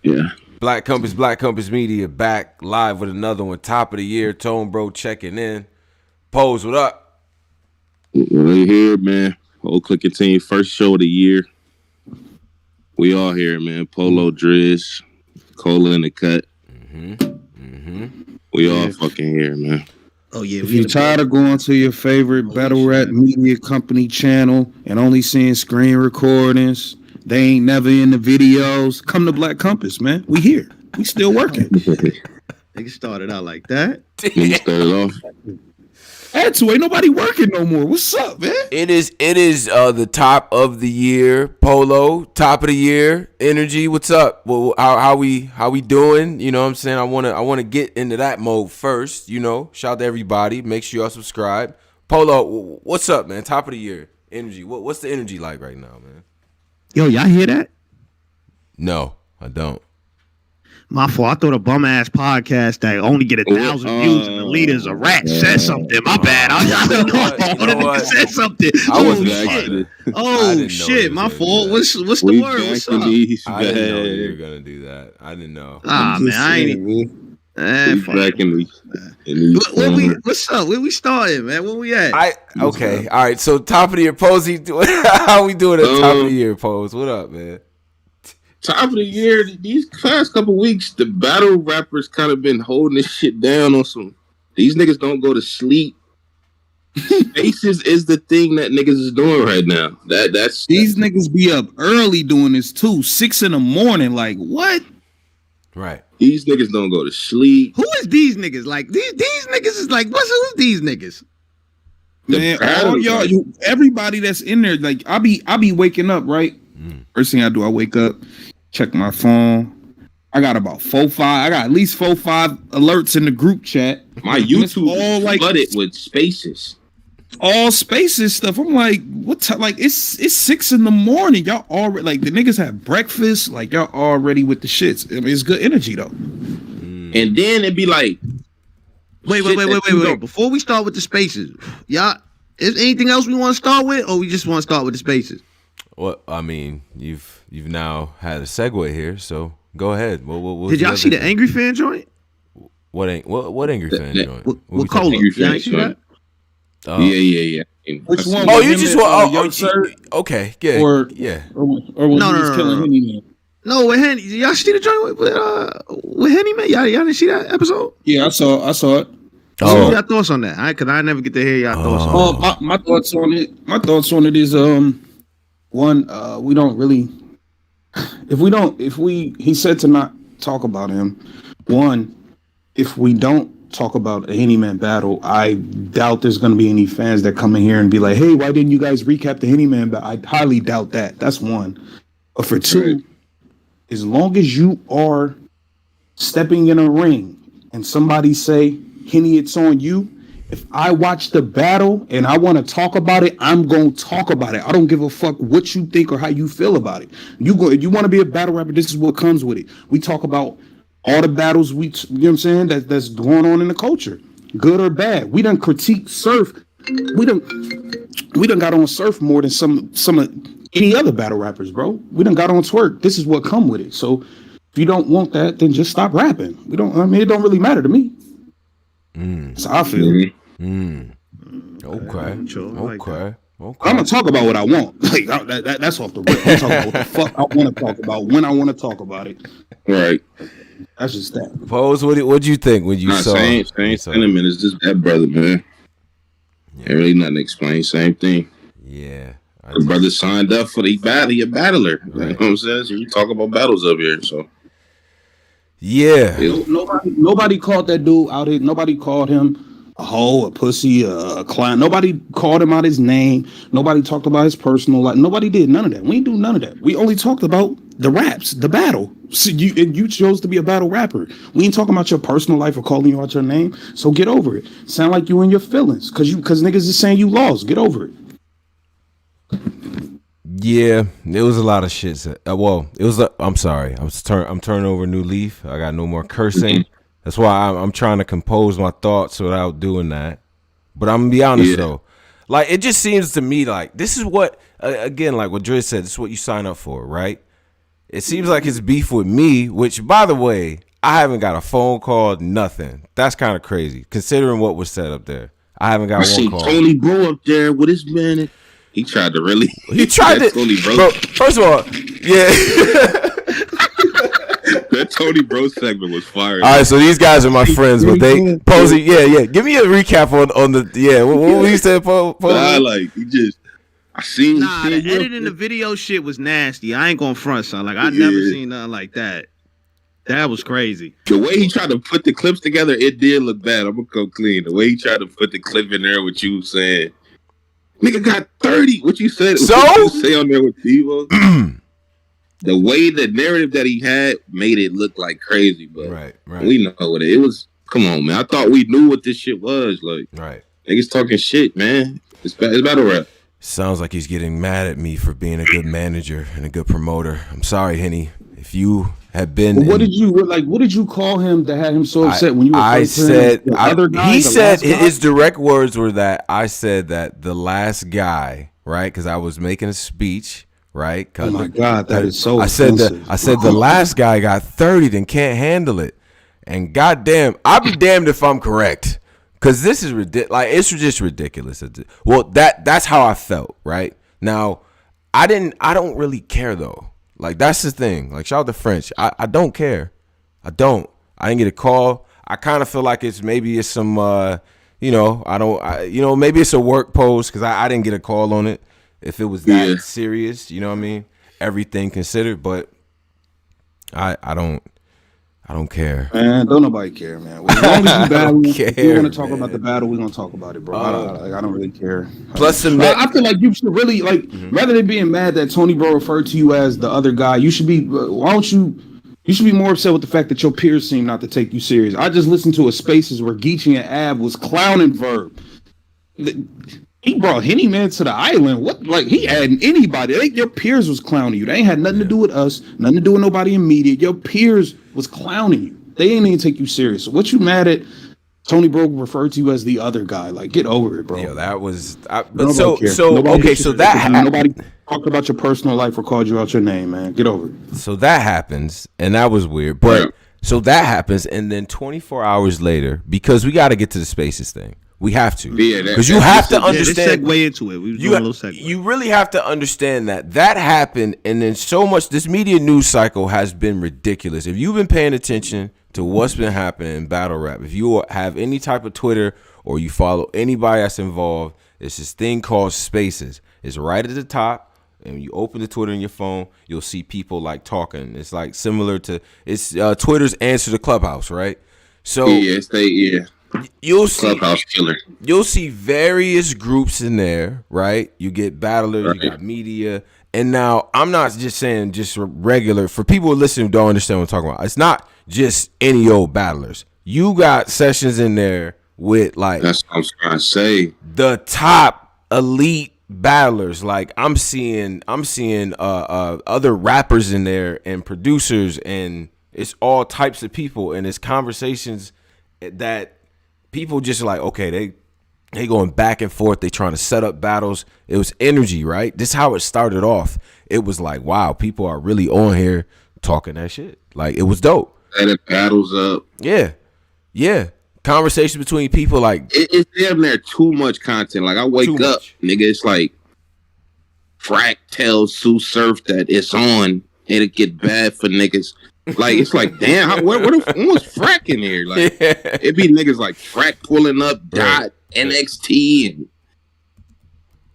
Yeah. Black Compass Media back live with another one. Top of the year. Tone Bro checking in. Pose, what up? Well, here, man. Whole clicking team, first show of the year. We all here, man. Polo, Driz, Cola in the cut. We all fucking here, man. Oh yeah. If you're tired of going to your favorite battle rap media company channel and only seeing screen recordings, they ain't never in the videos, come to Black Compass, man. We here. We still working. They started out like that. You started off. Had to. Ain't nobody working no more. What's up, man? It is the top of the year. Polo, top of the year. Energy, what's up? Well, how we doing? You know what I'm saying? I wanna get into that mode first. You know, shout out to everybody. Make sure y'all subscribe. Polo, what's up, man? Top of the year. Energy. What's the energy like right now, man? Yo, y'all hear that? No, I don't. My fault. I thought a bum ass podcast that only get 1,000 views and the leader's a rat said something. My bad. I didn't know the said something. Oh shit, my fault. What's the word? What's up? I didn't know you were gonna do that. I didn't know. Man, I ain't. What's up? Where we started, man? Where we at? Okay. All right. So top of the year, Posey. How we doing at top of the year, Pose? What up, man? Top of the year, these past couple weeks, the battle rappers kind of been holding this shit down on some. These niggas don't go to sleep. Spaces is the thing that niggas is doing right now. That's these niggas be up early doing this too, 6 a.m. Like what? Right. These niggas don't go to sleep. Who is these niggas? Like these niggas is like who's these niggas? Man, all y'all, everybody that's in there, like I be waking up, right? First thing I do, I wake up, check my phone. I got about 4-5. I got at least 4-5 alerts in the group chat. My YouTube all like flooded with spaces. All spaces stuff. I'm like, what time? Like it's 6 a.m. Y'all already like the niggas have breakfast. Like y'all already with the shits. I mean, it's good energy though. And then it'd be like, wait. Before we start with the spaces, y'all, is anything else we want to start with, or we just want to start with the spaces? Well, I mean, you've now had a segue here, so go ahead. What did y'all see the Angryfan joint? What Angryfan joint? What Cola? Y'all ain't see that? Yeah. Which one? Oh, you just want? Okay, yeah, or when he was killing Henny Man. No, with Henny. Y'all see the joint with Henny Man? Y'all didn't see that episode? Yeah, I saw it. What y'all thoughts on that? Cause I never get to hear y'all thoughts on it. My thoughts on it. My thoughts on it is one, we don't really. He said to not talk about him. One, if we don't talk about a Henny Man battle, I doubt there's going to be any fans that come in here and be like, hey, why didn't you guys recap the Henny Man battle? I highly doubt that. That's one. But for two, as long as you are stepping in a ring and somebody say, Henny, it's on you. If I watch the battle and I want to talk about it, I'm going to talk about it. I don't give a fuck what you think or how you feel about it. You want to be a battle rapper, this is what comes with it. We talk about all the battles you know what I'm saying, that's going on in the culture, good or bad. We done critique Surf. We done got on Surf more than some of any other battle rappers, bro. We done got on Twerk. This is what come with it. So if you don't want that, then just stop rapping. It don't really matter to me. That's how I feel. Okay. I'm gonna talk about what I want. Like that's off the rip. I'm talking about what the fuck I want to talk about when I want to talk about it. Right. That's just that. Pose, what'd you think when you saw? Same sentiment. It's just that brother, man. Yeah. Ain't really nothing to explain. Same thing. Yeah. The brother signed up for the battle. He a battler. Right. You know what I'm saying? So we talk about battles up here. So. Yeah. Nobody called that dude out here. Nobody called him a hoe, a pussy, a clown. Nobody called him out his name. Nobody talked about his personal life. Nobody did none of that. We didn't do none of that. We only talked about the raps, the battle. So you chose to be a battle rapper. We ain't talking about your personal life or calling you out your name. So get over it. Sound like you in your feelings because niggas is saying you lost. Get over it. Yeah, it was a lot of shit. I'm sorry. I'm turning over a new leaf. I got no more cursing. That's why I'm trying to compose my thoughts without doing that. But I'm gonna be honest though, like it just seems to me like this is what again, like what Dre said, this is what you sign up for, right? it seems like it's beef with me, which, by the way, I haven't got a phone call, nothing. That's kind of crazy, considering what was said up there. I haven't got one call. Tony Bro up there with his man. He tried to really. He tried to. Tony Bro. Bro, first of all, yeah. That Tony Bro segment was fire. All right, so these guys are my friends, but they Posey, yeah. Give me a recap on the What you said, Like he just. I seen. Nah, the editing the video shit was nasty. I ain't gonna front, son. Like I never seen nothing like that. That was crazy. The way he tried to put the clips together, it did look bad. I'm gonna go clean. The way he tried to put the clip in there, what you saying, nigga got 30. What you said? So what you say on there with Devo. The way the narrative that he had made it look like crazy, but right. We know what it was. Come on, man. I thought we knew what this shit was. Like, right. Niggas talking shit, man. It's battle rap. Sounds like he's getting mad at me for being a good manager and a good promoter. I'm sorry, Henny. If you had been, what did you call him that had him so upset when you were? I said, he said his direct words were that I said that the last guy, right? Because I was making a speech, right? Oh my God, that is so. I said the last guy got 30 and can't handle it, and goddamn, I'll be damned if I'm correct. Cause this is ridiculous. Like it's just ridiculous. Well, that's how I felt. Right now, I don't really care though. Like that's the thing. Like shout out to French. I don't care. I didn't get a call. I kind of feel like maybe it's some. Maybe it's a work post because I didn't get a call on it. If it was that serious, you know what I mean. Everything considered, but I don't care. Man, don't nobody care, man. As long as you battle, if you want to talk about the battle, we're going to talk about it, bro. I don't really care. Plus, I feel like you should really, rather than being mad that Tony Bro referred to you as the other guy, you should be, you should be more upset with the fact that your peers seem not to take you serious. I just listened to a Spaces where Geechee and Ab was clowning Verb. He brought Henny Man to the island. What? Like he adding anybody? Your peers was clowning you. They ain't had nothing to do with us. Nothing to do with nobody in media. Your peers was clowning you. They ain't even take you serious. So what you mad at? Tony Bro referred to you as the other guy. Like get over it, bro. Yeah, that was. Nobody talked about your personal life or called you out your name, man. Get over it. So that happens, and that was weird. But so that happens, and then 24 hours later, because we got to get to the Spaces thing. We have to, because you have to understand. Segue into it. We was doing a little segue. You really have to understand that happened, and then so much. This media news cycle has been ridiculous. If you've been paying attention to what's been happening in battle rap, if you have any type of Twitter or you follow anybody that's involved, it's this thing called Spaces. It's right at the top, and when you open the Twitter on your phone, you'll see people like talking. It's like similar to Twitter's answer to Clubhouse, right? So You'll see Clubhouse killer. You'll see various groups in there, right? You get battlers, you got media, and now I'm not just saying just regular. For people who listen who don't understand what I'm talking about, it's not just any old battlers. You got sessions in there with like that's what I'm trying to say. The top elite battlers. Like I'm seeing other rappers in there and producers, and it's all types of people, and it's conversations that. People just like, okay, they going back and forth. They trying to set up battles. It was energy, right? This is how it started off. It was like, wow, people are really on here talking that shit. Like, it was dope. And it battles up. Yeah. Conversation between people, like. It's damn near too much content. Like, I wake up, nigga, it's like, Frack tells Sue Surf that it's on, and it get bad for niggas. Like it's like damn, where was Frack in here? Like it be niggas like Frack pulling up, Dot, NXT, and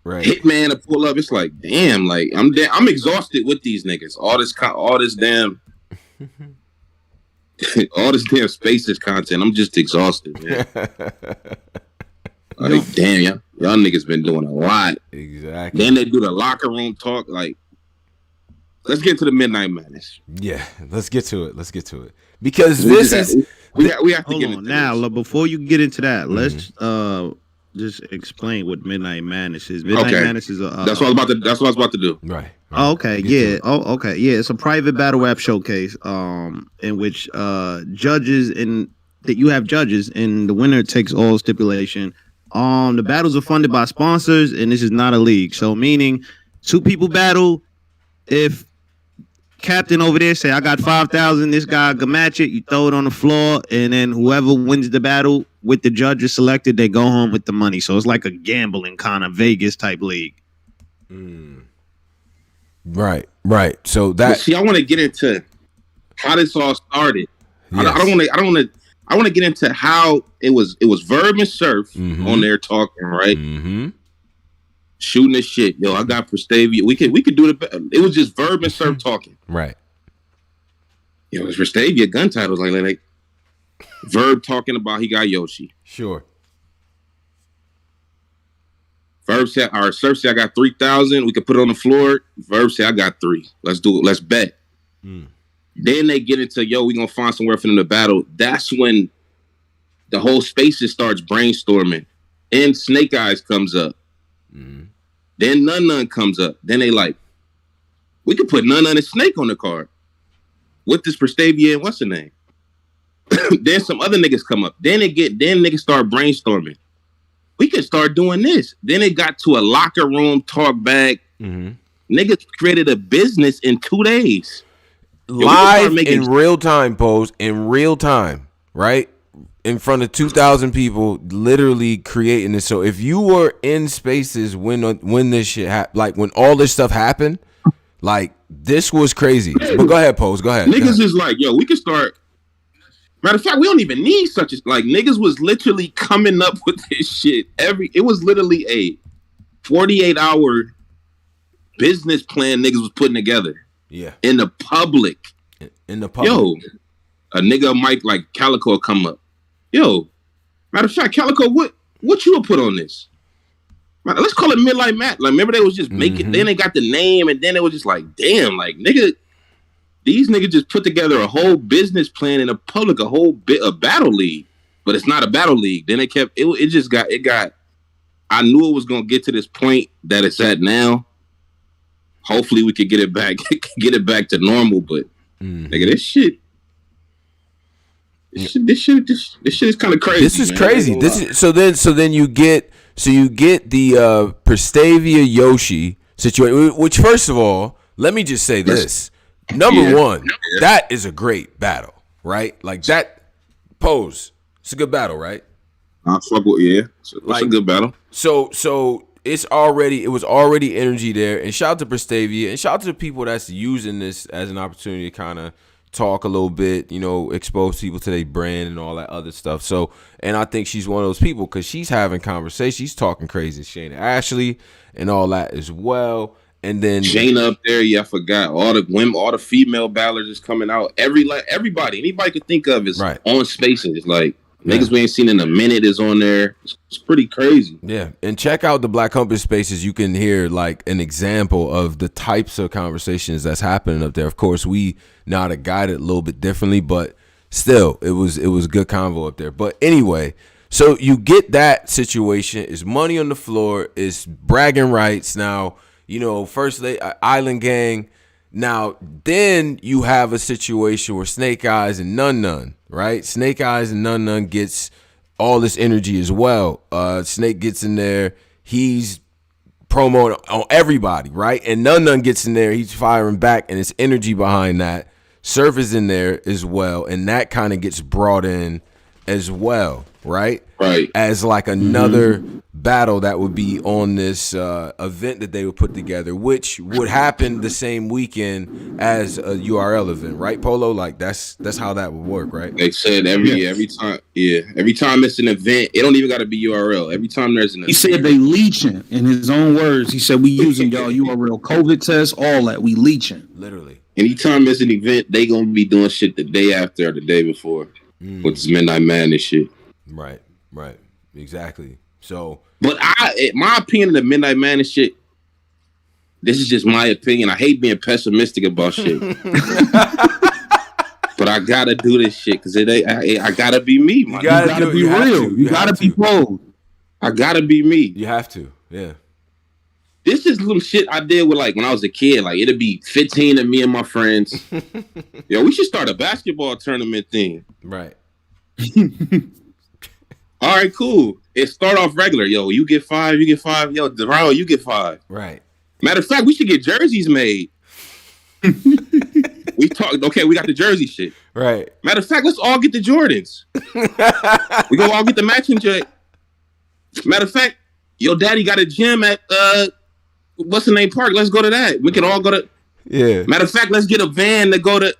Hitman to pull up. It's like damn, like I'm exhausted with these niggas. All this damn, all this damn Spaces content. I'm just exhausted, man. Like damn, y'all niggas been doing a lot. Exactly. Then they do the locker room talk, like. Let's get to the Midnight Madness. Yeah, let's get to it. Because we have to get into now. Look, before you get into that, let's just explain what Midnight Madness is. Midnight Madness is that's what I was about to do. Right. Oh, okay. Yeah. Oh, okay. Yeah. It's a private battle rap showcase. In which judges that you have judges, and the winner takes all stipulation. The battles are funded by sponsors, and this is not a league. So meaning 2 people battle. If captain over there say, I got 5,000. This guy can match it. You throw it on the floor, and then whoever wins the battle with the judges selected, they go home with the money. So it's like a gambling kind of Vegas type league. Right. So that. But see, I want to get into how this all started. Yes. I want to get into how it was Verb and Surf on there talking, right? Mm-hmm. Shooting the shit. Yo, I got Prestavia. We could do it was just Verb and Surf talking. Right. Yo, it was Prestavia gun titles like Verb talking about he got Yoshi. Sure. Verb said, or Surf said, I got 3,000. We could put it on the floor. Verb said, I got 3. Let's do it. Let's bet. Then they get into, yo, we gonna find somewhere for them to battle. That's when the whole Spaces starts brainstorming. And Snake Eyes comes up. Then None comes up. Then they like, we could put None and Snake on the card. With this Prestavia and what's the name? Then some other niggas come up. Then niggas start brainstorming. We could start doing this. Then it got to a locker room talk back. Niggas created a business in 2 days. Live in real time, Pose, in real time, right? In front of 2,000 people, literally creating this. So if you were in Spaces when this shit happened, like when all this stuff happened, like this was crazy. But go ahead, Pose. Go ahead. Niggas is like, yo, we could start. Matter of fact, we don't even need such a like. Niggas was literally coming up with this shit. It was literally a 48-hour business plan niggas was putting together. Yeah. In the public. Yo, a nigga might like Calico come up. Yo, matter of fact, Calico, what you would put on this? Man, let's call it Midnight Matt. Like, remember they was just making. Then they got the name, and then it was just like, damn, like nigga. These niggas just put together a whole business plan in the public, a battle league, but it's not a battle league. Then it got. I knew it was gonna get to this point that it's at now. Hopefully, we could get it back to normal. But nigga, this shit is kind of crazy. This is crazy. So then you get the Prestavia Yoshi situation. Which, first of all, let me just say this. Number one, that is a great battle, right? Like that Pose. It's a good battle, right? I fuck with It's a good battle. So it was already energy there. And shout out to Prestavia and shout out to the people that's using this as an opportunity to kind of talk a little bit, expose people to their brand and all that other stuff. So, and I think she's one of those people because she's having conversations, she's talking crazy to Shayna Ashley and all that as well. And then Shayna up there, I forgot all the women, all the female battlers is coming out. Everybody, anybody could think of is on Spaces. Like niggas we ain't seen in a minute is on there. It's pretty crazy. Yeah, and check out the Black Compass Spaces. You can hear like an example of the types of conversations that's happening up there. Of course, we know how to guide it a little bit differently, but still, it was good convo up there. But anyway, so you get that situation. It's money on the floor. It's bragging rights now. First Island Gang. Now, then you have a situation where Snake Eyes and None, right? Snake Eyes and None gets all this energy as well. Snake gets in there. He's promoting on everybody, right? And None gets in there. He's firing back, and it's energy behind that. Surf is in there as well, and that kind of gets brought in as well, right? Right. As like another battle that would be on this event that they would put together, which would happen the same weekend as a URL event, right, Polo? Like that's how that would work, right? They said every time it's an event, it don't even got to be URL. Every time there's an event. He said they leeching, in his own words. He said we using y'all URL COVID tests, all that. We leeching. Literally. Anytime there's an event, they gonna be doing shit the day after or the day before. With this Midnight Madness shit. Right. Exactly. So, but my opinion of the Midnight Madness shit, this is just my opinion. I hate being pessimistic about shit. But I gotta do this shit because I gotta be me. Man. You gotta be real. You gotta be bold. I gotta be me. You have to. Yeah. This is little shit I did with like when I was a kid. Like it'd be 15 of me and my friends. Yo, we should start a basketball tournament thing. Right. All right, cool. It start off regular. Yo, you get 5, you get 5. Yo, Devario, you get 5. Right. Matter of fact, we should get jerseys made. We talked. Okay, we got the jersey shit. Right. Matter of fact, let's all get the Jordans. We gonna all get the matching jet. Matter of fact, your daddy got a gym at what's the name park? Let's go to that. We can all go to. Yeah. Matter of fact, let's get a van to go to.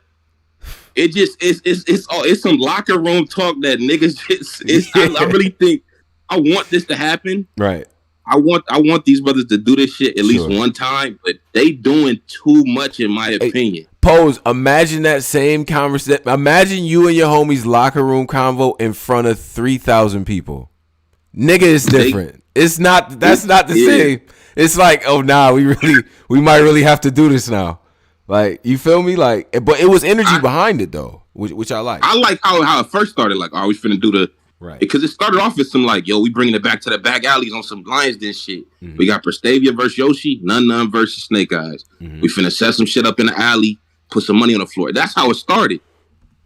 It's some locker room talk that niggas just. I really think I want this to happen. Right. I want these brothers to do this shit at least one time, but they doing too much in my opinion. Pose, imagine that same conversation. Imagine you and your homies locker room convo in front of 3,000 people. Nigga, it's different. That's not the same. It's like, oh nah, we might really have to do this now. Like, you feel me? Like, but it was energy behind it though, which I like. I like how it first started. Like, we finna do the right, because it started off with some like, yo, we bringing it back to the back alleys on some Lions Den shit. Mm-hmm. We got Prestavia versus Yoshi, None versus Snake Eyes. Mm-hmm. We finna set some shit up in the alley, put some money on the floor. That's how it started.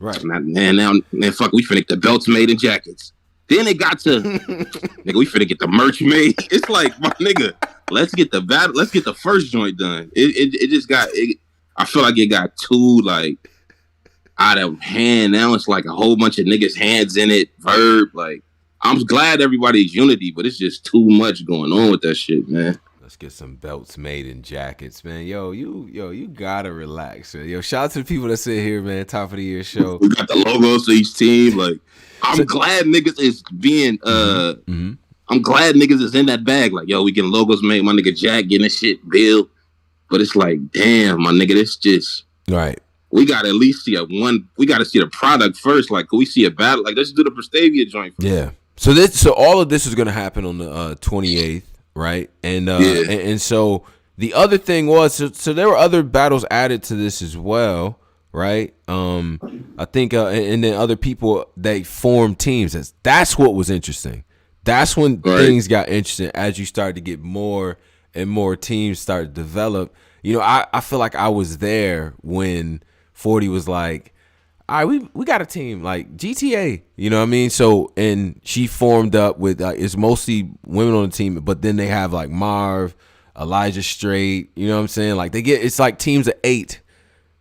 Right, man, fuck, we finna get the belts made and jackets. Then it got to nigga, we finna get the merch made. It's like, my nigga, let's get the first joint done. It just got. I feel like it got too like out of hand. Now it's like a whole bunch of niggas' hands in it. Verb, like, I'm glad everybody's unity, but it's just too much going on with that shit, man. Let's get some belts made in jackets, man. Yo, you gotta relax. Yo, shout out to the people that sit here, man. Top of the year show. We got the logos for each team. Like, I'm glad niggas is being. I'm glad niggas is in that bag. Like, yo, we getting logos made. My nigga Jack getting this shit built. But it's like, damn, my nigga, this just right. We gotta at least see we gotta see the product first. Like, can we see a battle? Like, let's do the Prestavia joint first. Yeah. So all of this is gonna happen on the 28th, right? And so the other thing was, so there were other battles added to this as well, right? I think, and then other people, they formed teams. That's what was interesting. That's when things got interesting as you started to get more and more teams start to develop. You know, I feel like I was there when 40 was like, all right, we got a team like GTA, you know what I mean? So, and she formed up with, it's mostly women on the team, but then they have like Marv, Elijah Straight, you know what I'm saying? Like it's like teams of 8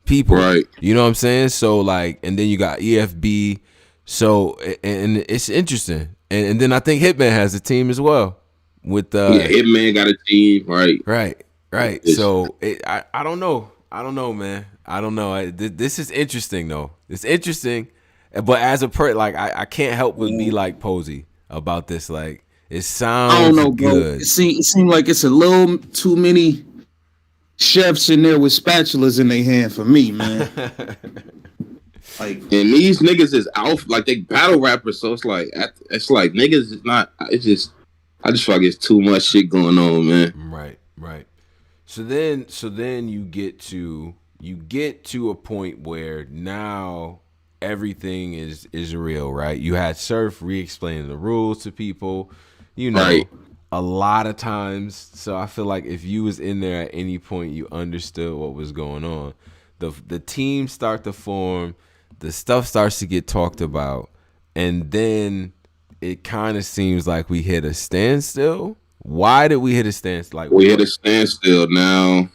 people, right? You know what I'm saying? So like, and then you got EFB. So, and it's interesting. And then I think Hitman has a team as well. With Hitman got a team, right. So I don't know, man. I don't know. This is interesting though. It's interesting, but as a I can't help but be like Posey about this. Like, it sounds. I don't know, good. Bro. It seemed like it's a little too many chefs in there with spatulas in their hand for me, man. Like, and these niggas is out, like, they battle rappers, so it's like niggas is not. It's just. I just feel like it's too much shit going on, man. Right. So then you get to a point where now everything is real, right? You had Surf re-explaining the rules to people, you know, a lot of times. So I feel like if you was in there at any point, you understood what was going on. The teams start to form, the stuff starts to get talked about, and then it kind of seems like we hit a standstill. Why did we hit a standstill? Like, we hit a standstill now.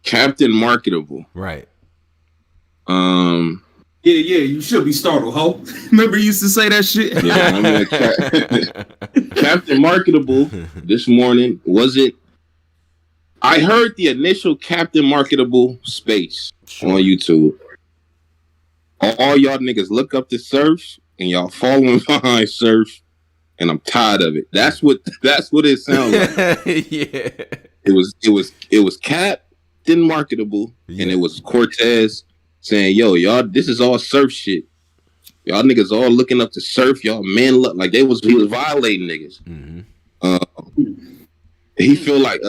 Captain Marketable. Right. Yeah, you should be startled, ho. Remember you used to say that shit? Yeah, Captain Marketable this morning wasn't. I heard the initial Captain Marketable space on YouTube. All y'all niggas look up to Surf. And y'all following behind Surf, and I'm tired of it. That's what it sounds like. Yeah. It was Captain Marketable, and it was Cortez saying, "Yo, y'all, this is all Surf shit. Y'all niggas all looking up to Surf. Y'all men look like he was violating niggas." Mm-hmm. He feel like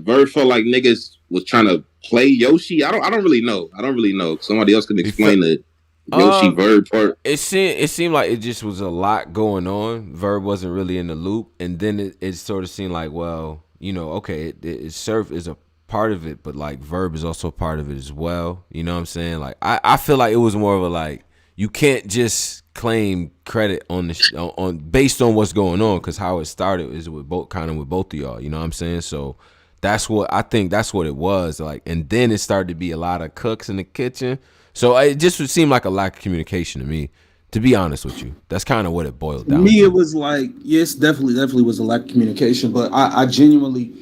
Verb felt like niggas was trying to play Yoshi. I don't really know. Somebody else can explain it. Yoshi Verb part. It seemed like it just was a lot going on. Verb wasn't really in the loop, and then it sort of seemed like, well, you know, okay, Surf is a part of it, but like Verb is also a part of it as well. You know what I'm saying? Like, I feel like it was more of a like, you can't just claim credit on based on what's going on, because how it started is with both of y'all. You know what I'm saying? So That's what I think. That's what it was like, and then it started to be a lot of cooks in the kitchen. So it just would seem like a lack of communication to me. To be honest with you, that's kind of what it boiled down. Me, it was like, yes, definitely was a lack of communication. But I genuinely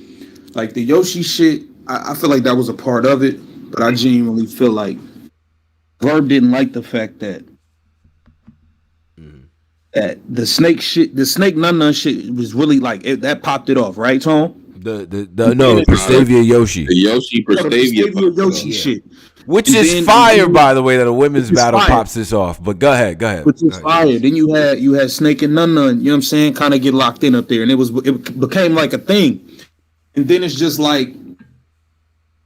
like the Yoshi shit. I feel like that was a part of it, but I genuinely feel like Verb didn't like the fact that that the snake shit, the snake nun shit was really like that popped it off, right, Tom? The Prestavia Yoshi. The Yoshi Prestavia Yoshi shit. Which is fire, by the way, that a women's battle pops this off. But go ahead. Which is fire. Then you had Snake and Nun, you know what I'm saying, kind of get locked in up there, and it became like a thing. And then it's just like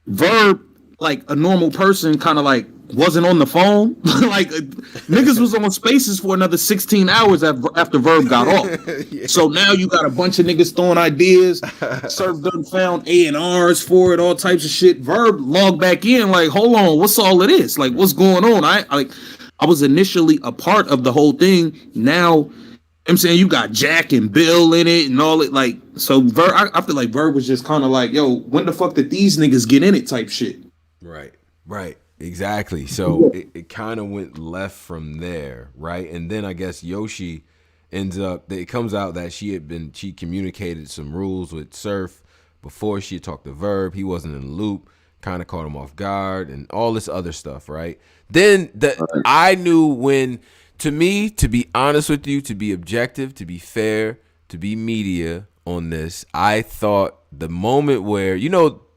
Verb, like a normal person, kind of like wasn't on the phone. Like niggas was on Spaces for another 16 hours after Verb got off. Yeah. So now you got a bunch of niggas throwing ideas. Surf done found A&Rs for it, all types of shit. Verb logged back in like, hold on, what's all of this? Like, what's going on? I was initially a part of the whole thing. Now I'm saying you got Jack and Bill in it and all it. Like, so Verb, I feel like Verb was just kind of like, yo, when the fuck did these niggas get in it type shit? Right. Exactly. So it kind of went left from there, right? And then I guess Yoshi ends up, it comes out that she communicated some rules with Surf before she talked to Verb. He wasn't in the loop, kind of caught him off guard and all this other stuff, right? Then I knew when, to me, to be honest with you, to be objective, to be fair, to be media on this, I thought the moment where,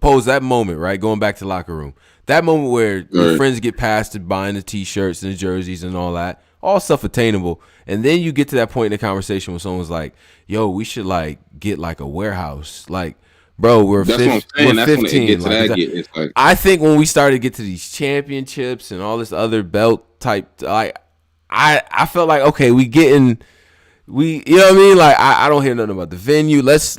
Pose, that moment, right? Going back to the locker room. That moment where your friends get past to buying the T-shirts and the jerseys and all that, all stuff attainable. And then you get to that point in the conversation where someone's like, yo, we should like get like a warehouse. Like, bro, we're 15. That's when it gets to that. It's like, I think when we started to get to these championships and all this other belt type, like I felt like, okay, you know what I mean? Like I don't hear nothing about the venue. Let's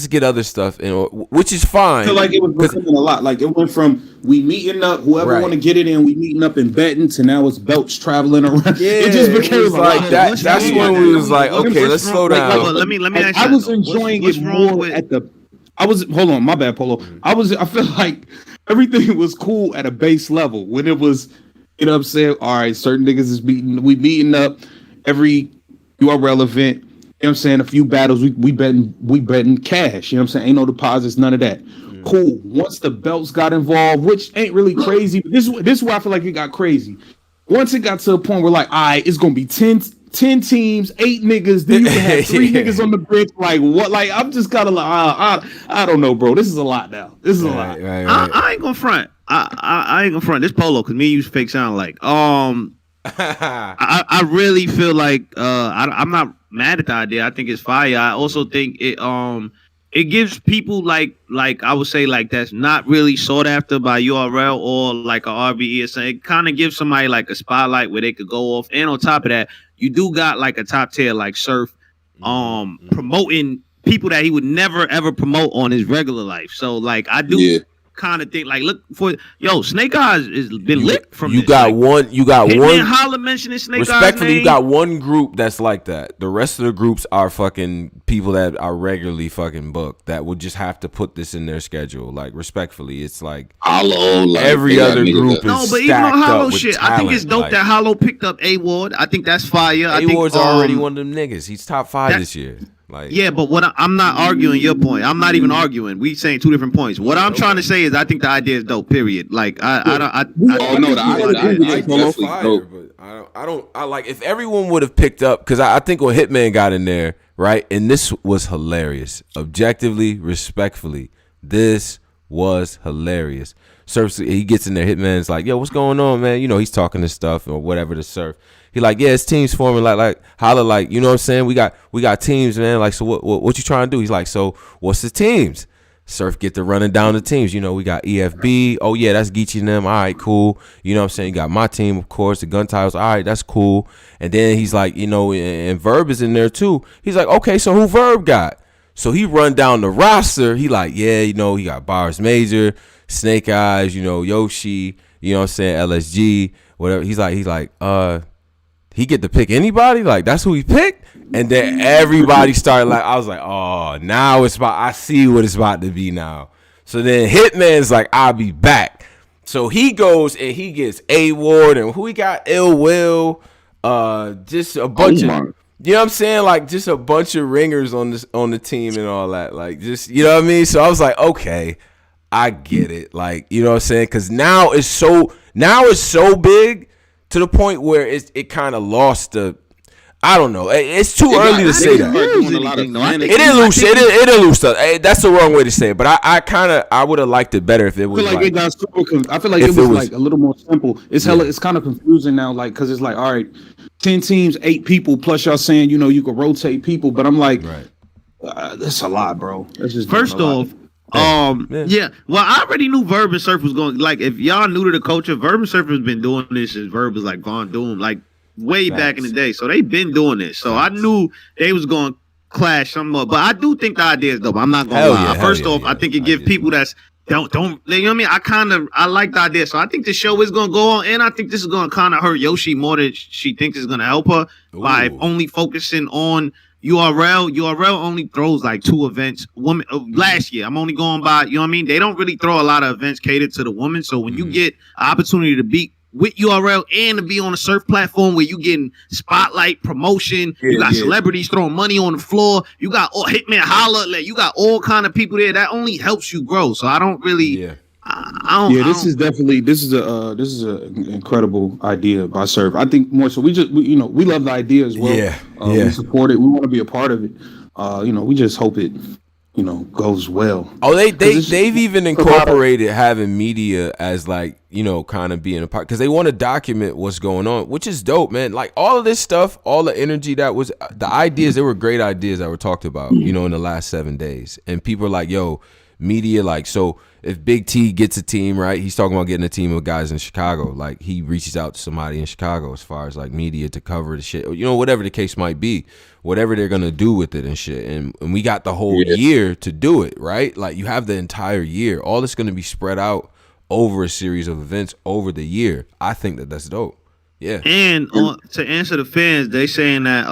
get other stuff, which is fine. I feel like it was becoming a lot. Like it went from we meeting up, whoever want to get it in, we meeting up in Benton, to now it's belts traveling around. Yeah, it just became like that. That's when we was like, okay, let's slow down. Let me ask you. I was enjoying it more at the. Hold on, my bad, Polo. I feel like everything was cool at a base level when it was, you know what I'm saying? All right, certain niggas is meeting up every URL event, you know what I'm saying? A few battles, we betting cash, you know what I'm saying? Ain't no deposits, none of that. Cool. Once the belts got involved, which ain't really crazy, but this is where I feel like it got crazy. Once it got to a point where like, all right, it's gonna be 10 teams, 8 niggas, then you can have 3 niggas on the bench. Like what? Like I'm just kind of like, I don't know, bro. This is a lot now. This is a lot. Right. I ain't gonna front. I ain't gonna front this Polo, because me and you fake sound like I really feel like I'm not mad at the idea. I think it's fire. I also think it gives people like I would say like that's not really sought after by URL or like a RBE or something. It kind of gives somebody like a spotlight where they could go off. And on top of that, you do got like a top tier like Surf promoting people that he would never ever promote on his regular life. So like I do kind of think like, look for Snake Eyes has been lit from you this. got one Holla mentioning Snake Eyes respectfully name. You got one group that's like that. The rest of the groups are fucking people that are regularly fucking booked that would just have to put this in their schedule. Like respectfully, it's like Hollow, like every other group is no, but even on Hollow shit, talent. I think it's dope like, that Hollow picked up A-Ward. I think that's fire. A-Ward's already one of them niggas. He's top 5 this year. Like, yeah, but I'm not arguing your point. I'm not even arguing. We saying 2 different points. What I'm trying to say is I think the idea is dope. Period. Like I like if everyone would have picked up, because I think when Hitman got in there, right, and this was hilarious. Objectively, respectfully, this was hilarious. Surf, he gets in there. Hitman's like, yo, what's going on, man? He's talking this stuff or whatever to Surf. He like, yeah, it's teams forming, like holla, like, you know what I'm saying? We got teams, man. Like, so what you trying to do? He's like, so what's the teams? Surf get to running down the teams. We got EFB. Oh yeah, that's Geechee and them. All right, cool. You know what I'm saying? You got my team, of course, the Gun Titles. All right, that's cool. And then he's like, and Verb is in there too. He's like, okay, so who Verb got? So he run down the roster. He like, yeah, he got Bars Major, Snake Eyes, Yoshi, you know what I'm saying, LSG, whatever. He's like, he get to pick anybody? Like, that's who he picked? And then everybody started like, I was like, oh, now I see what it's about to be now. So then Hitman's like, I'll be back. So he goes and he gets A-Ward, and who he got? Ill Will, just a bunch of, you know what I'm saying? Like just a bunch of ringers on the team and all that. Like just, you know what I mean? So I was like, okay, I get it. Like, you know what I'm saying? Because now it's so big to the point where it kind of lost the. I don't know. It's too early to say that. It didn't lose. It didn't lose stuff. That's the wrong way to say it. But I would have liked it better if it was. I feel like it got super. I feel like it was like a little more simple. It's It's kind of confusing now, like because it's like, all right, 10 teams, 8 people, plus y'all saying you can rotate people, but I'm like, that's a lot, bro. That's just first off. Yeah. Well, I already knew Verb and Surf was going. Like, if y'all new to the culture, Verb and Surf has been doing this since Verb was like Von Doom, like way back in the day. So they've been doing this. So I knew they was going to clash some more. But I do think the idea is dope. I'm not going to lie. First off, I think it gives people that's don't you know what I mean? I like the idea. So I think the show is going to go on, and I think this is going to kind of hurt Yoshi more than she thinks is going to help her by only focusing on URL only throws like 2 events. Last year, I'm only going by, you know what I mean? They don't really throw a lot of events catered to the women. So when you get an opportunity to be with URL and to be on a surf platform where you getting spotlight promotion, you got celebrities throwing money on the floor, you got Hitman Holla, like, you got all kind of people there. That only helps you grow. So I don't really. This is an incredible idea by Surf. I think more so we love the idea as well. We support it. We want to be a part of it. We just hope it goes well. Oh, they've even incorporated having media as like, kind of being a part, because they want to document what's going on, which is dope, man. Like all of this stuff, all the energy that was the ideas, there were great ideas that were talked about, in the last 7 days, and people are like, yo, media, like, so if Big T gets a team, right, he's talking about getting a team of guys in Chicago. Like he reaches out to somebody in Chicago as far as like media to cover the shit, whatever the case might be, whatever they're gonna do with it and shit. And we got the whole year to do it, right? Like you have the entire year. All this gonna be spread out over a series of events over the year. I think that's dope. Yeah. And to answer the fans, they saying that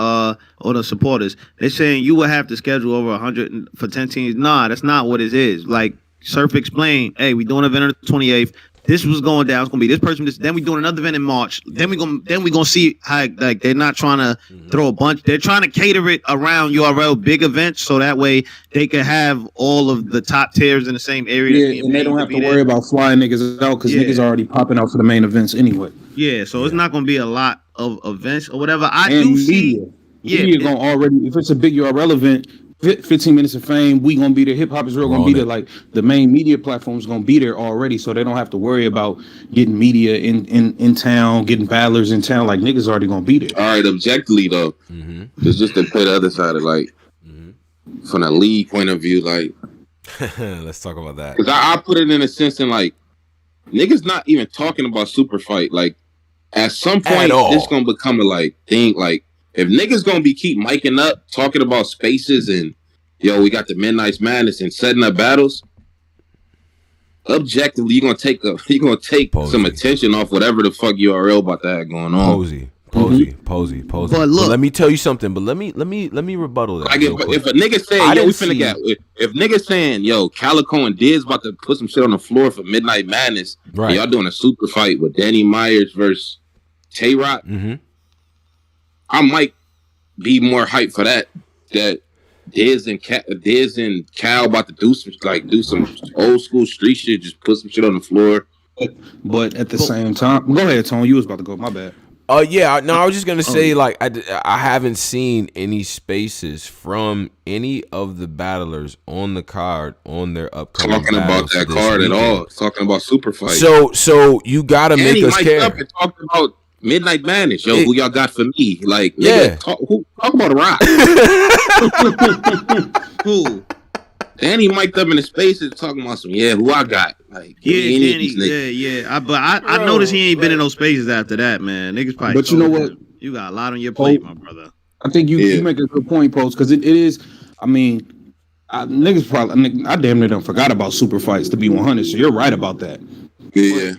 or the supporters, they saying you would have to schedule over 100 for 10 teams. Nah, that's not what it is. Like Surf explained, hey, we doing an event on the 28th. This was going down. It's gonna be this person. Then we doing another event in March. Then we gonna see how, like, they're not trying to throw a bunch. They're trying to cater it around URL big events, so that way they can have all of the top tiers in the same area. Yeah, and they don't have to worry about flying niggas out because niggas are already popping out for the main events anyway. Yeah, so it's not gonna be a lot of events or whatever. Media gonna already, if it's a big URL event, 15 minutes of fame, we gonna be there. Hip hop is real gonna be there. Like the main media platforms gonna be there already, so they don't have to worry about getting media in town, getting battlers in town. Like niggas already gonna be there. All right, objectively though, it's just to play the other side of like from a league point of view, like let's talk about that. Because I put it in a sense in like niggas not even talking about super fight. Like at some point, this gonna become a like thing. Like if niggas gonna be keep miking up, talking about spaces and we got the Midnight Madness and setting up battles. Objectively, you're gonna take some attention off whatever the fuck URL about that going on. Posey. But look, let me tell you something. But let me rebuttal that. Like if a nigga saying if niggas saying Calico and Diz about to put some shit on the floor for Midnight Madness, right? Y'all doing a super fight with Danny Myers versus Tay Rock. I might be more hyped for that. That Diz and Cal about to do some old school street shit. Just put some shit on the floor. But at the same time, go ahead, Tone. You was about to go. My bad. I was just gonna say like I haven't seen any spaces from any of the battlers on the card on their upcoming talking about that card weekend. At all. Talking about super fight. So you gotta make us care. Up and talking about Midnight Madness, who y'all got for me? Like, nigga, talk about a rock. Who? Danny mic'd up in the spaces talking about some, who I got. Like, Danny, but I noticed he ain't been in those spaces after that, man. Niggas probably. But you know what? You got a lot on your plate, my brother. I think you make a good point, Post, because it is. I mean, niggas probably. I damn near done forgot about super fights, to be 100. So you're right about that. Yeah.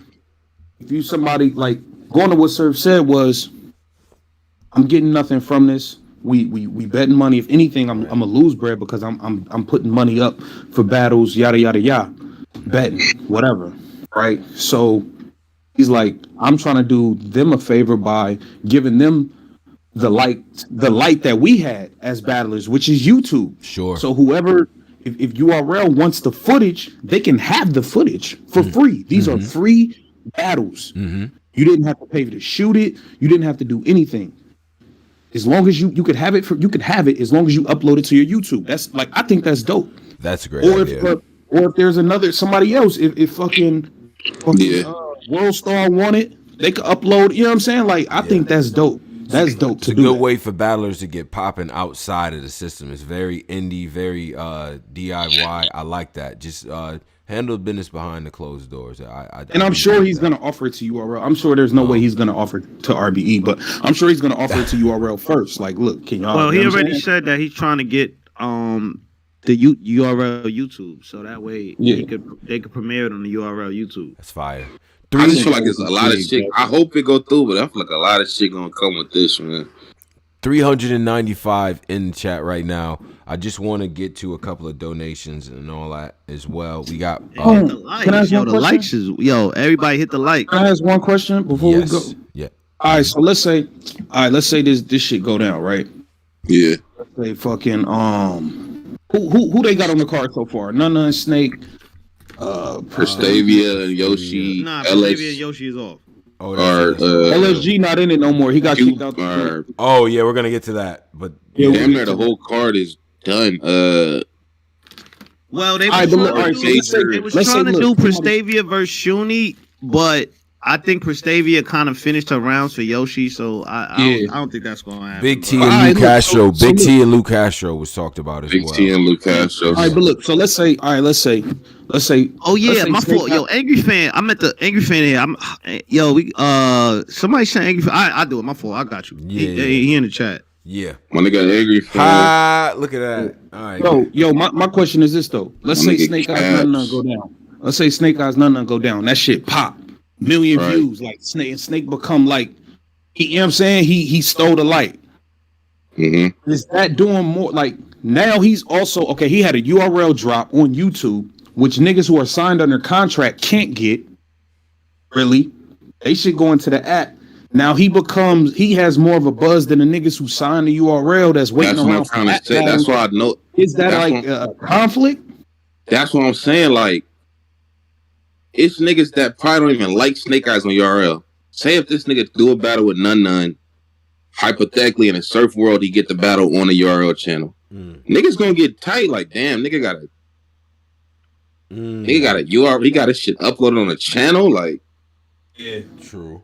If you somebody like. Going to what Surf said was, I'm getting nothing from this. We betting money. If anything, I'm gonna lose bread because I'm putting money up for battles, yada yada yada. betting, whatever, right? So he's like, I'm trying to do them a favor by giving them the light that we had as battlers, which is YouTube. Sure. So whoever, if URL wants the footage, they can have the footage for free. These are free battles. You didn't have to pay to shoot it. You didn't have to do anything. As long as you could have it you could have it as long as you upload it to your YouTube. That's like, I think that's dope. That's a great idea. Or if there's somebody else, if fucking World Star want it, they could upload. You know what I'm saying? Like, I think that's dope. That's dope. It's a good way for battlers to get popping outside of the system. It's very indie, very DIY. I like that. Just handle business behind the closed doors. I'm sure he's gonna offer it to URL. I'm sure there's no way he's gonna offer it to RBE, but I'm sure he's gonna offer it to URL first. Like, look, can y'all? Well, he already said that he's trying to get the URL YouTube, so that way they could premiere it on the URL YouTube. That's fire. I just feel like it's a lot of shit. I hope it go through, but I feel like a lot of shit gonna come with this, man. 395 in the chat right now. I just want to get to a couple of donations and all that as well. We got hit the likes. Can I ask the likes is everybody hit the like. Can I ask one question before we go? Yeah. All right, so let's say this shit go down, right? Yeah. Let's say fucking who they got on the card so far? Nana and Snake. Prestavia and Yoshi. Nah, Prestavia and Yoshi is off. LSG not in it no more. He got kicked out. Oh yeah, we're gonna get to that. But damn near the whole card is done. Well, they were trying to do Prestavia versus Shuni, but I think Prestavia kind of finished her rounds for Yoshi, so I don't think that's going to happen. Big T and Luke Castro. Big T and Luke Castro was talked about as well. Big T and Luke Castro. All right, but look, so let's say. Oh yeah, my fault. Yo, Angryfan. I'm at the Angryfan here. Somebody said Angryfan. I do it. My fault. I got you. Yeah, he in the chat. Yeah. When they got Angryfan. Look at that. All right. Yo, my question is this though. Let's say Snake Eyes none go down. Let's say Snake Eyes none go down. That shit pop. Million views. Like Snake become like you know what I'm saying? He stole the light. Mm-hmm. Is that doing more like now he's also he had a URL drop on YouTube, which niggas who are signed under contract can't get. Really? They should go into the app. Now he has more of a buzz than the niggas who signed the URL that's waiting around. That's why I know. Is that like a conflict? That's what I'm saying. Like, it's niggas that probably don't even like Snake Eyes on URL. Say if this nigga do a battle with None, hypothetically in a surf world, he get the battle on the URL channel. Niggas gonna get tight. Like, damn, nigga got a URL. He got his shit uploaded on the channel. Like, yeah, true.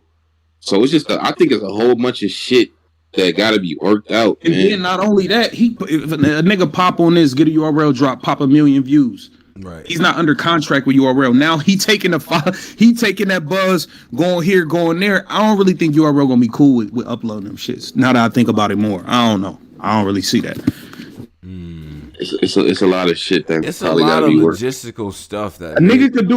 So it's just I think it's a whole bunch of shit that got to be worked out. And then not only that, if a nigga pop on this, get a URL drop, pop 1 million views. Right. He's not under contract with URL. Now he taking that buzz, going here, going there. I don't really think URL gonna be cool with uploading them shits. Now that I think about it more, I don't know. I don't really see that. It's a lot of shit that it's a lot of logistical stuff that a nigga could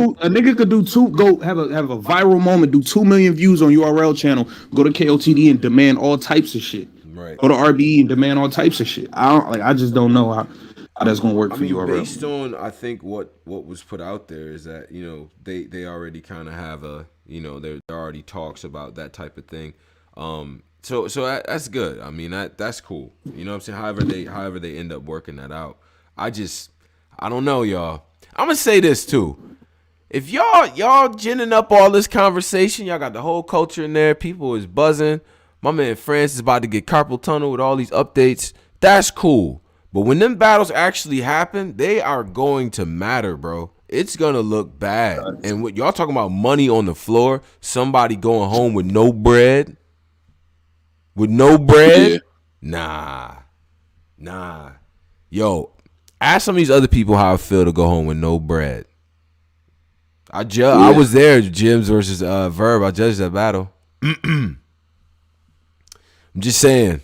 do go have a viral moment, do 2 million views on URL channel, go to KOTD and demand all types of shit. Right. Go to RBE and demand all types of shit. I just don't know how that's gonna work for URL. Based on I think what was put out there is that they already kind of have there already talks about that type of thing. So that's good. I mean that's cool. You know what I'm saying? However they end up working that out. I don't know, y'all. I'm gonna say this too. If y'all ginning up all this conversation, y'all got the whole culture in there. People is buzzing. My man France is about to get carpal tunnel with all these updates. That's cool. But when them battles actually happen, they are going to matter, bro. It's gonna look bad. And what y'all talking about money on the floor, somebody going home with no bread. With no bread? Yeah. Nah. Yo, ask some of these other people how I feel to go home with no bread. I was there, Jims versus Verb. I judged that battle. I'm just saying.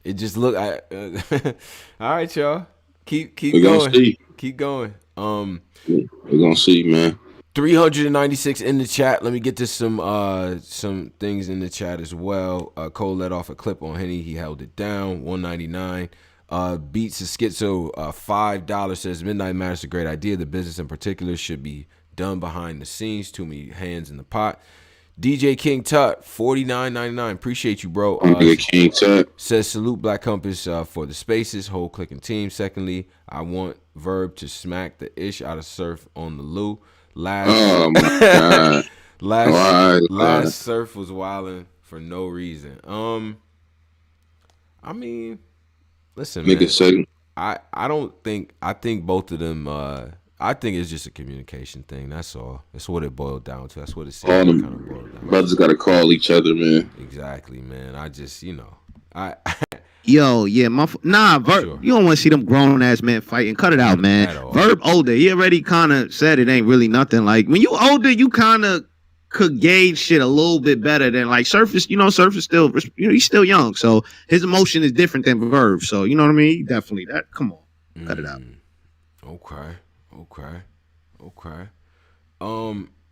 It just look. All right, y'all. Keep going. Keep going. We're gonna see, man. 396 in the chat. Let me get to some things in the chat as well. Cole let off a clip on Henny. He held it down. 199. Beats a Schizo. $5 says Midnight Matters a great idea. The business in particular should be done behind the scenes. Too many hands in the pot. DJ King Tut, $49.99. Appreciate you, bro. King Tut says salute Black Compass for the spaces, whole clicking team. Secondly, I want Verb to smack the ish out of Surf on the Lou. Oh my god. Last Surf was wilding for no reason. I mean, listen, man. I think both of them. I think it's just a communication thing. That's all. That's what it boiled down to. That's what it seemed all them kind of boiled down. Brothers got to call each other, man. Exactly, man. I just, Yo, yeah, Verb. Sure. You don't want to see them grown ass men fighting. Cut it out, man. Verb older. He already kind of said it ain't really nothing. Like when you older, you kind of could gauge shit a little bit better than like Surface. You know, Surface still, he's still young, so his emotion is different than Verb. So you know what I mean? Definitely that. Come on, cut it out. Okay.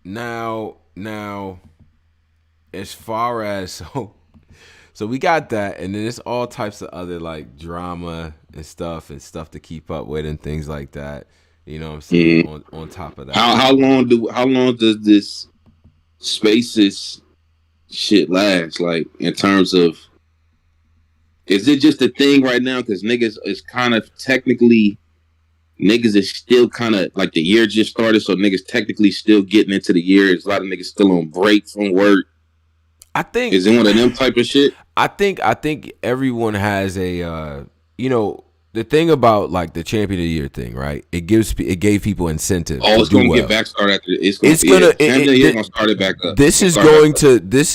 Now, as far as so we got that, and then there's all types of other like drama and stuff to keep up with and things like that. You know what I'm saying? On top of that, how long does this Spaces shit last? Like in terms of, is it just a thing right now? Because niggas is kind of technically. Niggas is still kind of like the year just started, so niggas technically still getting into the year. There's a lot of niggas still on break from work. I think is it one of them type of shit? I think everyone has a the thing about like the champion of the year thing, right? It gave people incentive. Oh, it's going to get back started after it's gonna start it back up. This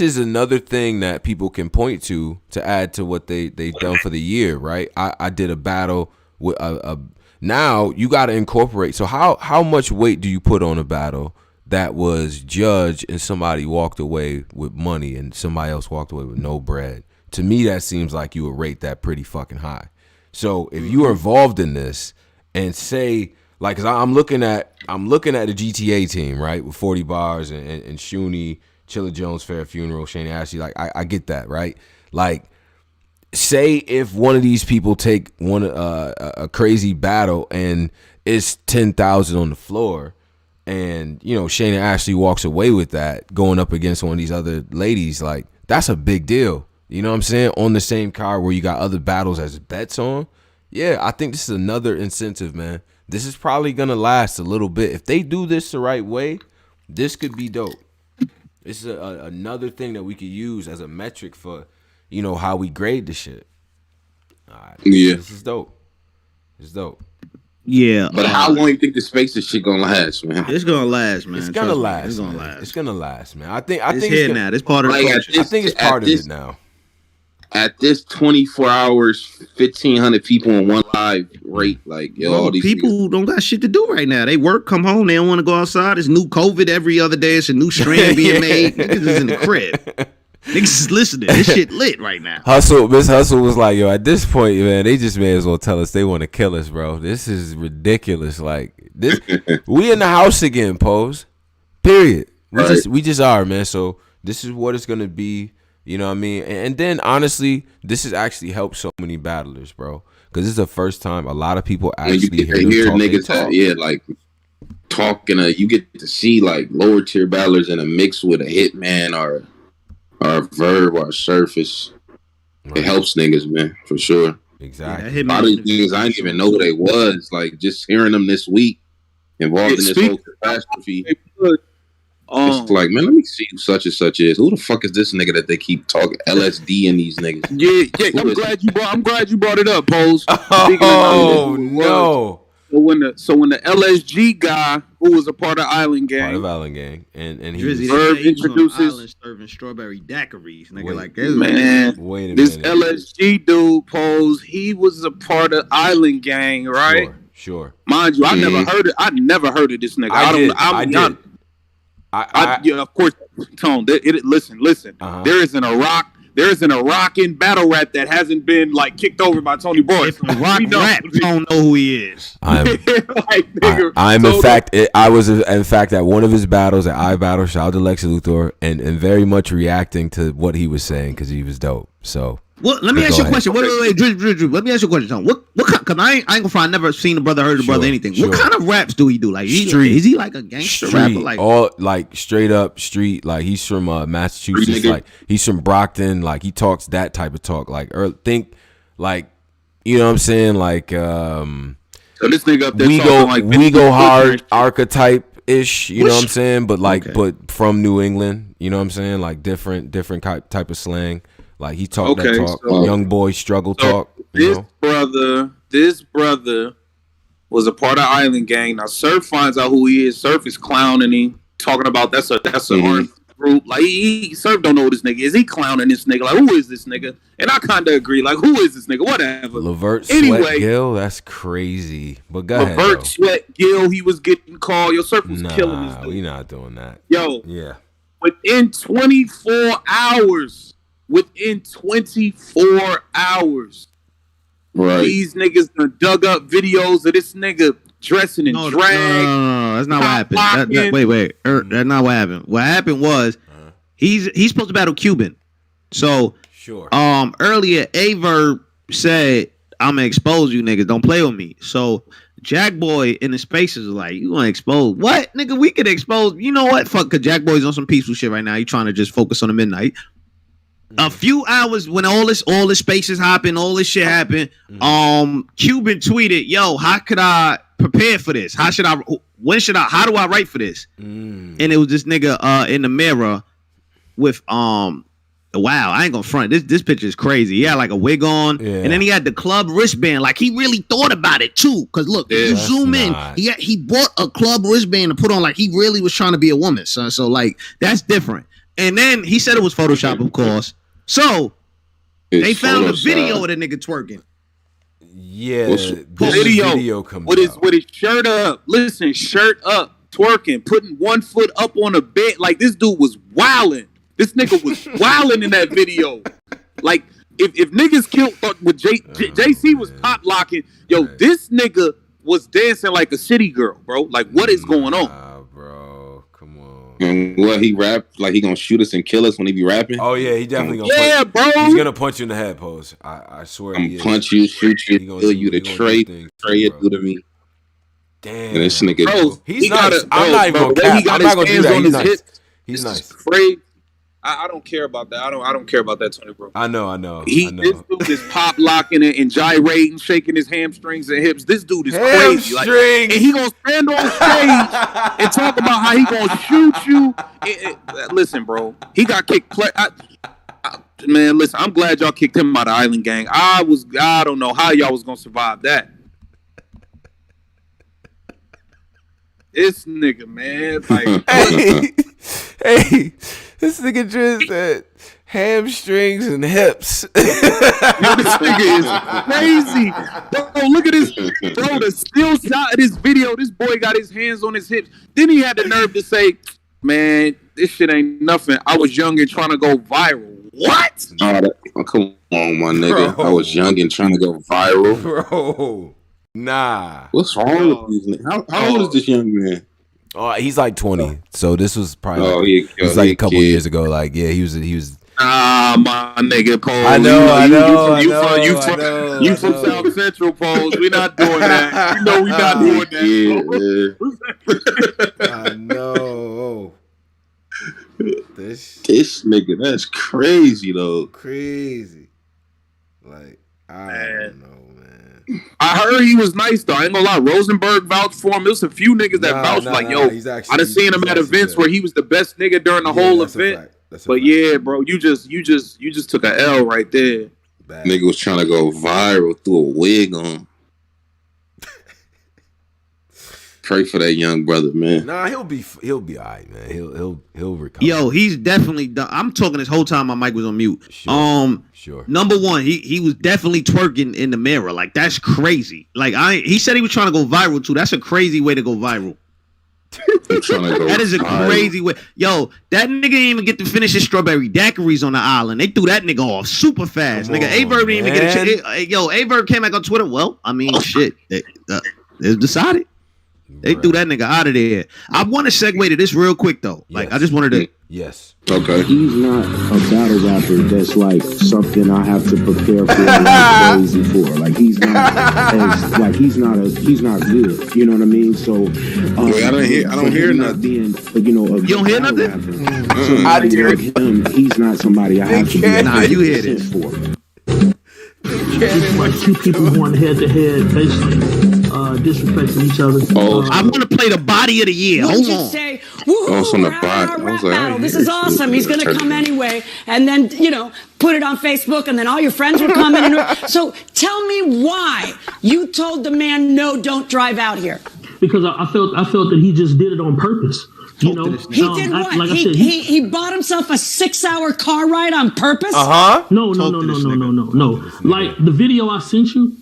is another thing that people can point to add to what they've done for the year, right? I did a battle with a now you got to incorporate. So how much weight do you put on a battle that was judged and somebody walked away with money and somebody else walked away with no bread? To me, that seems like you would rate that pretty fucking high. So if you are involved in this and say like, cause I'm looking at the GTA team, right, with 40 bars and Shuni, Chilla Jones, Fair Funeral, Shane Ashley, like I get that, right? Like, say if one of these people take a crazy battle and it's 10,000 on the floor, and Shane Ashley walks away with that going up against one of these other ladies, like that's a big deal. You know what I'm saying? On the same card where you got other battles as bets on. Yeah, I think this is another incentive, man. This is probably gonna last a little bit. If they do this the right way, this could be dope. This is another thing that we could use as a metric for how we grade the shit. All right, yeah, this is dope. It's dope. Yeah, but how long you think the Spaces shit gonna last, man? It's gonna last, man. It's gonna last. It's gonna last. It's gonna last, man. I think it's here now. It's part of the culture. I think it's part of it now. At this 24 hours, 1,500 people on one live rate, like all these people don't got shit to do right now. They work, come home, they don't want to go outside. There's new COVID every other day. It's a new strand being made. Niggas is in the crib. Niggas is listening. This shit lit right now. Miss Hustle was like, yo, at this point, man, they just may as well tell us they want to kill us, bro. This is ridiculous. Like this, we in the house again, Pose. Period. We just are, man. So this is what it's gonna be. You know what I mean? And then honestly, this has actually helped so many battlers, bro. Because this is the first time a lot of people actually hear niggas talk. Like talking. You get to see like lower tier battlers in a mix with a Hitman or a Verb or a Surface. Right. It helps niggas, man, for sure. Exactly. Yeah, a lot of these niggas I didn't even know who they was. Like just hearing them this week involved in this whole catastrophe. It's like, man, let me see who such and such is. Who the fuck is this nigga that they keep talking LSD and these niggas? Yeah. I'm glad you brought it up, Pose. Oh no. So when the LSG guy who was a part of Island Gang, and he Verb introduces serving strawberry daiquiris, nigga. Wait a minute. This LSG dude, Pose, he was a part of Island Gang, right? Sure. Mind you, I never heard of this nigga. I did. Yeah, of course, Tone. Listen. Uh-huh. There isn't a rock in battle rap that hasn't been like kicked over by Tony Boy. If rock rap, don't know who he is. I was in fact at one of his battles at iBattle. Shout out to Lex Luthor, and very much reacting to what he was saying because he was dope. So Well, let me ask you a question. Wait, Drew. Let me ask you a question, Tom. What because I ain't gonna find. Never seen the brother, heard the brother, anything. What kind of raps do he do? Like, is he like a gangster rapper? Like all like straight up street. Like he's from Massachusetts. Like he's from Brockton. Like he talks that type of talk. Like think like you know what I'm saying. Like so this nigga up there we go hard archetype ish. You know what I'm saying? But like but from New England. You know what I'm saying? Like different type of slang. Like he talk that talk, so, young boy struggle talk. This brother was a part of Island Gang. Now Surf finds out who he is. Surf is clowning him, talking about that's an art group. Like Surf don't know who this nigga is. He clowning this nigga. Like who is this nigga? And I kind of agree. Like who is this nigga? Whatever. Levert Sweat Gill, that's crazy. But go ahead. Levert Sweat Gill, he was getting called. Yo, Surf was killing this dude. We not doing that. Yo, yeah. Within 24 hours. Within 24 hours, these niggas done dug up videos of this nigga dressing in drag. No, that's not what happened. Wait. That's not what happened. What happened was he's supposed to battle Cuban. So earlier Averb said, "I'm gonna expose you niggas. Don't play with me." So Jack Boy in the spaces was like, "You gonna expose what, nigga? We could expose. You know what? Fuck, cause Jack Boy's on some peaceful shit right now. He trying to just focus on the midnight." A few hours when all this spaces happened, all this shit happened. Cuban tweeted, "Yo, how could I prepare for this? How do I write for this?" And it was this nigga in the mirror with wow, I ain't gonna front. This picture is crazy. He had like a wig on, and then he had the club wristband. Like he really thought about it too. Cause look, if you zoom in, he bought a club wristband to put on. Like he really was trying to be a woman. So like that's different. And then he said it was Photoshop, of course. So they found a video of the nigga twerking. Yeah, video comes with his shirt up. Listen, shirt up, twerking, putting one foot up on a bed. Like this dude was wilding. This nigga was wilding in that video. Like if niggas killed with JC was pop locking. Yo, this nigga was dancing like a city girl, bro. Like what is going on? And what he rap like he gonna shoot us and kill us when he be rapping? Oh yeah, he definitely gonna bro. He's gonna punch you in the head, Pose. I swear. I'm punch you, shoot you, kill you, the tray it do to me. Damn, and this nigga, bro, he's nice. I'm not even gonna cap. I'm not gonna do that. He's nice. He's nice. Crazy. I don't care about that. I don't care about that, Tony, bro. I know. This dude is pop locking it and gyrating, shaking his hamstrings and hips. This dude is crazy. Like, and he gonna stand on stage and talk about how he gonna shoot you. Listen, bro, he got kicked. Man, listen, I'm glad y'all kicked him out of Island Gang. I don't know how y'all was gonna survive that. This nigga, man, like, hey. This nigga just said hamstrings and hips. Yo, this nigga is crazy. Bro, look at this. Bro, the still shot of this video, this boy got his hands on his hips. Then he had the nerve to say, "Man, this shit ain't nothing. I was young and trying to go viral." What? Oh, come on, my nigga. Bro. I was young and trying to go viral. Bro, nah. What's wrong with these niggas? How old is this young man? Oh, he's like 20. So this was probably like a couple years ago. Like, yeah, he was. My nigga, Pose. I know. You from South Central, Pose. We not doing that. You know we not doing that. I know. This nigga, that's crazy though. Crazy. Like, I don't know. I heard he was nice though. I ain't gonna lie. Rosenberg vouched for him. There's a few niggas that vouched yo. I done seen him at events where he was the best nigga during the whole event. But yeah, bro, you just took a L right there. Nigga was trying to go viral through a wig on. Pray for that young brother, man. Nah, he'll be alright, man. He'll recover. Yo, he's definitely done. I'm talking this whole time my mic was on mute. Sure. Number one, he was definitely twerking in the mirror. Like that's crazy. Like he said he was trying to go viral too. That's a crazy way to go viral. That is a crazy way. Yo, that nigga didn't even get to finish his strawberry daiquiris on the island. They threw that nigga off super fast. Nigga, Averb didn't even get a chance. Yo, Averb came back on Twitter. Well, I mean, shit. It's decided. They threw that nigga out of there. I want to segue to this real quick though. Like, I just wanted to Yes. Okay. He's not a battle rapper that's like something I have to prepare for and crazy for. Like he's not good. You know what I mean? So Wait, I don't hear nothing. Being, you don't hear nothing? I hear him. He's not somebody I have to be. Nah, you hear this for. It's like two people going head to head, basically disrespecting each other. I want to play the body of the year. Hold on. Say, woohoo, we're having our rap battle. This is awesome. He's going to come anyway. And then, put it on Facebook, and then all your friends would come in. So tell me why you told the man, no, don't drive out here. Because I felt that he just did it on purpose. He did what? Like I said, he bought himself a 6-hour car ride on purpose? No. Like the video I sent you,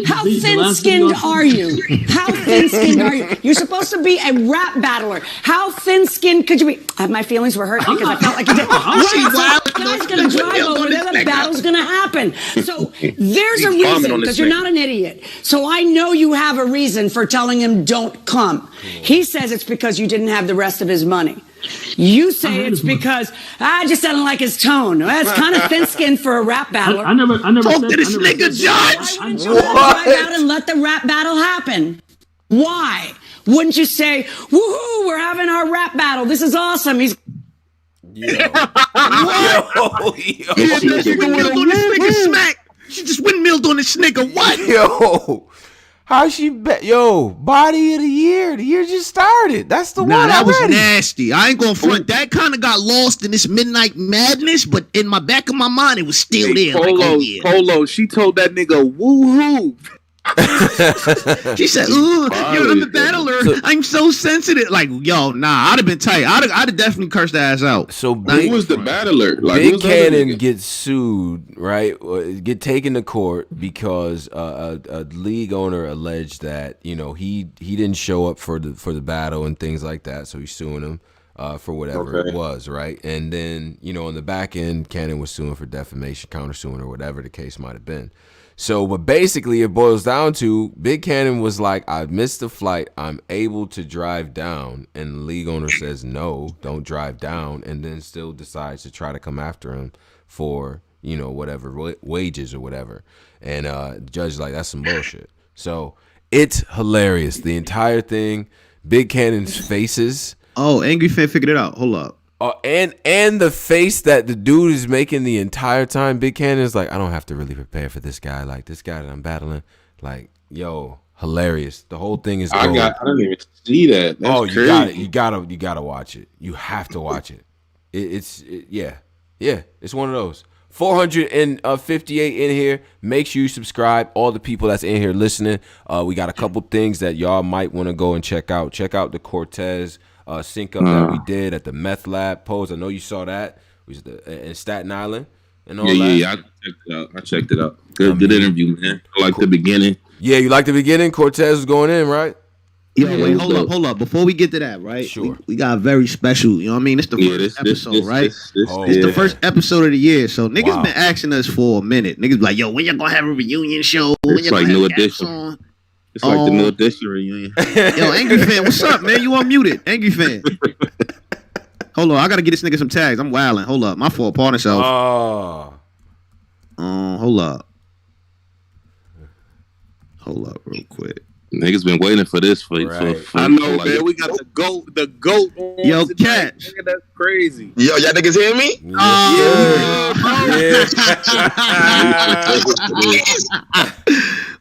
How thin-skinned are you? How thin-skinned are you? You're supposed to be a rap battler. How thin-skinned could you be? My feelings were hurt because I felt like you did. The guy's going to drive over there. The battle's going to happen. So there's a reason, because you're not an idiot. So I know you have a reason for telling him don't come. He says it's because you didn't have the rest of his money. You say it's because I just don't like his tone. That's kind of thin-skinned for a rap battler. I never talk to this nigga, Judge. Why wouldn't you drive out and let the rap battle happen? Why wouldn't you say, woohoo, we're having our rap battle. This is awesome. He's She just windmilled on this nigga. What? Yo. How she bet? Yo, body of the year. The year just started. That's the one. That was nasty. I ain't gonna front. That kind of got lost in this midnight madness, but in my back of my mind, it was still there. Polo, she told that nigga, woohoo. She said, "Ooh, I'm a battler. I'm so sensitive." Like, yo, nah, I'd have been tight. I'd have definitely cursed the ass out. So who was the battler? Like, Big Cannon gets sued, right? Get taken to court because a league owner alleged that he didn't show up for the battle and things like that. So he's suing him for whatever it was, right? And then on the back end, Cannon was suing for defamation, countersuing, or whatever the case might have been. So, but basically it boils down to Big Cannon was like, I missed the flight. I'm able to drive down. And the league owner says, no, don't drive down. And then still decides to try to come after him for, whatever wages or whatever. And the judge is like, that's some bullshit. So it's hilarious. The entire thing, Big Cannon's faces. Oh, Angryfan figured it out. Hold up. And the face that the dude is making the entire time, Big Cannon is like, I don't have to really prepare for this guy. Like, this guy that I'm battling, like, yo, hilarious. The whole thing is gold. I didn't even see that. That's crazy. You gotta watch it. You have to watch it. It's one of those. 458 in here. Make sure you subscribe. All the people that's in here listening. We got a couple things that y'all might want to go and check out. Check out the Cortez sync up that we did at the Meth Lab pose. I know you saw that. It was in Staten Island and all that. Yeah, I checked it out. Good interview, man. I like the beginning. Yeah, you like the beginning? Cortez was going in, right? Yo, wait, hold up. Before we get to that, right? Sure. We got very special, you know what I mean? It's the first episode, right? It's the first episode of the year. So niggas been asking us for a minute. Niggas be like, yo, when y'all gonna have a reunion show? It's like New Edition. It's like the New Edition reunion. Yo, Angryfan, what's up, man? You unmuted. Angryfan. Hold on, I gotta get this nigga some tags. I'm wilding. Hold up. My fault. Pardon yourself. Hold up. Hold up real quick. Niggas been waiting for this for I know, man. We got the goat. Yo, Catch. That's crazy. Yo, y'all niggas hear me?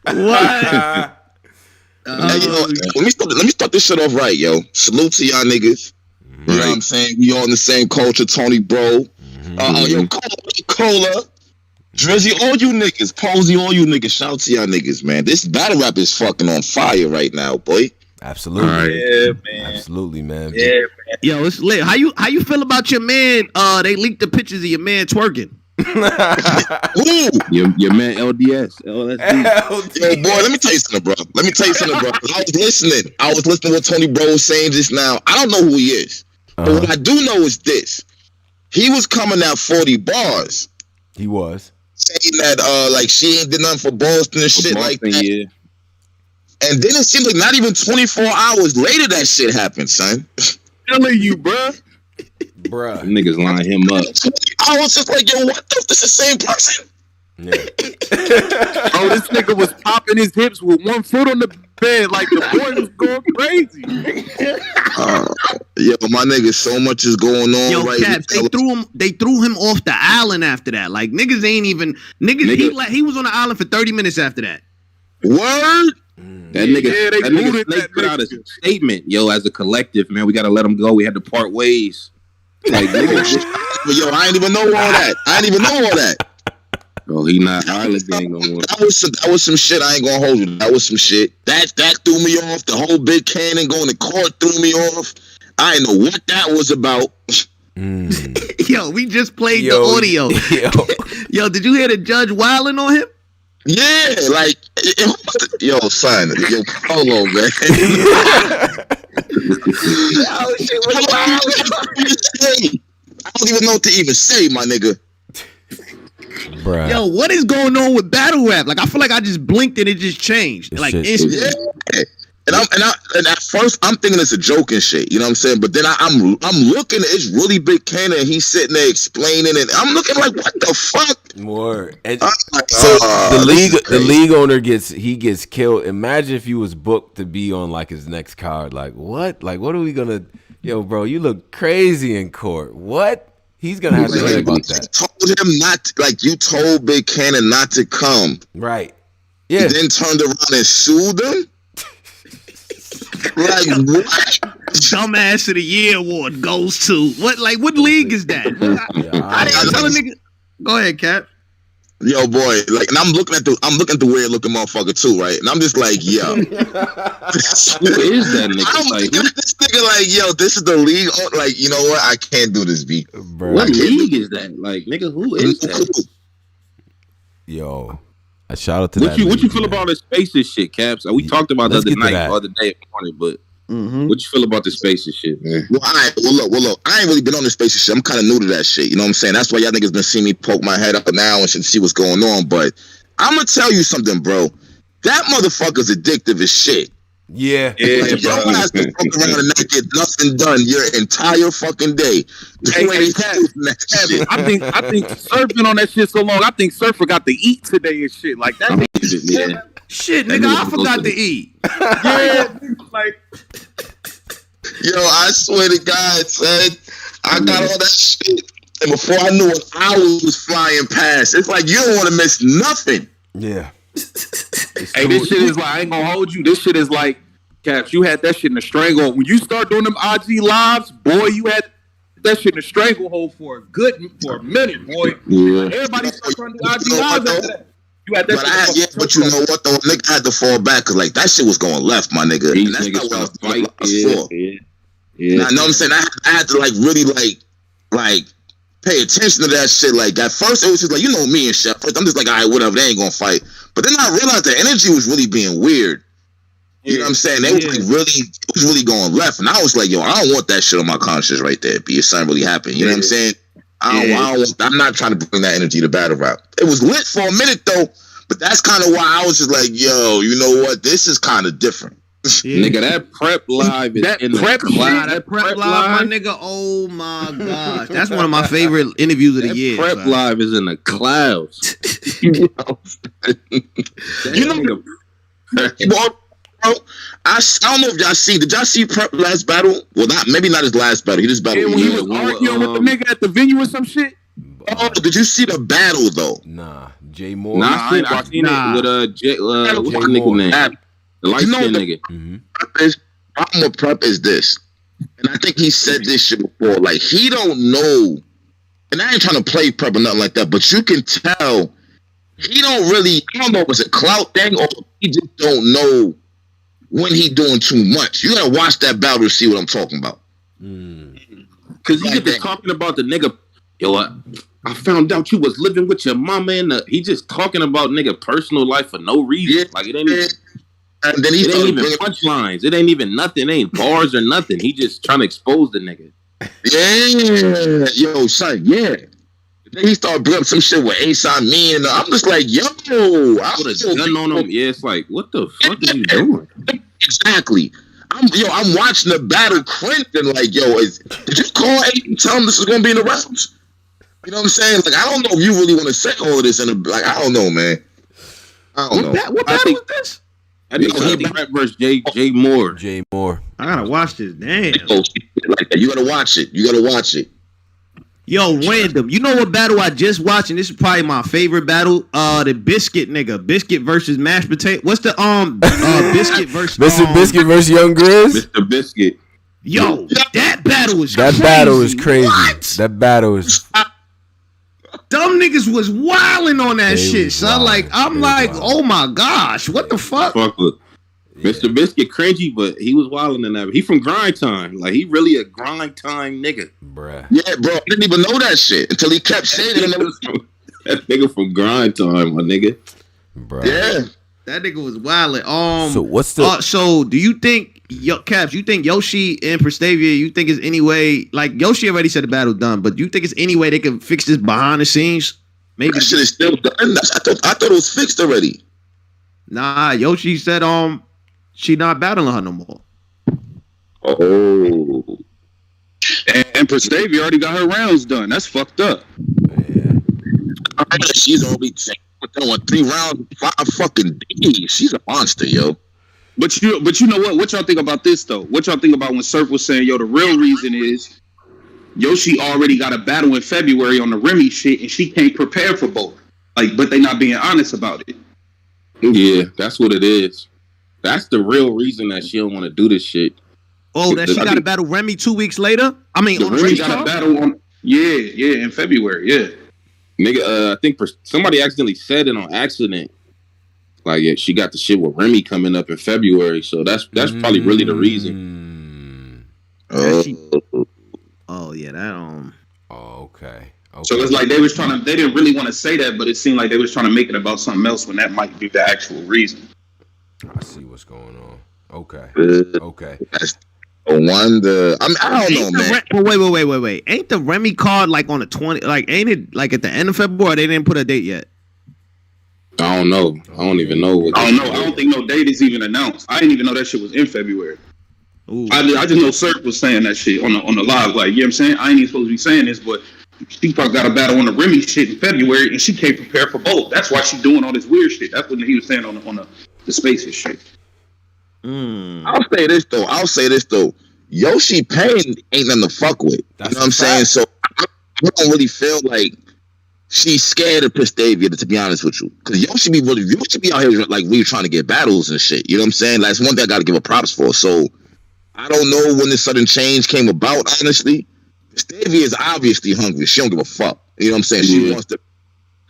What? Hey, let me start this shit off right, yo. Salute to y'all niggas. You know what I'm saying? We all in the same culture, Tony, bro. Yo, Cola, Drizzy, all you niggas, Posey, all you niggas. Shout out to y'all niggas, man. This battle rap is fucking on fire right now, boy. Absolutely. Yeah, man. Absolutely, man. Yeah, man. Yo, it's lit. How you feel about your man? They leaked the pictures of your man twerking. Your man LDS. Yo, boy, let me tell you something, bro. I was listening to what Tony Bro was saying just now. I don't know who he is. But what I do know is this. He was coming out 40 bars. He was. Saying that like she ain't did nothing for Boston and shit like that. Yeah. And then it seems like not even 24 hours later that shit happened, son. Telling you, bro. Bruh. Niggas line him up. I was just like, yo, what the? This is the same person? Yeah. Oh, this nigga was popping his hips with one foot on the bed like the boy was going crazy. Yo, my nigga, so much is going on. Yo, right Caps, they threw him off the island after that. Like niggas ain't even he was on the island for 30 minutes after that. Word. That nigga Snake put out a statement, yo, as a collective, man, we gotta let him go. We had to part ways. Like, nigga, yo, I ain't even know all that. Oh, he not Island gang no more. That was some shit. I ain't gonna hold you. That was some shit. That threw me off. The whole big cannon going to court threw me off. I didn't know what that was about. Yo, we just played the audio. Yo, did you hear the judge wilding on him? Yeah, like, yo, son, yo, Polo, man. Oh, shit, I don't even know what to even say, my nigga. Bruh. Yo, what is going on with battle rap? Like, I feel like I just blinked and it just changed. This like, shit, instantly. Yeah. And at first I'm thinking it's a joke and shit, you know what I'm saying? But then I'm looking, it's really big cannon. He's sitting there explaining it. I'm looking like, what the fuck? More. And so the league owner gets killed. Imagine if he was booked to be on like his next card. Like what? Like what are we gonna? Yo, bro, you look crazy in court. What? He's gonna have to think about that. You told him not, like you told Big Cannon not to come. Right. Yeah. And then turned around and sued him. Like what? Dumbass of the Year award goes to what? Like what league is that? I didn't tell a nigga. Go ahead, Cap. Yo, boy, like, and I'm looking at the weird looking motherfucker too, right? And I'm just like, yo, who is that nigga? I'm looking at this nigga like, yo, this is the league. Like, you know what? I can't do this beat. What league is that? Like, nigga, who is that? Yo. A shout out to what you feel about the Spaces shit, Caps? We talked about the other night, the other day morning, but what you feel about the Spaces shit, man? Well, look, I ain't really been on the Spaces shit. I'm kind of new to that shit. You know what I'm saying? That's why y'all niggas been seeing me poke my head up now and see what's going on. But I'm gonna tell you something, bro. That motherfucker's addictive as shit. Yeah. Like, bro has to fuck around and not get nothing done your entire fucking day. Hey, I think Surf been on that shit so long. I think Surf forgot to eat today and shit. Like that. Yeah. Shit, nigga, I forgot to eat. Yeah, like. Yo, I swear to God, son, I got all that shit, and before I knew it, hours was flying past. It's like you don't want to miss nothing. Yeah. Hey, this shit is like, I ain't gonna hold you. This shit is like, Caps, you had that shit in the stranglehold. When you start doing them IG lives, boy, you had that shit in the stranglehold for a minute, boy. Yeah. Everybody started trying to do IG lives after that. You had that but you know what though? Nigga had to fall back because like that shit was going left, my nigga. And that's not what I was fighting for. Yeah. Now, know what I'm saying? I had to like really like pay attention to that shit. Like at first it was just like, you know me and shit. First I'm just like, all right, whatever, they ain't gonna fight. But then I realized the energy was really being weird. You know what I'm saying? They was like it was really going left. And I was like, yo, I don't want that shit on my conscience right there. If something really happened. You know what I'm saying? I'm not trying to bring that energy to battle rap. It was lit for a minute though, but that's kind of why I was just like, yo, you know what? This is kind of different. Yeah. Nigga, that prep live is that in prep the cloud. That prep live, my nigga. Oh my gosh, that's one of my favorite interviews of the year. Prep live is in the clouds. You know, bro, I don't know if y'all see. Did y'all see Prep last battle? Well, maybe not his last battle. He just battled. When he was arguing with the nigga at the venue or some shit. Oh, did you see the battle though? Nah, Jay Moore. Nah, I seen it with what's the nigga name? The light skin nigga. Problem with Prep is this, and I think he said this shit before. Like he don't know, and I ain't trying to play Prep or nothing like that, but you can tell he don't really. I don't know if it's a clout thing or he just don't know when he doing too much. You gotta watch that battle to see what I'm talking about. Cause he just talking about the nigga. Yo, I found out you was living with your mama and he just talking about nigga personal life for no reason. Yeah, like it ain't even. And then it ain't even punchlines. It ain't even nothing. It ain't bars or nothing. He just trying to expose the nigga. Yeah, yo, son, yeah. Then he started bringing up some shit with A-Sign me, and I'm just like, yo, I put a gun on him. Yeah, it's like, what the fuck are you doing? Exactly. I'm watching the battle cringing like, yo, did you call A and tell him this is gonna be in the rounds? You know what I'm saying? Like, I don't know if you really want to say all of this in the, like, I don't know, man. I don't know. What battle was this? I think he rap versus Jay Moore. Jay Moore. I gotta watch this. Damn. Like, you gotta watch it. Yo, random. You know what battle I just watched? And this is probably my favorite battle. The Biscuit nigga. Biscuit versus mashed potato. What's the Biscuit versus Mr. Biscuit versus Young Grizz? Mr. Biscuit. Yo, that battle was crazy. That battle is crazy. What? That battle is. Dumb niggas was wilding on that shit, son. Like, I'm like, oh my gosh, what the fuck? Mr. Biscuit cringy, but he was wilding in that. He from Grind Time. Like, he really a Grind Time nigga. Bruh. Yeah, bro. I didn't even know that shit until he kept saying it. That nigga from Grind Time, my nigga. Bruh. Yeah. That nigga was wilding. So what's the... so do you think, Caps, you think Yoshi and Prestavia, you think it's any way, like Yoshi already said the battle done, but do you think it's any way they can fix this behind the scenes? Maybe that shit is still done. I thought it was fixed already. Nah, Yoshi said she not battling her no more. Oh. And Prestavia already got her rounds done. That's fucked up. Yeah. She's already on 3 rounds, 5 fucking days. She's a monster, yo. But you know what? What y'all think about this though? What y'all think about when Surf was saying, yo, the real reason is Yoshi already got a battle in February on the Remy shit, and she can't prepare for both. Like, but they not being honest about it. Yeah, that's what it is. That's the real reason that she don't want to do this shit. Oh, that she got to battle Remy 2 weeks later? I mean, the Remy got a battle on. Yeah, in February. Yeah, nigga. I think somebody accidentally said it on accident. Like, yeah, she got the shit with Remy coming up in February, so that's probably really the reason. Oh yeah, that Oh, okay. So it's like they didn't really want to say that, but it seemed like they was trying to make it about something else when that might be the actual reason. I see what's going on. Okay. That's a wonder. I mean, I don't know, man. Wait. Ain't the Remy card like on the 20? Like, ain't it like at the end of February? They didn't put a date yet. I don't know. I don't even know. I don't think no date is even announced. I didn't even know that shit was in February. Ooh. I just know Surf was saying that shit on the live. Like, you know what I'm saying? I ain't even supposed to be saying this, but she probably got a battle on the Remy shit in February, and she can't prepare for both. That's why she's doing all this weird shit. That's what he was saying on the Spaces shit. I'll say this though. Yoshi Payne ain't nothing to fuck with. You know what I'm saying? So I don't really feel like she's scared of Prestavia, to be honest with you. Because Yoshi be out here like really trying to get battles and shit. You know what I'm saying? That's one thing I got to give her props for. So I don't know when this sudden change came about, honestly. Prestavia is obviously hungry. She don't give a fuck. You know what I'm saying? She wants to.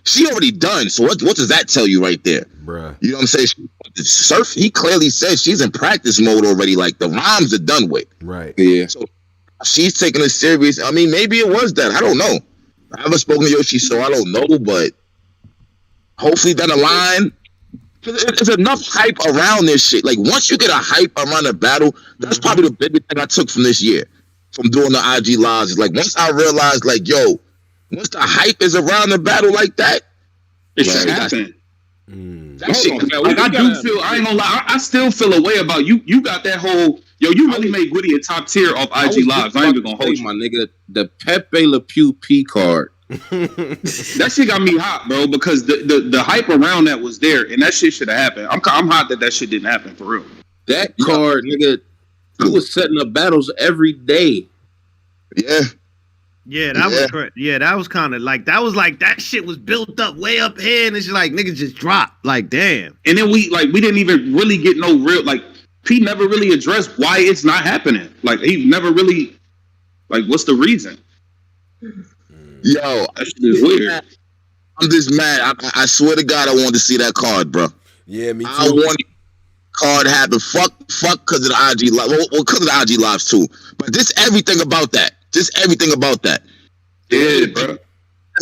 She already done. So what does that tell you right there? Bruh. You know what I'm saying? Surf, he clearly said she's in practice mode already. Like, the rhymes are done with. Right. Yeah. So she's taking it serious. I mean, maybe it was that. I don't know. I haven't spoken to Yoshi, so I don't know. But hopefully down the line, there's enough hype around this shit. Like, once you get a hype around a battle, that's probably the biggest thing I took from this year, from doing the IG lives. Is like, once I realized, like, yo, once the hype is around the battle like that, it should happen. That shit, like, I ain't gonna lie, I still feel a way about you. You got that whole, you really made Woody a top tier off IG Lives. I ain't even gonna hold you. My nigga, the Pepe Le Pew P card. That shit got me hot, bro, because the hype around that was there, and that shit should have happened. I'm hot that shit didn't happen, for real. That card, nigga, he was setting up battles every day. Yeah. Yeah, that was correct. Yeah, that was kind of like that shit was built up way up here, and it's just like niggas just dropped. Like, damn. And then we didn't even really get no real, like, Pete never really addressed why it's not happening. Like, he never really, like, what's the reason? Yo, that shit is weird. I'm just mad. I swear to God, I wanted to see that card, bro. Yeah, me too. I wanted card happen. Fuck, because of the IG live. Well, because of the IG lives too. But just everything about that. Yeah, bro.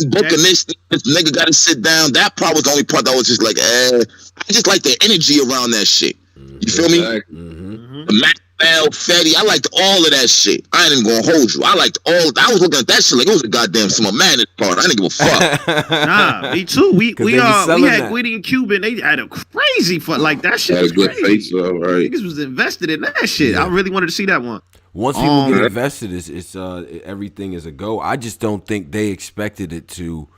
Booking this nigga got to sit down. That part was the only part that was just like, I just like the energy around that shit. You feel me? Mm-hmm. The match Bell, Fetty. I liked all of that shit. I ain't even gonna hold you. I liked all. I was looking at that shit like it was a goddamn some madness part. I didn't give a fuck. Nah, me too. We had Gwitty and Cuban. They had a crazy fun. Like that shit was good crazy. face up, right? Niggas was invested in that shit. Yeah. I really wanted to see that one. Once people get invested, it's everything is a go. I just don't think they expected it to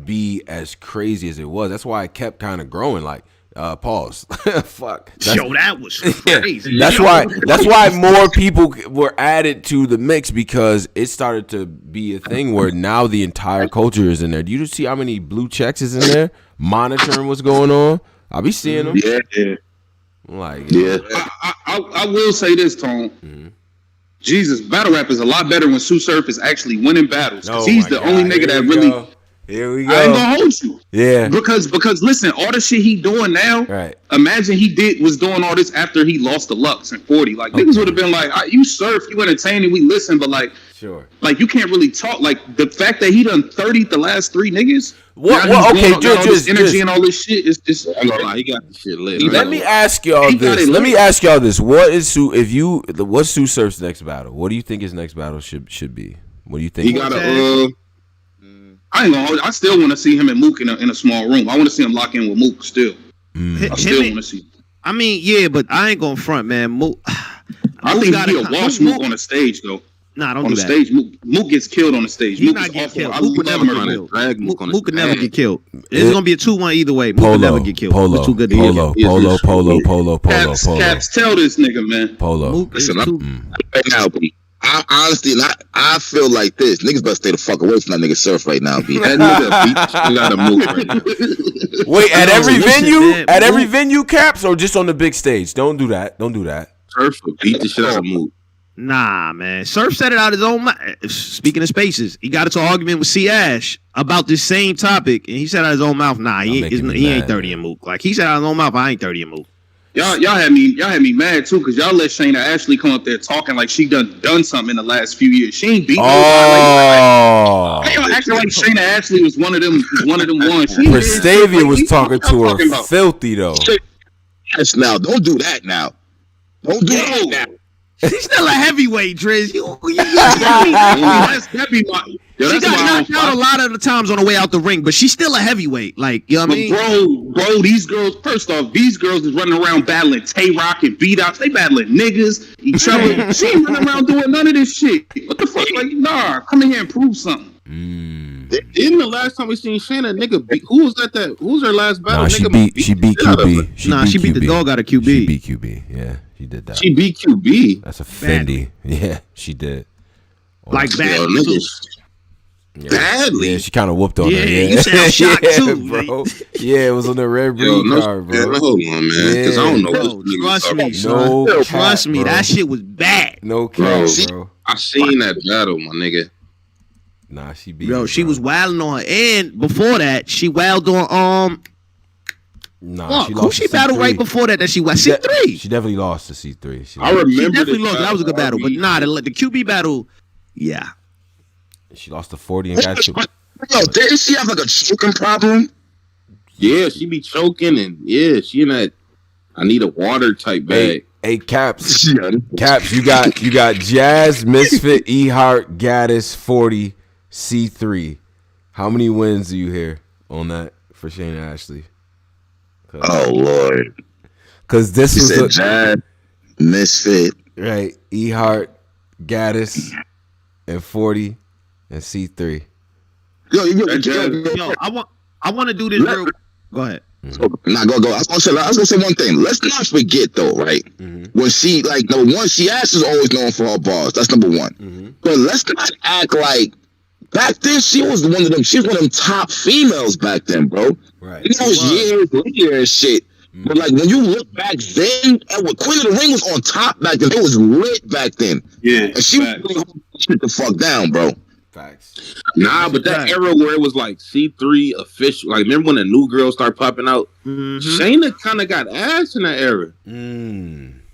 be as crazy as it was. That's why it kept kind of growing. Like, pause. Fuck. That was crazy. That's why more people were added to the mix, because it started to be a thing where now the entire culture is in there. Do you see how many blue checks is in there monitoring what's going on? I'll be seeing them. Yeah. Like, yeah. I will say this, Tone. Mm-hmm. Jesus, battle rap is a lot better when Sue Surf is actually winning battles, because he's the only nigga that really. Here we go. I ain't gonna hold you. Yeah. Because listen, all the shit he doing now, right. Imagine he was doing all this after he lost the Lux in 40. Like, niggas would have been like, you surf, you entertaining, we listen, but like, sure. Like, you can't really talk. Like, the fact that he done 30 the last 3 niggas. Okay, just energy and all this shit is just. I'm gonna lie, he got the shit lit. Let me ask y'all this. What's Sue Surf's next battle? What do you think his next battle should be? What do you think? He got I ain't gonna hold you. I still want to see him and Mook in a small room. I want to see him lock in with Mook still. I still want to see. I mean, yeah, but I ain't gonna front, man. Mook. I think he'll wash Mook on the stage though. Nah, don't on do the that. stage. Mook gets killed on the stage. He's not getting killed. Mook would never get killed. Mook could never get killed. It's gonna be a 2-1 either way. Mook would never get killed. Polo, too good. Polo. Caps, tell this nigga, man. Polo. Listen, right now, B. I honestly, I feel like this. Niggas better stay the fuck away from that nigga Surf right now, B. That nigga beat the shit out of Mook right now. Wait, at every venue? At every venue, Caps, or just on the big stage? Don't do that. Surf will beat the shit out of Mook. Nah, man. Surf said it out his own mouth. Speaking of spaces, he got into an argument with C Ash about this same topic, and he said out his own mouth, nah, he ain't 30 in Mook. Like, he said out his own mouth, I ain't 30 in Mook. Y'all had me mad too, because y'all let Shayna Ashley come up there talking like she done something in the last few years. She ain't beat nobody. Y'all acting like Shayna Ashley was one of them ones. Prestavia was talking to her filthy though. Yes, now don't do that now. Don't do that now. She's still a heavyweight, Driz. She got knocked out a lot of the times on the way out the ring, but she's still a heavyweight. Like, you know what I mean? Bro, these girls, first off, these girls is running around battling Tay-Rock and beat-outs. They battling niggas, each other. She ain't running around doing none of this shit. What the fuck? Like, nah, come in here and prove something. Isn't the last time we seen Shayna nigga beat, who was her last battle? Nah, she beat QB. She beat the dog out of QB. She beat QB, yeah. She did that. She beat QB. That's a Fendi. Yeah, she did. Like badly too. Badly. Yeah, she kind of whooped on her. Yeah, you sound shocked too, bro. Yeah, it was on the red breed car, bro. Man, hold on, man, because I don't know. Trust me, son. Trust me, that shit was bad. No cap, bro. I seen that battle, my nigga. Nah, she beat. Bro, she was wilding on her, and before that, she wilded on Nah, she who lost she battled right before that she went C3. She definitely lost to C3. I remember she definitely lost. That was a good battle, but nah, the QB battle, yeah. She lost to 40 and got you. Yo, didn't she have like a choking problem? Yeah, she be choking, and yeah, she in that I need a water type bag. Hey, Caps, you got Jazz, Misfit, E-Heart, Gaddis, 40, C3. How many wins do you hear on that for Shayna Ashley? Oh Lord, because this was Jazz, Misfit, right? E-Heart, Gaddis, and 40, and C3. Yo, I want to do this real. Go ahead. Nah, go. I was gonna say one thing. Let's not forget though, right? When she she Ash is always known for her bars. That's number one. But let's not act like back then she was one of them. She was one of them top females back then, bro. Right. It was years later and shit. But like when you look back then, and Queen of the Ring was on top back then. It was lit back then. Yeah, and she was really holding shit the fuck down, bro. Facts. Nah, but that era where it was like C3 official, like remember when the new girls start popping out? Shayna kind of got ass in that era.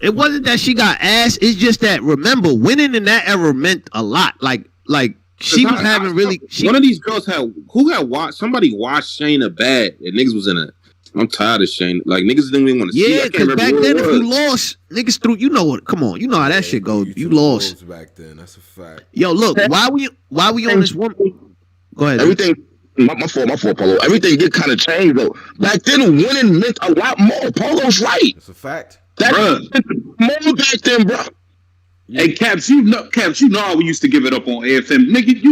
It wasn't that she got ass. It's just that remember winning in that era meant a lot. Like she was having really. One of these girls somebody watched Shayna bad, and niggas was in a I'm tired of Shane. Like niggas didn't even want to see. Yeah, because back then if you lost, niggas threw. You know what? Come on, you know how that shit goes. You lost back then. That's a fact. Yo, look, why we on this one? Go ahead. Everything. My fault, Polo. Everything did kind of change though. Back then, winning meant a lot more. Polo's right. That's a fact. That more back then, bro. Yeah. Hey, Caps, you know how we used to give it up on AFM. Nigga,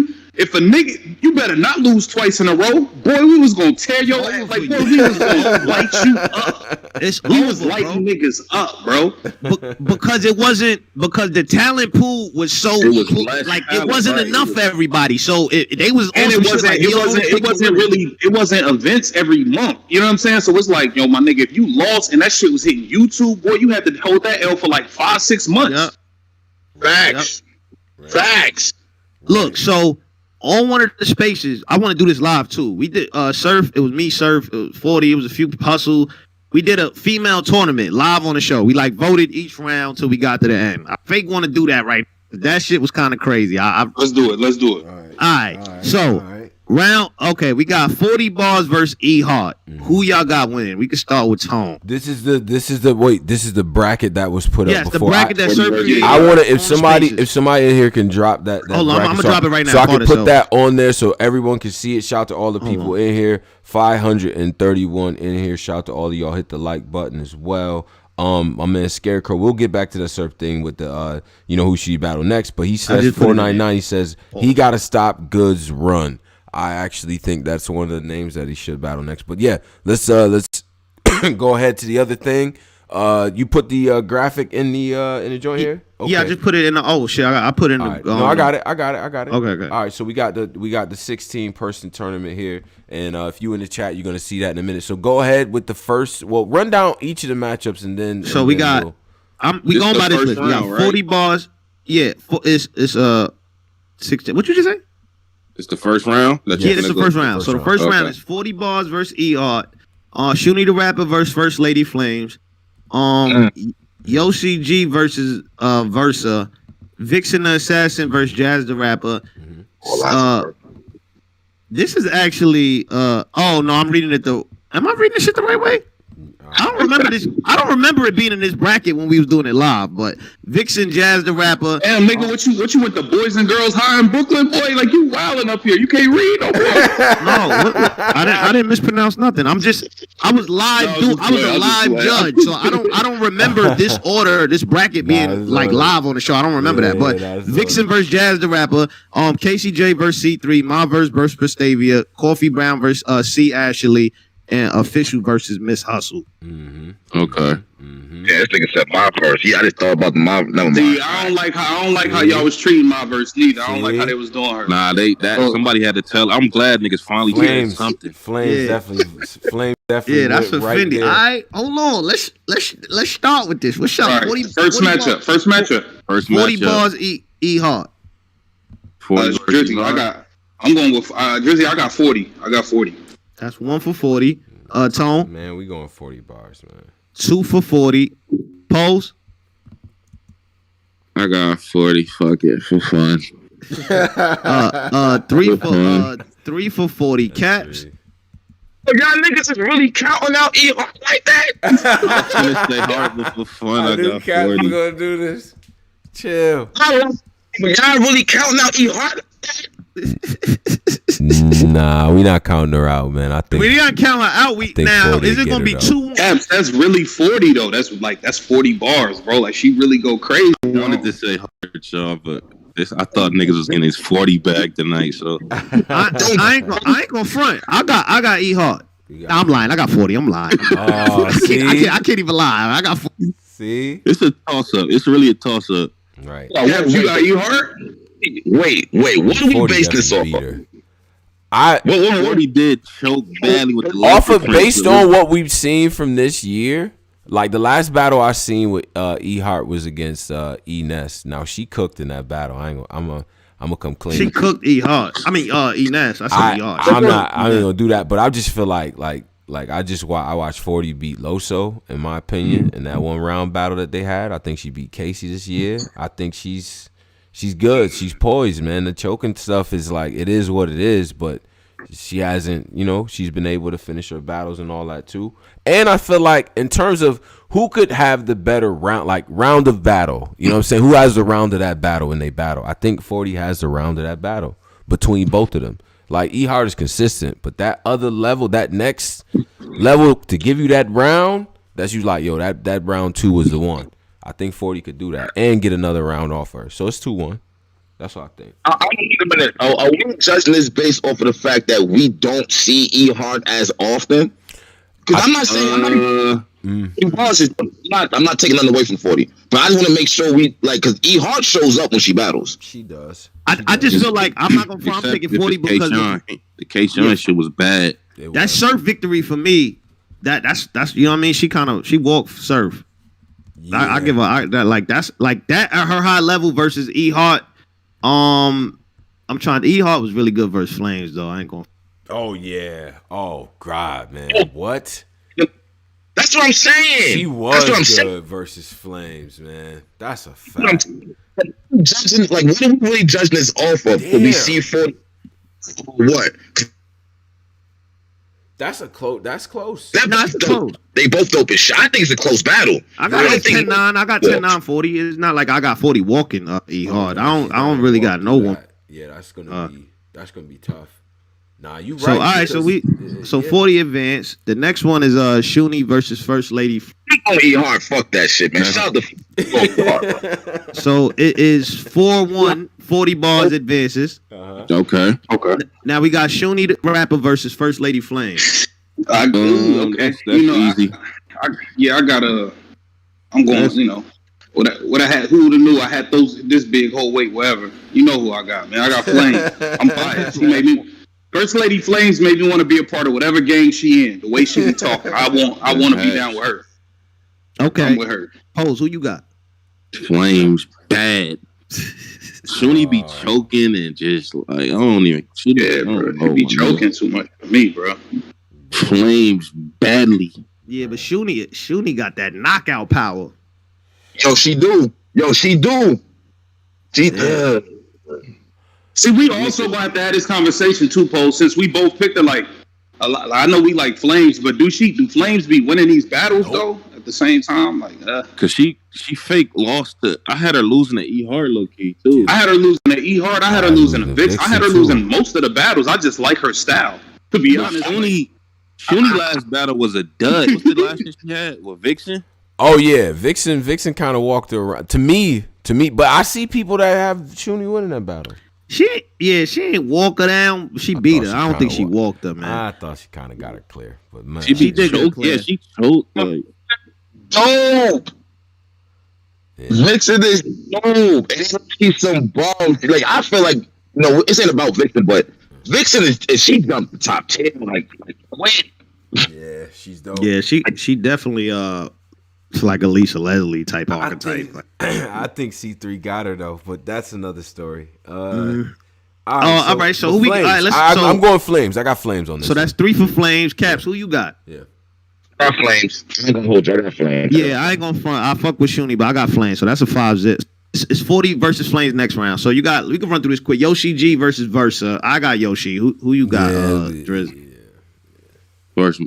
you better not lose twice in a row. Boy, we was gonna tear your ass. Like, boy, we was gonna light you up. We was lighting niggas up, bro. Because the talent pool was so it wasn't enough for everybody. So they was it wasn't events every month. You know what I'm saying? So it's like, yo, my nigga, if you lost and that shit was hitting YouTube, boy, you had to hold that L for like 5-6 months. Yep. Facts. Look, so on one of the spaces, I want to do this live too. We did Surf. It was me, Surf. It was 40. It was a few Hustle. We did a female tournament live on the show. We like voted each round till we got to the end. I fake want to do that right. That shit was kind of crazy. Let's do it. All right. So round. Okay, we got 40 bars versus E Hart. Who y'all got winning? We can start with Tone. This is the bracket that was put up before. Yes, the bracket that Surf. I want to if somebody in here can drop that. Hold on, I'm gonna drop it right now. So I can put that on there so everyone can see it. Shout out to all the people in here. 531 in here. Shout out to all of y'all. Hit the like button as well. My man Scarecrow. We'll get back to the Surf thing with the who she battle next. But he says 499. He says he got to stop Goods run. I actually think that's one of the names that he should battle next. But yeah, let's go ahead to the other thing. You put the graphic in the joint here? Okay. Yeah, I just put it in the I put it in the no, I got it. Okay. All right, so we got the 16 person tournament here, and if you in the chat, you're gonna see that in a minute. So go ahead with the first. Well, run down each of the matchups, and then. So we got. We going by this list. We got 40 bars. Yeah, it's 16. What you just say? It's the first round? It's the first round. So the first round is 40 bars versus E-Art. Shuni the Rapper versus First Lady Flames. Yoshi G versus Versa. Vixen the Assassin versus Jazz the Rapper. This is actually I'm reading it am I reading this shit the right way? I don't remember this. I don't remember it being in this bracket when we was doing it live. But Vixen, Jazz the Rapper. Damn, nigga, what you with the Boys and Girls High in Brooklyn, boy? Like you wilding up here. You can't read no more. No, I didn't mispronounce nothing. I was live. I was a live judge, so I don't remember this order, this bracket being like live on the show. I don't remember that. But Vixen versus Jazz the Rapper. KCJ versus C3. My verse versus Prestavia. Coffee Brown versus C Ashley. And Official versus Miss Hustle. Mm-hmm. Okay. Mm-hmm. Yeah, this nigga said my verse. Yeah, I just thought about the my. No, see, I don't like how y'all was treating my verse neither. I don't like how they was doing her. Nah, somebody had to tell. I'm glad niggas finally said something. Flames definitely. Yeah, that's offending. All right, hold on. Let's start with this. What's up? Right. 40, first 40 matchup. First matchup. 40 bars. E Hard. Drizzy, I'm going with Drizzy. I got 40. That's 1 for 40. Tone. Man, we going 40 bars, man. 2 for 40. Pose. I got 40. Fuck it, for fun. 3 for 40. Caps. Y'all niggas is really counting out E like that. I'm gonna say hard for fun. I got 40. We're gonna do this. Chill. Y'all really counting out E hard. Nah, we not counting her out, man. I think we not counting her out. Now is it gonna be 2? That's really 40 though. That's 40 bars, bro. Like she really go crazy. I wanted to say hard, y'all, but I thought niggas was getting his 40 bag tonight. So I ain't gonna front. I got E Hard. I'm lying. I got 40. I'm lying. Oh, I can't even lie. I got 40. See, it's a toss up. It's really a toss up. Right. You got E Hard. Wait, what are we basing this off of? What 40 did choke badly with the off of based on what we've seen from this year. Like the last battle I seen with E Hart was against E Ness. Now she cooked in that battle. I'm gonna come clean. She cooked E Hart. I mean E Ness. I said E Hart. I ain't gonna do that. But I just feel like I watched 40 beat Loso in my opinion in that one round battle that they had. I think she beat Casey this year. I think she's good. She's poised, man. The choking stuff is like, it is what it is, but she hasn't, she's been able to finish her battles and all that too. And I feel like in terms of who could have the better round of battle, you know what I'm saying? Who has the round of that battle in they battle? I think 40 has the round of that battle between both of them. Like E-Hart is consistent, but that other level, that next level to give you that round, that's you like, yo, that round 2 was the one. I think 40 could do that and get another round off her. So it's 2-1. That's what I think. Are we judging this based off of the fact that we don't see E-Hart as often? Because I'm not saying I'm not taking nothing away from 40, but I just want to make sure because E-Hart shows up when she battles. She does. I just feel like I'm not gonna. I'm taking 40 because the K-Shine shit was bad. That Surf victory for me. That's you know what I mean. She walked Surf. Yeah. I give her that that's like that at her high level versus E-Hart. I'm trying. E-Hart was really good versus Flames though. I ain't gonna. Oh yeah. Oh God, man. What? That's what I'm saying. She was good versus Flames, man. That's a fact. Judging, what are we really judging this off of? Can we see 40? What? That's close. That's close. That's close. They both dope as shit. I think it's a close battle. I got 10-9. I got 10-9 40. It's not like I got 40 walking E-Hard. I don't really got no one. Yeah, that's gonna be tough. Nah, you right. So all right, so 40 advance. The next one is Shuni versus First Lady. Oh, E-Hard, fuck that shit, man. Shout out to So it is 4-1, 40 bars advances. Okay. Now we got Shuni the rapper versus First Lady Flame. Okay. That's easy. I got I'm going. What I had, who would have knew I had this big whole weight, whatever. You know who I got, man. I got Flame. I'm biased. First Lady Flames made me want to be a part of whatever gang she in. The way she be talking, I want to be down with her. Okay, I'm with her. Pose, who you got? Flames bad. Shuni be choking and just I don't even. She be choking too much for me, bro. Flames badly. Yeah, but Shuni got that knockout power. Yo, she do. She See, we also gonna have to have this conversation too, Pose, since we both picked her a lot. I know we like Flames, but do Flames be winning these battles though at the same time? Cause she fake lost to. I had her losing to E-Hart low key too. I had her losing to E-Hart. I had her losing to Vix. I had her losing most of the battles. I just like her style. To be honest, Shuni last battle was a dud. What's the last one she had? With Vixen? Oh yeah, Vixen kind of walked around to me, but I see people that have Shuni winning that battle. She ain't walk her down. She beat her. I don't think she walked her, man. I thought she kind of got her clear, but man, she did choke. Yeah, she choked. Dope. Yeah. Vixen is dope, and she's some bomb. I feel like this ain't about Vixen, but Vixen is she jumped the top 10. Wait. Yeah, she's dope. Yeah, she definitely it's like a Lisa Leslie type archetype. I think C3 got her though, but that's another story. All right. So who we? I'm going Flames. I got Flames on this. So that's 3 for Flames. Caps, who you got? Yeah, I got Flames. I ain't gonna hold you. I got Flames. Yeah, I ain't gonna front. I fuck with Shuni, but I got Flames. So that's a 5-zip. It's 40 versus Flames next round. So we can run through this quick. Yoshi G versus Versa. I got Yoshi. Who you got? Drizzy. Versa.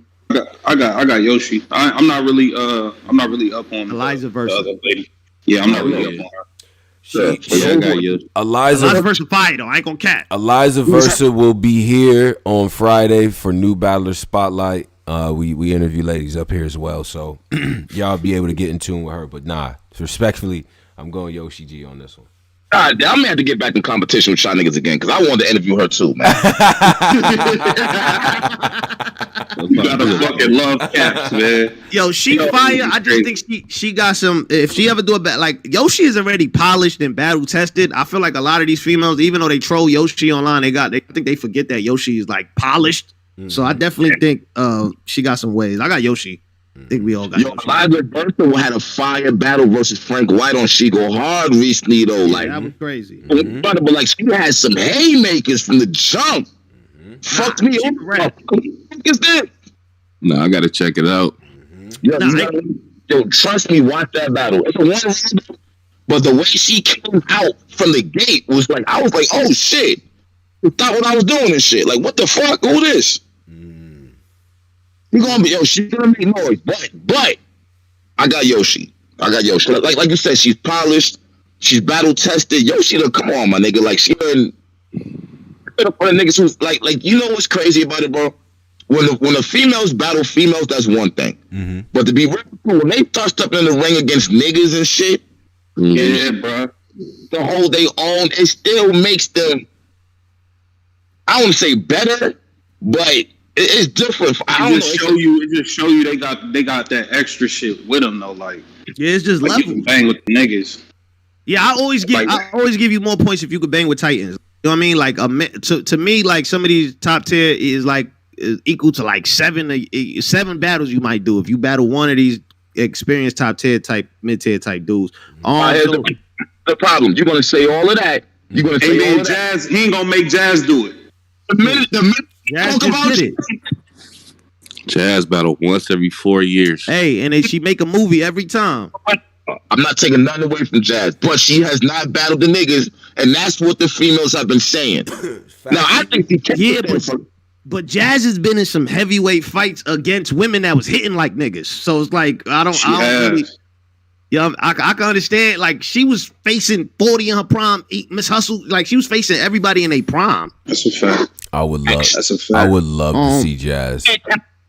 I got Yoshi. I'm not really up on Eliza versus the other lady. Yeah, I'm not really up on her. I got Yoshi. Eliza versus Fire though. I ain't gonna cat. Eliza Versa will be here on Friday for New Battler Spotlight. We interview ladies up here as well, so y'all be able to get in tune with her. But respectfully, I'm going Yoshi G on this one. God, I'm gonna have to get back in competition with y'all niggas again because I wanted to interview her too, man. You gotta fucking love Caps, man. Yo, she fire. I just think she got some. If she ever do a battle, like Yoshi is already polished and battle tested. I feel like a lot of these females, even though they troll Yoshi online, I think they forget that Yoshi is like polished. Mm-hmm. So I definitely think she got some ways. I got Yoshi. I think we all got Yoshi. Eliza Versa had a fire battle versus Frank White on She Go Hard recently though. That was crazy. Mm-hmm. But like she had some haymakers from the jump. Mm-hmm. Fucked me up. What is this? No, I gotta check it out. Mm-hmm. Yo, trust me, watch that battle. It's a one, but the way she came out from the gate was like, I was like, oh shit. Thought what I was doing and shit. Like, what the fuck? Who this? You gonna be she's gonna make noise, but I got Yoshi. Like you said, she's polished, she's battle tested. Yoshi, come on, my nigga. Like she done for the niggas who's like you know what's crazy about it, bro? When the females battle females, that's one thing. But to be real, when they touched up in the ring against niggas and shit, yeah, bro, the whole they own, it still makes them. I wouldn't say better, but it's different. It just show you they got that extra shit with them though. Like it's just like level. You can bang with the niggas. Yeah, I always give you more points if you could bang with Titans. You know what I mean? Like to me, like some of these top tier is like equal to like seven battles you might do if you battle one of these experienced top tier type mid tier type dudes. The problem, you're gonna say all of that. You're gonna say all of Jazz. He ain't gonna make Jazz do it. The minute Jazz just did it. Jazz battle once every 4 years. Hey, and then she make a movie every time. I'm not taking nothing away from Jazz, but she has not battled the niggas, and that's what the females have been saying. Now I think she can. But Jazz has been in some heavyweight fights against women that was hitting like niggas. So it's like I don't really. Yeah, I can understand. Like she was facing 40 in her prime. Miss Hustle, like she was facing everybody in their prime. That's a fact. I would love. That's a fact. I would love to see Jazz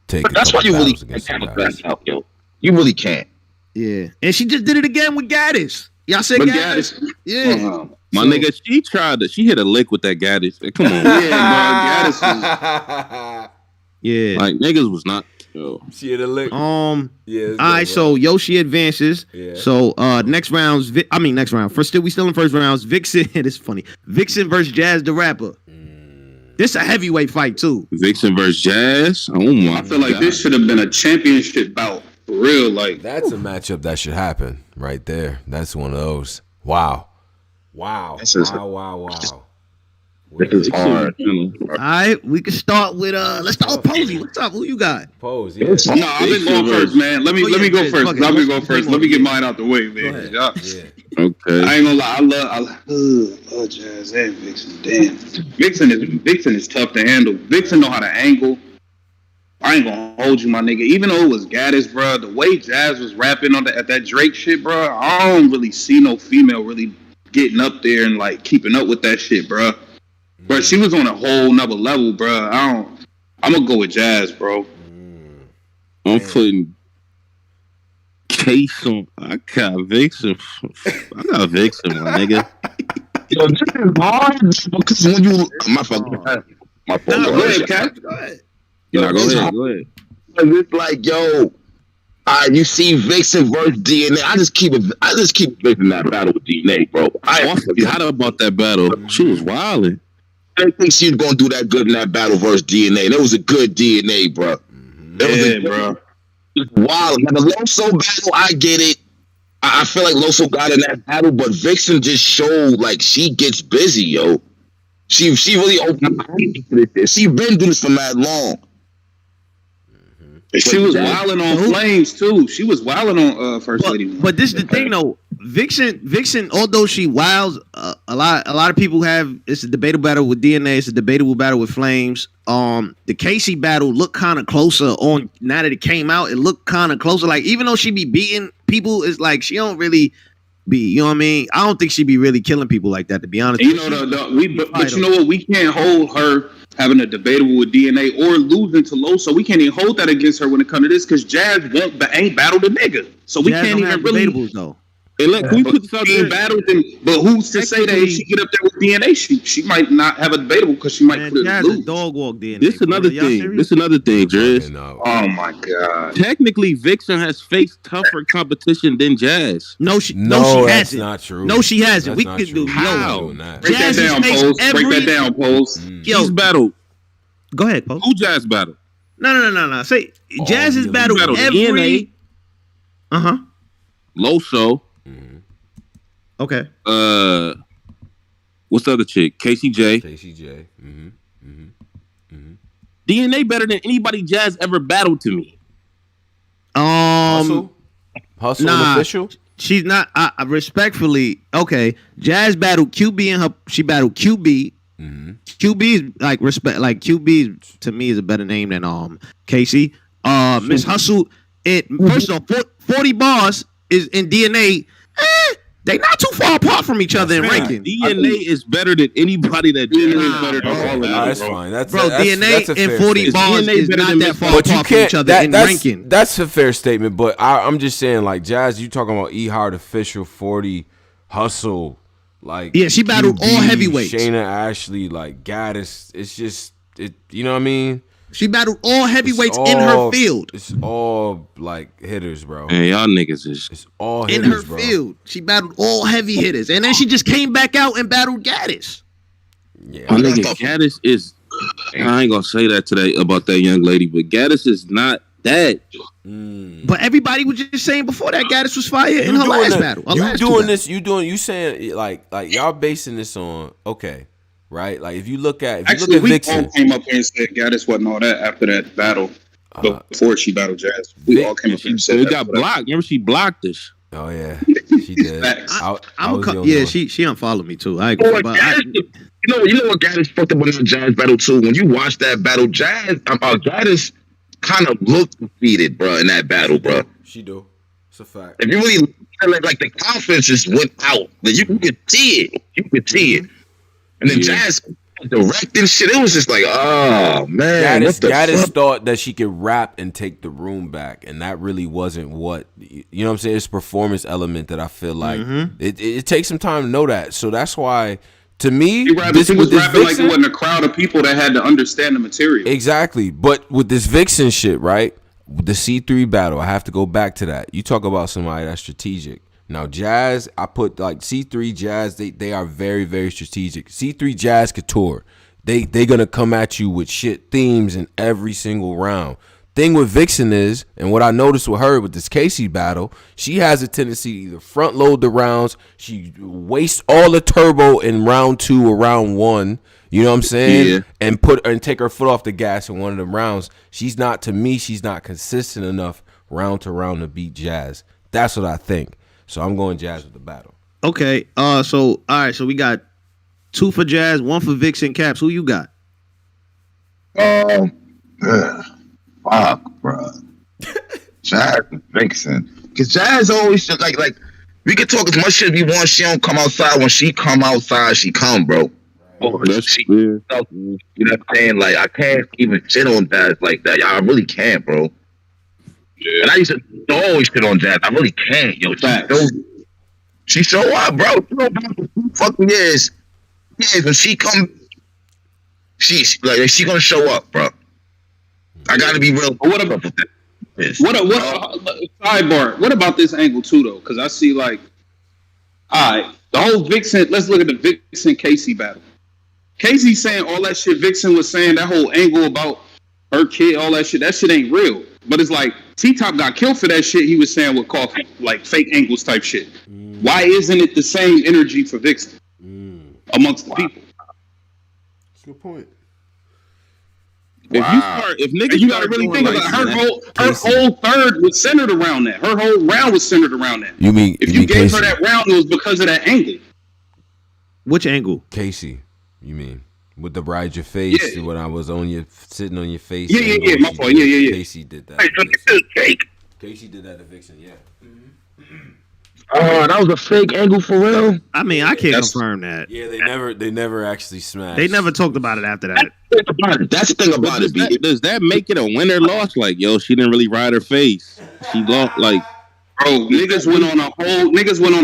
take. But that's why you really can't out, yo. You really can't. Yeah, and she just did it again with Gaddis. Y'all said Gaddis? Yeah. My nigga, she tried to. She hit a lick with that Gaddis. Come on, yeah, bro. Gaddis. Yeah, like niggas was not. Yo. She hit a lick. Yeah. All right. So Yoshi advances. Yeah. So next rounds. Next round. We still in first rounds. Vixen. It's funny. Vixen versus Jazz the Rapper. This a heavyweight fight too. Vixen versus Jazz. Oh my! I feel like this should have been a championship bout for real. Like that's a matchup that should happen right there. That's one of those. Wow. Wow. This is hard. All right, we can start with let's start with Posey. What's up? Who you got? Posey. No, I've been going first, man. Let me go first. Let me go first. Let me get mine out the way, man. Yeah. Okay. I ain't gonna lie. I love Jazz and Vixen. Damn. Vixen is tough to handle. Vixen know how to angle. I ain't gonna hold you, my nigga. Even though it was Gaddis, bro, the way Jazz was rapping at that Drake shit, bro, I don't really see no female really getting up there and like keeping up with that shit, bro. But she was on a whole nother level, bro. I'm gonna go with Jazz, bro. I'm putting Case on. I got Vixen, my nigga. Yo, this is hard because when you my fault. Go ahead, Cap. Go ahead. Go ahead. It's like, yo, you see Vixen versus DNA. I just keep Vixen that battle with DNA, bro. I forgot about that battle. She was wilding. I didn't think she was gonna do that good in that battle versus DNA. That was a good DNA, bro. Bro. Wild. Now the Loso battle, I get it. I feel like Loso got in that battle, but Vixen just showed like she gets busy, yo. She really opened her eyes to this. She been doing this for that long. She was wilding on Flames too. She was wilding on First Lady. But this is the thing though. Vixen, although she wilds, a lot of people have. It's a debatable battle with DNA. It's a debatable battle with Flames. The Casey battle looked kind of closer on now that it came out. It looked kind of closer. Like even though she be beating people, it's like she don't really be. You know what I mean? I don't think she be really killing people like that. To be honest, you know but you know what? We can't hold her having a debatable with DNA or losing to Loso. We can't even hold that against her when it comes to this because Jazz ain't battled a nigga. So we can't even really. Debatables, though. Hey, look, we put this out there. But who's to say that if she get up there with DNA, she might not have a debatable because she might put it lose. Dog walk DNA. This another thing, Driz. Oh my god. Technically, Vixen has faced tougher competition than Jazz. No, she hasn't. That's not true. No, she hasn't. That's We can do how. Break that down, Pose. She's battled. Go ahead, Pose. Who Jazz battled? No. Say Jazz has battled every. Loso. Okay. What's the other chick? KCJ. DNA better than anybody Jazz ever battled to me. Hustle official. She's not. Respectfully, okay. Jazz battled QB she battled QB QB's like respect. Like QB to me is a better name than Casey. Miss Hustle. First of all, 40 bars is in DNA. They not too far apart from each other in ranking. DNA is better than anybody that DNA is better than all of them. That's fine. That's DNA and 40 bars is not that far apart from each other in ranking. That's a fair statement, but I'm just saying, like, Jazz, you talking about E-Hard, Official, 40, Hustle, like, yeah, she battled all heavyweights. Shayna Ashley, like, Gaddis. It's just, you know what I mean? She battled all heavyweights in her field. It's all like hitters, bro. Man, y'all niggas is it's all hitters, in her field. She battled all heavy hitters, and then she just came back out and battled Gaddis. Yeah, my nigga, Gaddis is. I ain't gonna say that today about that young lady, but Gaddis is not that. But everybody was just saying before that Gaddis was fire in her last battle. You saying like y'all basing this on right? Like if you look at Actually, we Vixen, all came up here and said Gaddis wasn't all that after that battle. Before she battled Jazz, we all came up here and said we got blocked. Remember, she blocked us. Oh yeah, she did. She unfollowed me too. I agree. You know what Gaddis fucked up with the Jazz battle too. When you watch that battle, Gaddis kind of looked defeated, bro, in that battle, bro. She do. It's a fact. If you really like the confidence just went out. You could see it. You could see it. And then Jazz directing shit. It was just like, oh man. Gaddis thought that she could rap and take the room back, and that really wasn't what you know what I'm saying. It's a performance element that I feel like it takes some time to know that. So that's why, to me, he was rapping like it wasn't a crowd of people that had to understand the material. Exactly. But with this Vixen shit, right? The C3 battle, I have to go back to that. You talk about somebody that's strategic. Now, Jazz, I put like C3 Jazz, they are very, very strategic. C3 Jazz Couture, they gonna come at you with shit themes in every single round. Thing with Vixen is, and what I noticed with her with this Casey battle, she has a tendency to either front load the rounds, she wastes all the turbo in round 2 or round 1, you know what I'm saying? Yeah. And take her foot off the gas in one of them rounds. She's not consistent enough round to round to beat Jazz. That's what I think. So I'm going Jazz with the battle. Okay. So all right. So we got 2 for Jazz, 1 for Vixen. Caps, who you got? Fuck, bro. Jazz and Vixen. Cause Jazz always like we can talk as much shit as we want. She don't come outside. When she come outside, she come, bro. You know what I'm saying? Like I can't even shit on Jazz like that. I really can't, bro. Yeah. And I used to always shit on Jazz. I really can't, yo. She show up, bro. You know about the 2 fucking years. Yeah, when she come, she gonna show up, bro. I gotta be real. What about that? Sidebar. What about this angle too, though? Because I see like, all right, the whole Vixen. Let's look at the Vixen Casey battle. Casey saying all that shit Vixen was saying, that whole angle about her kid, all that shit ain't real. But it's like T-Top got killed for that shit he was saying with Coffee, like fake angles type shit. Why isn't it the same energy for Vixen amongst the people? That's a good point. If you gotta really think about her whole third was centered around that. Her whole round was centered around that. If you gave her that round, it was because of that angle. Which angle? Casey, you mean? With the ride your face when I was sitting on your face. Yeah. My point. Yeah. Casey did that. Casey did that to Vixen. Yeah. Oh, that was a fake angle for real. I mean, I can't confirm that. Yeah, they never actually smashed. They never talked about it after that. That's the thing about it. Does that make it a win or loss? Like, yo, she didn't really ride her face. She lost. Like, bro, niggas went on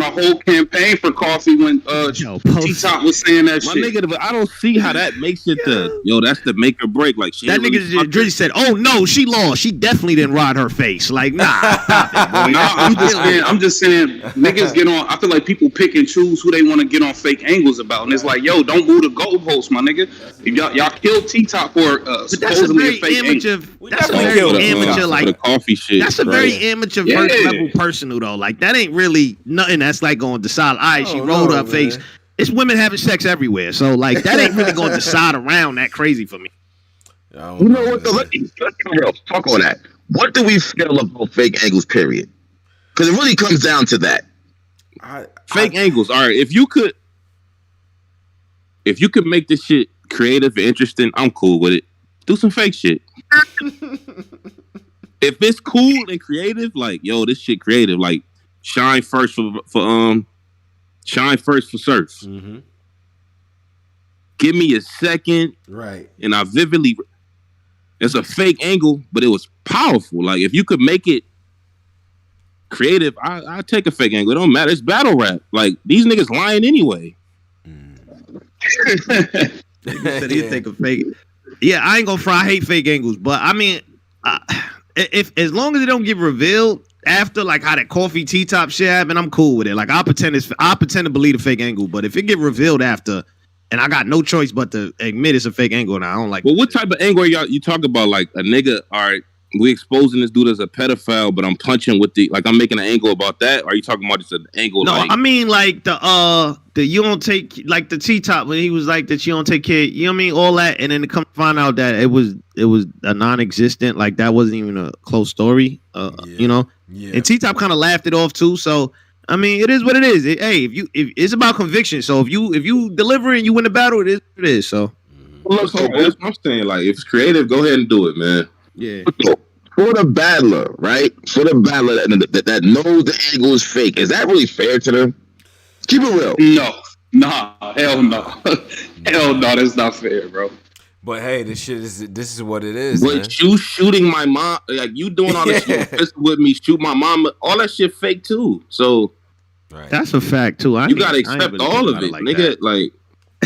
a whole campaign for Coffee when T-Top was saying that shit. My nigga, but I don't see how that makes it that's the make or break. Like, that nigga Drizzy said, "Oh no, she lost. She definitely didn't ride her face." Like, nah. I'm just saying, niggas get on. I feel like people pick and choose who they want to get on fake angles about, and it's like, yo, don't move the goalposts, my nigga. If y'all killed T-Top for supposedly a fake angle. That's a very amateur, like the coffee shit. That's a very amateur first level personal though. Like that ain't really nothing that's like going to decide. All right, she rolled her face. It's women having sex everywhere, so like that ain't really going to decide around that crazy for me. You know what? Let's be real. Fuck all that. What do we feel about fake angles? Period. Because it really comes down to that. Fake angles. All right, if you could. if you could make this shit creative and interesting, I'm cool with it. Do some fake shit. If it's cool and creative, like, yo, this shit creative, like shine first for surf. Mm-hmm. Give me a second. Right. And I vividly, it's a fake angle, but it was powerful. Like, if you could make it creative, I take a fake angle. It don't matter. It's battle rap. Like, these niggas lying anyway. Said he'd take a fake. Yeah, I ain't gonna fry. I hate fake angles, but I mean, if as long as it don't get revealed after, like how that coffee tea top shit happened, I'm cool with it. Like, I'll pretend to believe the fake angle, but if it get revealed after, and I got no choice but to admit it's a fake angle, and I don't like. Well, what type of angle are you talk about? Like a nigga, all right, we exposing this dude as a pedophile, but I'm punching with I'm making an angle about that. Or are you talking about just an angle? No, I mean like the you don't take, like the T-top when he was like that you don't take care, you know what I mean, all that, and then to come find out that it was a non-existent, like that wasn't even a close story, you know. Yeah. And T-top kind of laughed it off too. So I mean, it is what it is. If it's about conviction, so if you deliver and you win the battle, it is what it is. So well, look, that's what I'm saying. Like, if it's creative, go ahead and do it, man. Yeah. For the battler, right? For the battler that knows the angle is fake, is that really fair to them? Keep it real. No. Nah. Hell no. Hell no. That's not fair, bro. But hey, this is what it is. But man. You shooting my mom, like you doing all this shit with me, shoot my mom, all that shit fake too. So right. That's a fact too. You gotta accept all of it, like nigga. That. Like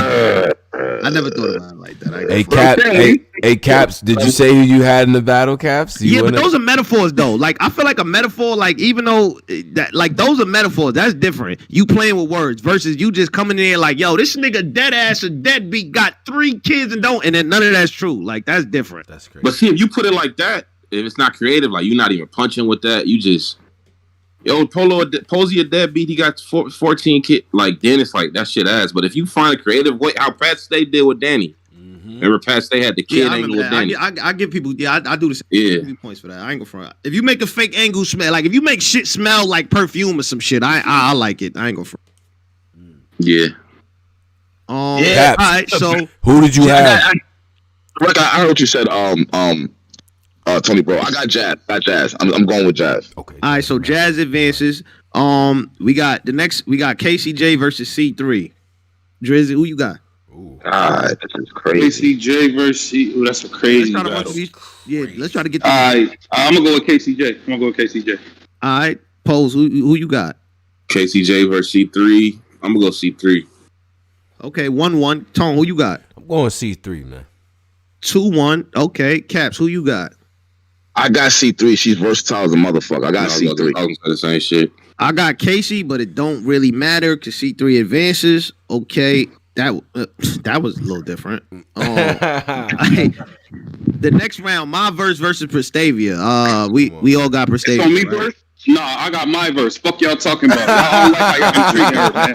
I never thought about it like that. Hey, Caps, did you say who you had in the battle, Caps? But those are metaphors though. Like, I feel like a metaphor, like, even though that, like, those are metaphors, that's different. You playing with words versus you just coming in there like, yo, this nigga dead ass or deadbeat got 3 kids and then none of that's true. Like, that's different. That's crazy. But see, if you put it like that, if it's not creative, like you're not even punching with that, you just Posey a deadbeat, he got 14 kids. Like, then it's like that shit ass. But if you find a creative way, how Pat Stay did with Danny. Mm-hmm. Remember Pat Stay had the kid angle with Danny. I give people, I do the same. Yeah. I give you points for that. I ain't gonna front. If you make a fake angle smell, like if you make shit smell like perfume or some shit, I like it. I ain't gonna front. Yeah. All right. So who did you have? I heard what you said. Tony, bro, I got Jazz. I'm going with Jazz. Okay. All right, so Jazz advances. We got KCJ versus C3. Drizzy, who you got? God, this is crazy. KCJ versus C. Ooh, that's a crazy battle. Let's try to get. All right, I'm gonna go with KCJ. All right, Pose, who you got? KCJ versus C3. I'm gonna go C3. Okay, 1-1. Tone, who you got? I'm going C3, man. 2-1. Okay, Caps, who you got? I got C3. She's versatile as a motherfucker. I got C3. I was the same shit. I got Casey, but it don't really matter because C3 advances. Okay, that was a little different. The next round, my verse versus Prestavia. We all got Prestavia. It's on me first? Nah, I got my verse. Fuck y'all talking about. I don't like how y'all treating her, man.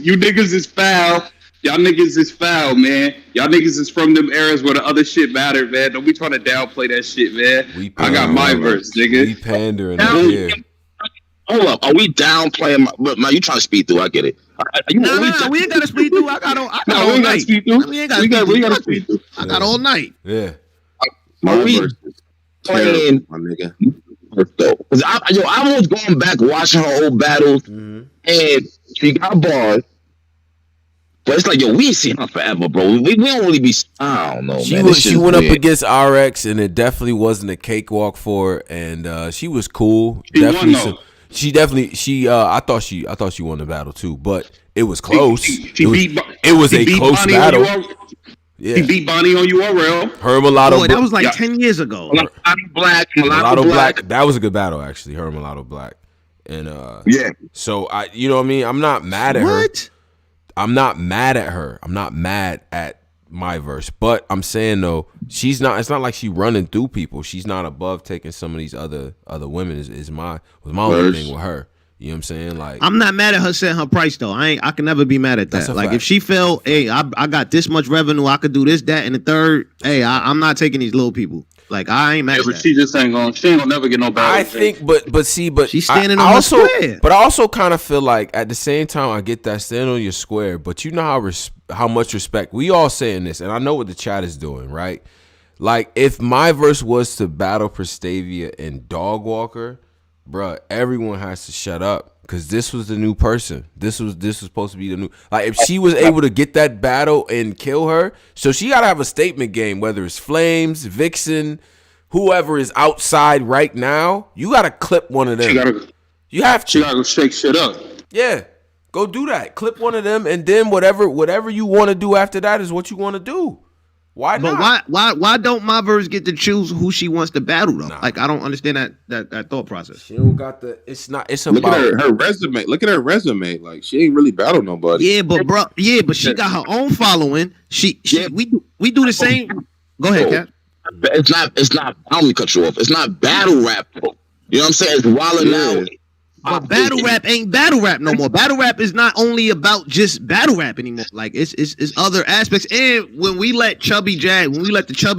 You niggas is foul. Y'all niggas is foul, man. Y'all niggas is from them eras where the other shit mattered, man. Don't be trying to downplay that shit, man. I got my verse, nigga. We pandering here. Hold up. Are we downplaying? But man, you trying to speed through? I get it. No, we ain't got to speed through. I got all night. We got to speed through. I got all night. Yeah. My verse is playing, my nigga. Because I was going back watching her old battles, and she got bars. But it's like, yo, we ain't seen her forever, bro. We don't really be. I don't know, man. She went up against RX, and it definitely wasn't a cakewalk for her. And she was cool. She I thought she won the battle too, but it was close. It was a close battle. Yeah. He beat Bonnie on URL. Her Mulatto. Boy, that was like 10 years ago. Mulatto Black. That was a good battle, actually. Her Mulatto Black. And yeah. So you know what I mean? I'm not mad at her. I'm not mad at her. I'm not mad at my verse. But I'm saying though, it's not like she running through people. She's not above taking some of these other women. Was my only thing with her. You know what I'm saying? Like, I'm not mad at her setting her price though. I can never be mad at that. Like fact. If she felt, hey, I got this much revenue, I could do this, that, and the third. Hey, I'm not taking these little people. Like I ain't mad. But she just ain't gonna never get no battle. I think, but she's standing on her square. But I also kind of feel like at the same time I get that stand on your square. But you know how much respect we all saying this, and I know what the chat is doing, right? Like if my verse was to battle Prestavia and Dog Walker, bruh, everyone has to shut up. Cause this was the new person. This was supposed to be the new. Like if she was able to get that battle and kill her, so she gotta have a statement game. Whether it's Flames, Vixen, whoever is outside right now, you gotta clip one of them. You have to. She gotta go shake shit up. Yeah, go do that. Clip one of them, and then whatever you want to do after that is what you want to do. Why not? But why don't my verse get to choose who she wants to battle though? Nah. Like I don't understand that thought process. She don't got the. It's not. It's look about at her resume. Look at her resume. Like she ain't really battled nobody. Yeah, but bro. Yeah, but she got her own following. We do the same. Go ahead, Cap. It's not. I don't mean to cut you off. It's not battle rap. You know what I'm saying? It's wilding out. But battle rap ain't battle rap no more. Battle rap is not only about just battle rap anymore. Like it's other aspects. And when we let the chubby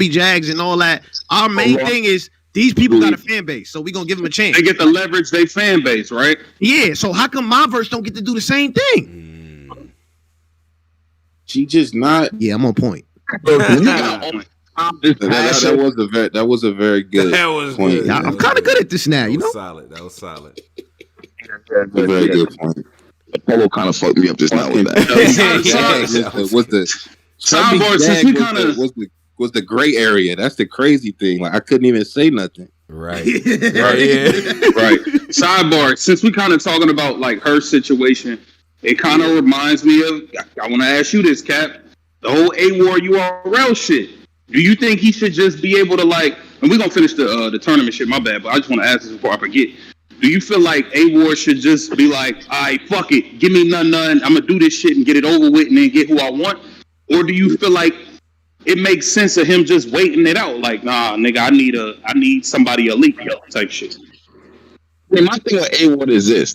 jags and all that, our main thing is these people got a fan base, so we gonna give them a chance. They get to leverage their fan base, right? Yeah. So how come my verse don't get to do the same thing? She just not. Yeah, I'm on point. That was a very good point. I'm kind of good at this now. You know, that was solid. A very good point. The Polo kind of fucked me up just now with that. Was the gray area? That's the crazy thing. Like I couldn't even say nothing. Right. Right. Sidebar. Since we kind of talking about like her situation, it kind of reminds me of. I want to ask you this, Cap. The whole A-War URL shit. Do you think he should just be able to like? And we're gonna finish the tournament shit. My bad, but I just want to ask this before I forget. Do you feel like A-War should just be like, all right, fuck it, give me none, I'm gonna do this shit and get it over with and then get who I want? Or do you feel like it makes sense of him just waiting it out? Like, nah, nigga, I need somebody elite type shit. I mean, my thing with A-War is this.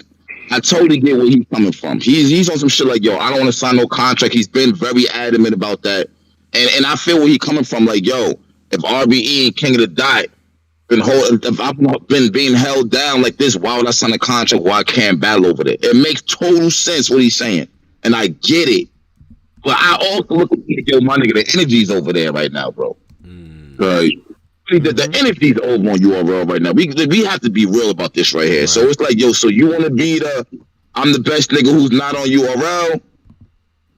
I totally get where he's coming from. He's on some shit like, yo, I don't want to sign no contract. He's been very adamant about that. And I feel where he's coming from. Like, yo, if RBE and King of the Dot if I've been being held down like this, why would I sign a contract where I can't battle over it? It makes total sense what he's saying. And I get it. But I also look at yo, my nigga, the energy's over there right now, bro. Right. The energy's over on URL right now. We have to be real about this right here. Right. So it's like, yo, so you want to be I'm the best nigga who's not on URL?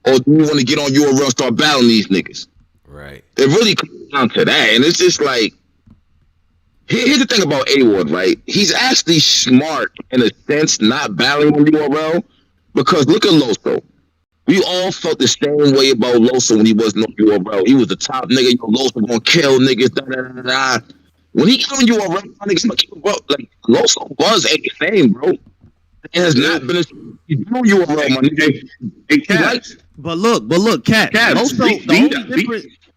Or do you want to get on URL and start battling these niggas? Right. It really comes down to that. And it's just like, here's the thing about A-Ward, right? He's actually smart in a sense, not battling on URL, because look at Loso. We all felt the same way about Loso when he wasn't on URL. He was the top nigga. Yo, Loso gonna kill niggas. Da, da, da, da. When he got on URL, niggas like Loso was a fame, bro. It has not been. He's been on URL, my nigga. But look, Cat. Loso,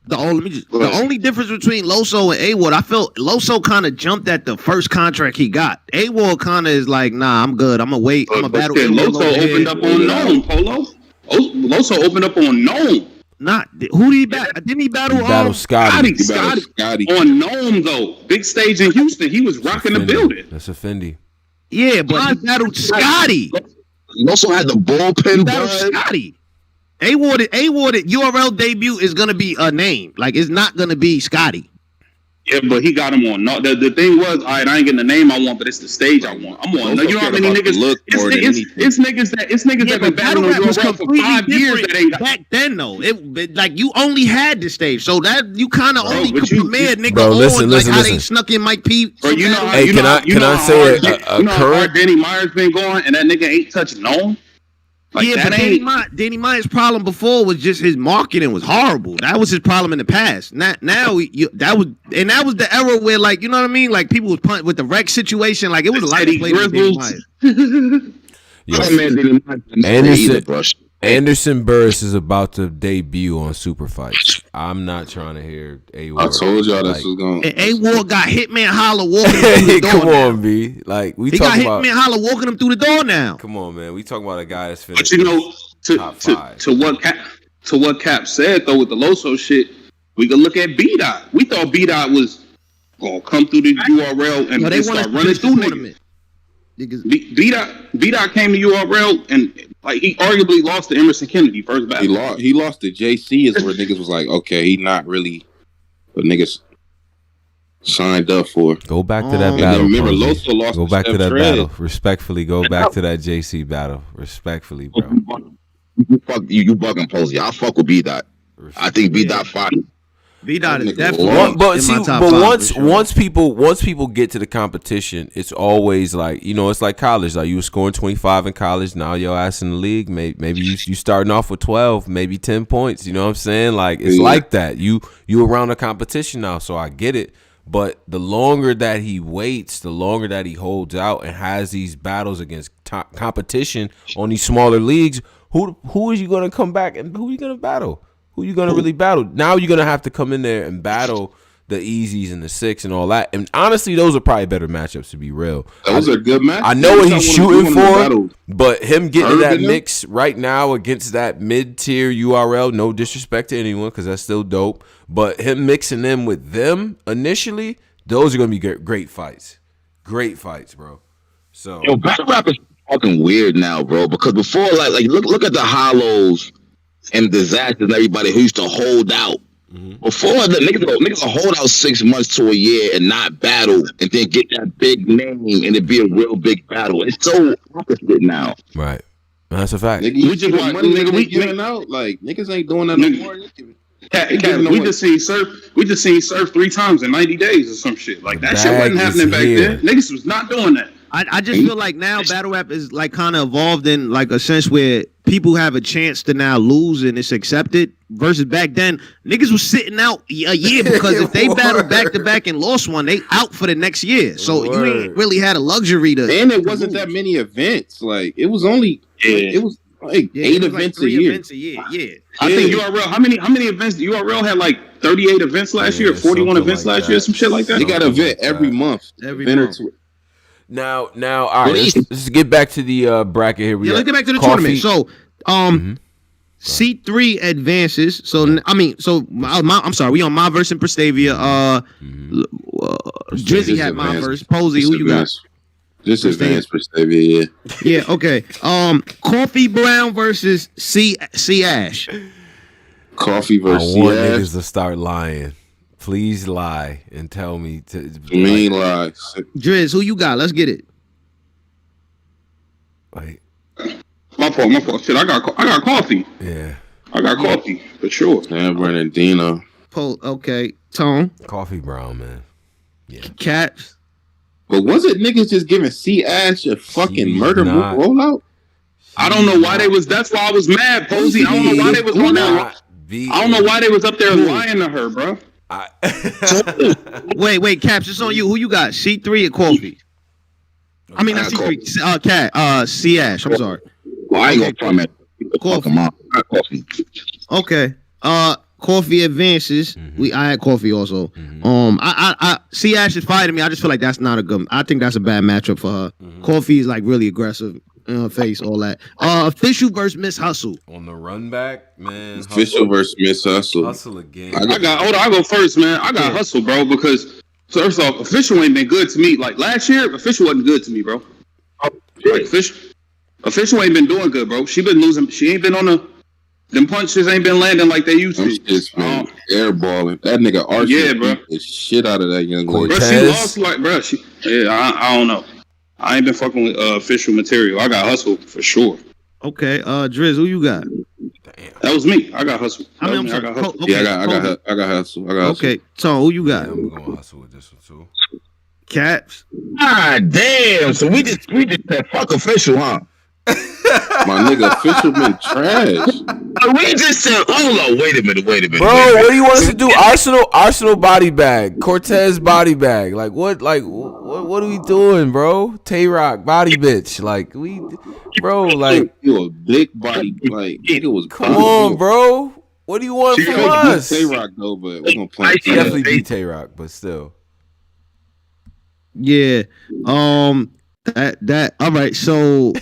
the only difference between Loso and A-Ward, I felt Loso kind of jumped at the first contract he got. A-Ward kind of is like, nah, I'm good. I'm gonna wait. I'm gonna battle. Loso opened up on Gnome, Polo. Loso opened up on Gnome. Who did he battle? Didn't he battle? Scotty. Scotty. On Gnome though, big stage in Houston. He was rocking the building. That's a Fendi. Yeah, but he battled Scotty. Loso had the bullpen. Battled Scotty. A-Ward URL debut is gonna be a name. Like it's not gonna be Scotty. Yeah, but he got him on. No, the thing was, all right, I ain't getting the name I want, but it's the stage I want. I'm on. You know how many niggas? It's niggas that been battling on URL for 5 years. That ain't back then though. It like you only had the stage, so that you kind of only could premiere nigga. Bro, listen. How they snuck in Mike P. Bro, you know, can I say a current? Danny Myers been going, and that nigga ain't touching no. Like yeah, but Danny Myers' problem before was just his marketing was horrible. That was his problem in the past. Now that was the era where, like, you know what I mean? Like people was punting with the wreck situation. Like it was a lot of play with Danny Myers. Anderson Burris is about to debut on Super Fights. I'm not trying to hear A-Ward. I told y'all this was going. And A-Ward got Hitman Holla walking through the door. Come on, B. Like he got Hitman Holla walking him through the door now. Come on, man. We talking about a guy that's finished. But you know, to what Cap said though with the Loso shit, we could look at B-Dot. We thought B-Dot was gonna come through the URL and they start running through niggas. B-Dot came to URL and like he arguably lost to Emerson Kennedy first battle. He lost to JC is where niggas was like, okay, he not really what niggas signed up for. Go back to that battle. Remember, Loso lost. Go back to that battle. Respectfully, go back to that JC battle. Respectfully, bro. You bugging Posey. I fuck with B-Dot. I think B-Dot fine. B-Dot is definitely once people get to the competition, it's always like, it's like college. Like you were scoring 25 in college, now your ass in the league. Maybe you starting off with 12, maybe 10 points. You know what I'm saying? Like it's like that. You around the competition now, so I get it. But the longer that he waits, the longer that he holds out and has these battles against competition on these smaller leagues, who is you gonna come back and who are you gonna battle? Who you gonna really battle? Now you're gonna have to come in there and battle the Easies and the Six and all that. And honestly, those are probably better matchups, to be real. Those are good matchups. I know what he's shooting for, but him getting that mix right now against that mid-tier URL, no disrespect to anyone, because that's still dope. But him mixing them with them initially, those are gonna be great fights. Great fights, bro. So battle rap is fucking weird now, bro. Because before, like look at the Hollows and Disasters and everybody who used to hold out. Mm-hmm. Before the niggas will hold out 6 months to a year and not battle and then get that big name and it be a real big battle. It's so opposite now. Right. That's a fact. Nigga, we just want money we giving out. Like niggas ain't doing that no more. We just seen Surf 3 times in 90 days or some shit. Like that shit wasn't happening back then. Niggas was not doing that. I just feel like now battle rap is like kind of evolved in like a sense where people have a chance to now lose and it's accepted versus back then niggas was sitting out a year because if they battled back to back and lost one, they out for the next year. So you ain't really had a luxury to. And it wasn't that many events. Like it was only it was like 8 events a year. Yeah. I think URL. How many events? URL had like 38 events last year, 41 events last year, some shit like that. They got an event every month. Every month. Now, all right. Let's get back to the bracket here. Let's get back to the tournament. So, C3 advances. So, I'm sorry. We on my verse and Prestavia. Drizzy had my verse. Posey, who you got? Just advanced Prestavia. Yeah. Okay. Coffee Brown versus C Ash. Coffee versus C Ash. I want niggas to start lying. Please lie and tell me to mean lies. Driz, who you got? Let's get it. Wait. My fault. Shit, I got coffee. Yeah. I got coffee for sure. Sam Bernardino. Okay. Tone. Coffee Brown, man. Yeah. Caps. But was it niggas just giving C Ash a fucking murder rollout? I don't know why they was. That's why I was mad, Posey. I don't know why they was on there. I don't know why they was up there lying to her, bro. Wait, Caps, it's on you. Who you got? C3 or Coffee? I mean, not C3. C Ash. I'm sorry. Well, I ain't gonna comment. Coffee. Okay. Coffee advances. Mm-hmm. I had Coffee also. Mm-hmm. I C Ash is fighting me. I just feel like that's not a good. I think that's a bad matchup for her. Mm-hmm. Coffee is like really aggressive. Face, all that. Official versus Miss Hustle. On the run back, man. Official versus Miss Hustle. Hustle again. I go first, man. I got Hustle, bro, because first off, Official ain't been good to me. Like last year, Official wasn't good to me, bro. Like Official ain't been doing good, bro. She been losing. She ain't been on them punches ain't been landing like they used to. Just been airballing. That nigga Archie bro. The shit out of that young lady. Bro, she lost like, bro. I don't know. I ain't been fucking with official material. I got Hustle for sure. Okay, Driz, who you got? Damn. That was me. I got Hustle. I got Hustle. Okay. Yeah, I got Hustle. Okay, Tom, who you got? Yeah, I'm going Hustle with this one too. Caps. God damn! So we just said fuck Official, huh? My nigga Official been trash. We just said, hold on, wait a minute. Bro, what do you want us to do? Arsenal body bag, Cortez body bag. Like what are we doing, bro? Tay-Rock body bitch. Like you a big body, like it was. Come on, bro. What do you want from us? Tay-Rock though, but we're gonna play. Definitely beat Tay-Rock, but still. Yeah. That. All right. So.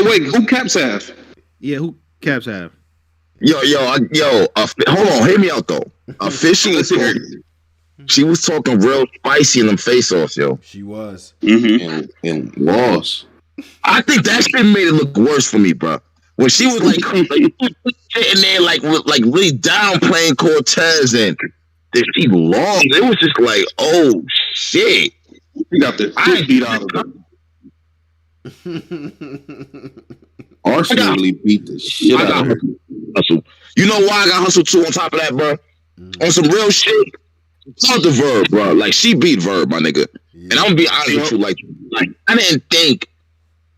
Wait, who Caps have? Yeah, who Caps have? Yo, hold on, hear me out though. Official is She was talking real spicy in them face-offs, yo. She was. And lost. I think that shit made it look worse for me, bro. When she was like sitting there, like really downplaying Cortez, and that she lost, it was just like, oh shit. He got the shit beat out of him. Arsenal really beat the shit out of her. Hustle. You know why I got hustle too? On top of that, bro, on some real shit. Talk to Verb, bro. Like she beat Verb, my nigga. Yeah. And I'm gonna be honest with you, like I didn't think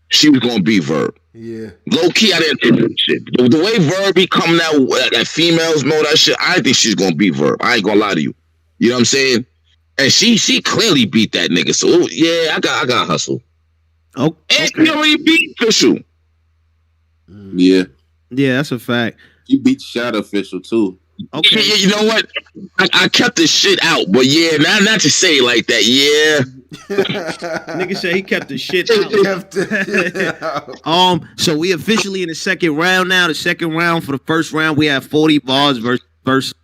she was gonna beat Verb. Yeah. Low key, I didn't think that shit. The way Verb be coming out that females know that shit, I think she's gonna beat Verb. I ain't gonna lie to you. You know what I'm saying? And she clearly beat that nigga. So yeah, I got hustle. Oh, and she already beat Official. Yeah, that's a fact. She beat Shadow Official too. Okay, you know what? I kept the shit out, but yeah, not to say it like that. Yeah, nigga said he kept the shit out. So we officially in the second round now. The second round for the first round, we have 40 bars versus.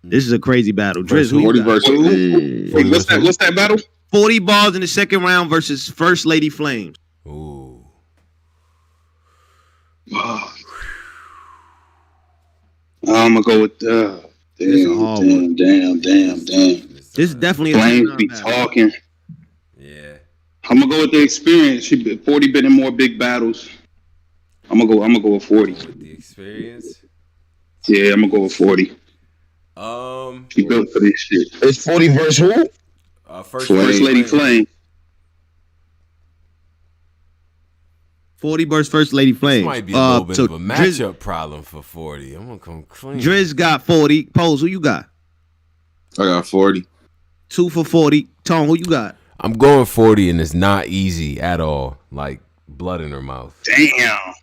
This is a crazy battle. Driz, 40 versus who? What's that battle? 40 bars in the second round versus First Lady Flames. Ooh. I'm gonna go with damn. This is definitely Flames be talking. Yeah. I'm gonna go with the experience. 40 been in more big battles. I'm gonna go with 40. With the experience? Yeah, I'm gonna go with 40. She built for this shit. It's 40 versus who? First Lady Flame. 40 versus First Lady Flames. This might be a little bit of a matchup problem for 40. I'm gonna come clean. Driz got 40. Pose, who you got? I got 40. 2 for 40. Tone, who you got? I'm going 40, and it's not easy at all. Like blood in her mouth. Damn.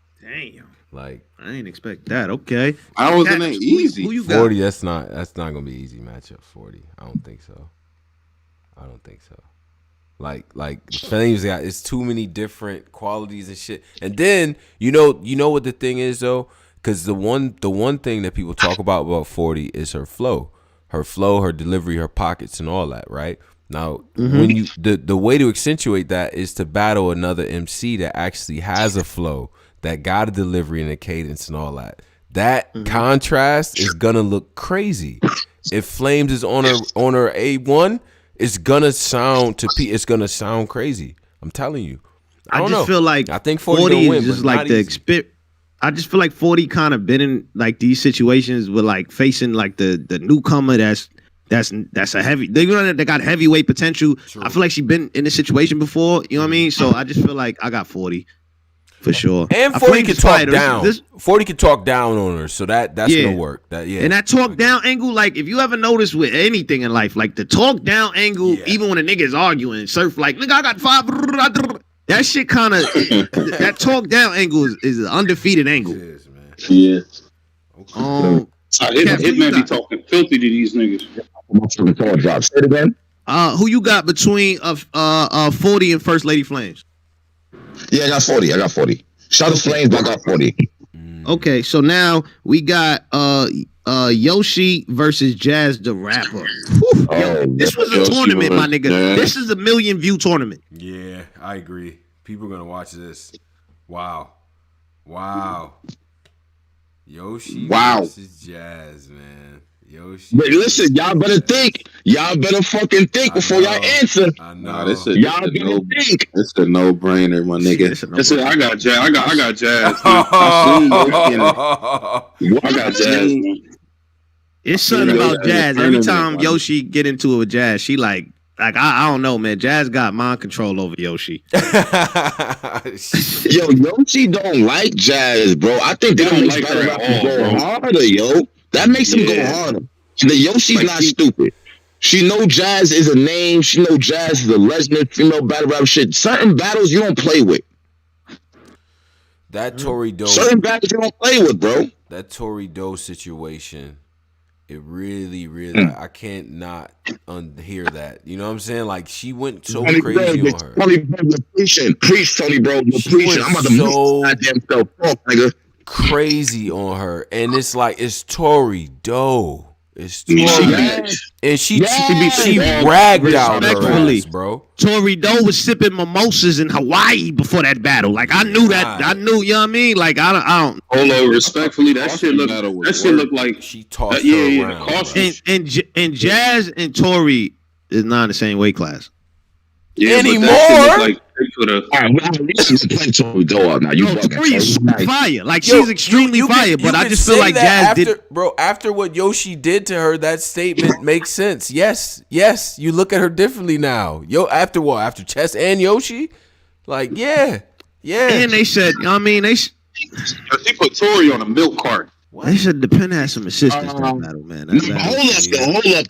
Like I didn't expect that. Okay. I wasn't easy. Who you got? 40. That's not gonna be easy matchup. 40. I don't think so. Like Flames got it's too many different qualities and shit. And then you know what the thing is though, because the one thing that people talk about 40 is her flow, her delivery, her pockets, and all that. Right now, when you the way to accentuate that is to battle another MC that actually has a flow, that got a delivery and a cadence and all that. That contrast is gonna look crazy. If Flames is on her A1. It's gonna sound crazy. I'm telling you. I just feel like I think 40 is just like the I just feel like 40 kind of been in like these situations with like facing like the newcomer that's a heavy. They got heavyweight potential. True. I feel like she been in this situation before. You know what I mean? So I just feel like I got 40 for sure. And 40 can talk down. 40 can talk down on her, so that's gonna work. And that talk down angle, like if you ever notice with anything in life, like the talk down angle, even when a nigga is arguing, surf like nigga, I got 5. That shit kind of that talk down angle is an undefeated angle. It is, man. Hitman be talking filthy to these niggas. Say it again. Who you got between 40 and First Lady Flames? Yeah, I got 40. Shout out to Flames, but I got 40. Okay, so now we got Yoshi versus Jazz the Rapper. This was a tournament, my nigga. This is a 1 million view tournament. Yeah, I agree. People are gonna watch this. Wow. Yoshi versus Jazz, man. Yoshi. But listen, y'all better think. Y'all better fucking think before y'all answer. I know. Y'all better think. It's a no-brainer, my nigga. Listen, I got Jazz. I got Jazz. I got Jazz. It's something about Jazz. Every time Yoshi get into it with Jazz, she like I don't know, man. Jazz got mind control over Yoshi. Yo, Yoshi don't like Jazz, bro. I think they don't like her at all. Go harder, yo. That makes him go harder. And the Yoshi's not stupid. She know Jazz is a name. She know Jazz is a legendary female battle rap shit. Certain battles you don't play with. That Tory Doe. Certain battles you don't play with, bro. That Tory Doe situation. It really, I can't not hear that. You know what I'm saying? Like she went so crazy on her. Preach, Tony, bro. I'm about to so goddamn self talk, nigga. Crazy on her, and it's like it's Tory Doe. It's Tory. And she ragged out her ass, bro. Tory Doe was sipping mimosas in Hawaii before that battle. Like I knew that. I knew, you know what I mean? Like I don't. Hold on, respectfully, that shit looked like she tossed her around. And Jazz and Tory is not in the same weight class. Yeah, anymore. Tory Doe now. You Tory is fire. Like she's extremely fire, but I just feel like Jazz did. Bro, after what Yoshi did to her, that statement makes sense. Yes, you look at her differently now. After what? After Chess and Yoshi? Like, yeah. And they said, I mean, she put Tory on a milk cart. What? They said the Pen had some assistance in that battle, man. Hold up.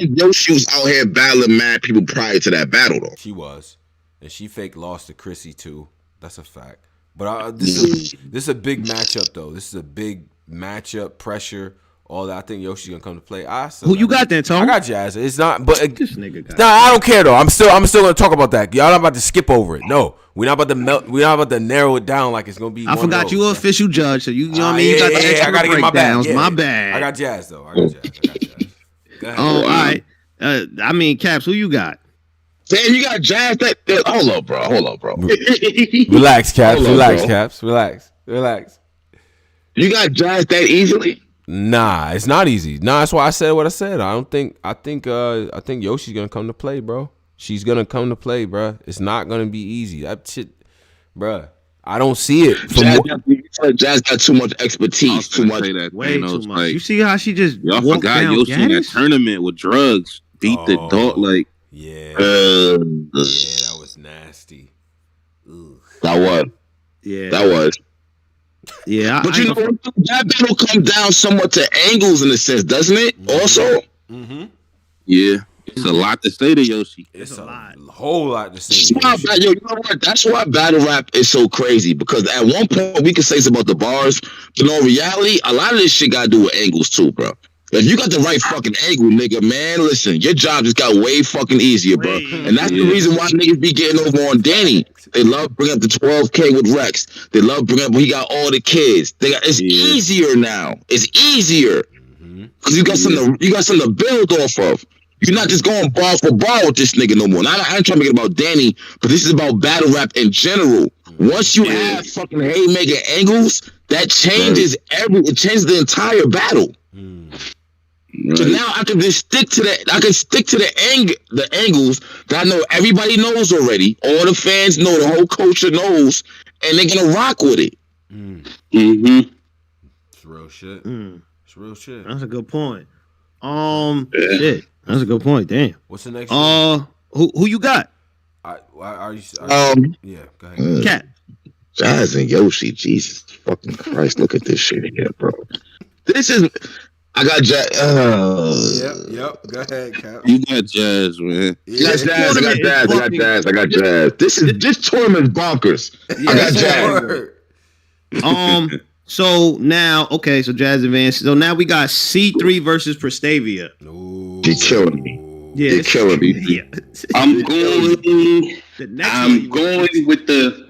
Yoshi was out here battling mad people prior to that battle, though. She was. And she fake lost to Chrissy, too. That's a fact. But this is a big matchup, though. This is a big matchup, pressure, all that. I think Yoshi's going to come to play. Who you got then, Tom? I got Jazz. It's not, but this nigga got I don't care, though. I'm still going to talk about that. Y'all not about to skip over it. No. We're not about to narrow it down like it's gonna be. I forgot you an official judge, so you know what I mean. You got the extra I gotta get my bag. My bad. I got Jazz though. Go ahead. All right. I mean, Caps, who you got? Damn, you got Jazz. Hold up, bro. Relax, Caps. Caps. Relax. You got Jazz that easily? Nah, it's not easy. Nah, that's why I said what I said. I think Yoshi's gonna come to play, bro. She's going to come to play, bruh. It's not going to be easy. That shit, bruh. I don't see it. Jazz got too much expertise. Too much. Way too much. Like, you see how she just y'all forgot Yoshi in that tournament with drugs. Beat the dog. Like, yeah. That was nasty. Ugh. That was. Yeah. But you know what? That battle come down somewhat to angles in a sense, doesn't it? Mm-hmm. Also? Mm-hmm. Yeah. It's a lot to say to Yoshi. It's a whole lot to say to Yoshi. You know what? That's why battle rap is so crazy. Because at one point we could say it's about the bars, but in reality, a lot of this shit got to do with angles too, bro. If you got the right fucking angle, nigga, man, listen, your job just got way fucking easier, bro. And that's the reason why niggas be getting over on Danny. They love bringing up the 12K with Rex. They love bringing up when he got all the kids. It's easier now. It's easier because you got something to build off of. You're not just going bar for bar with this nigga no more. I ain't trying to make it about Danny, but this is about battle rap in general. Once you have fucking haymaker angles, that changes it changes the entire battle. So now I can just stick to that. I can stick to the angles that I know everybody knows already. All the fans know, the whole culture knows, and they're gonna rock with it. It's real shit. It's real shit. That's a good point. Shit. That's a good point. Damn. What's the next one? Who you got? Yeah, go ahead. Cat. Jazz and Yoshi. Jesus fucking Christ. Look at this shit here, bro. This is I got Jazz. Yep. Go ahead, Cap. You got Jazz, man. I got Jazz. This tournament's bonkers. I got Jazz. So now, so Jazz advanced. So now we got C3 versus Prestavia. You're killing me. Yeah, you're killing me. Yeah. I'm going with the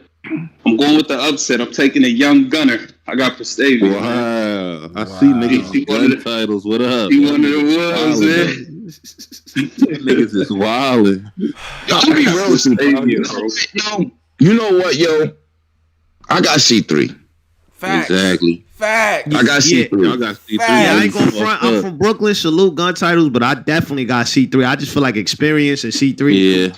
upset. I'm taking a young gunner. I got Prestavia. Wow. I see niggas gun titles. What up? He one of the ones, man. Niggas is wildin'. I'll be real with Prestavia. You know what, yo? I got C3. Facts. Exactly. Fact. I got C3. I got C3. Yeah, I ain't gonna front. I'm from Brooklyn. Salute gun titles, but I definitely got C3. I just feel like experience and C3.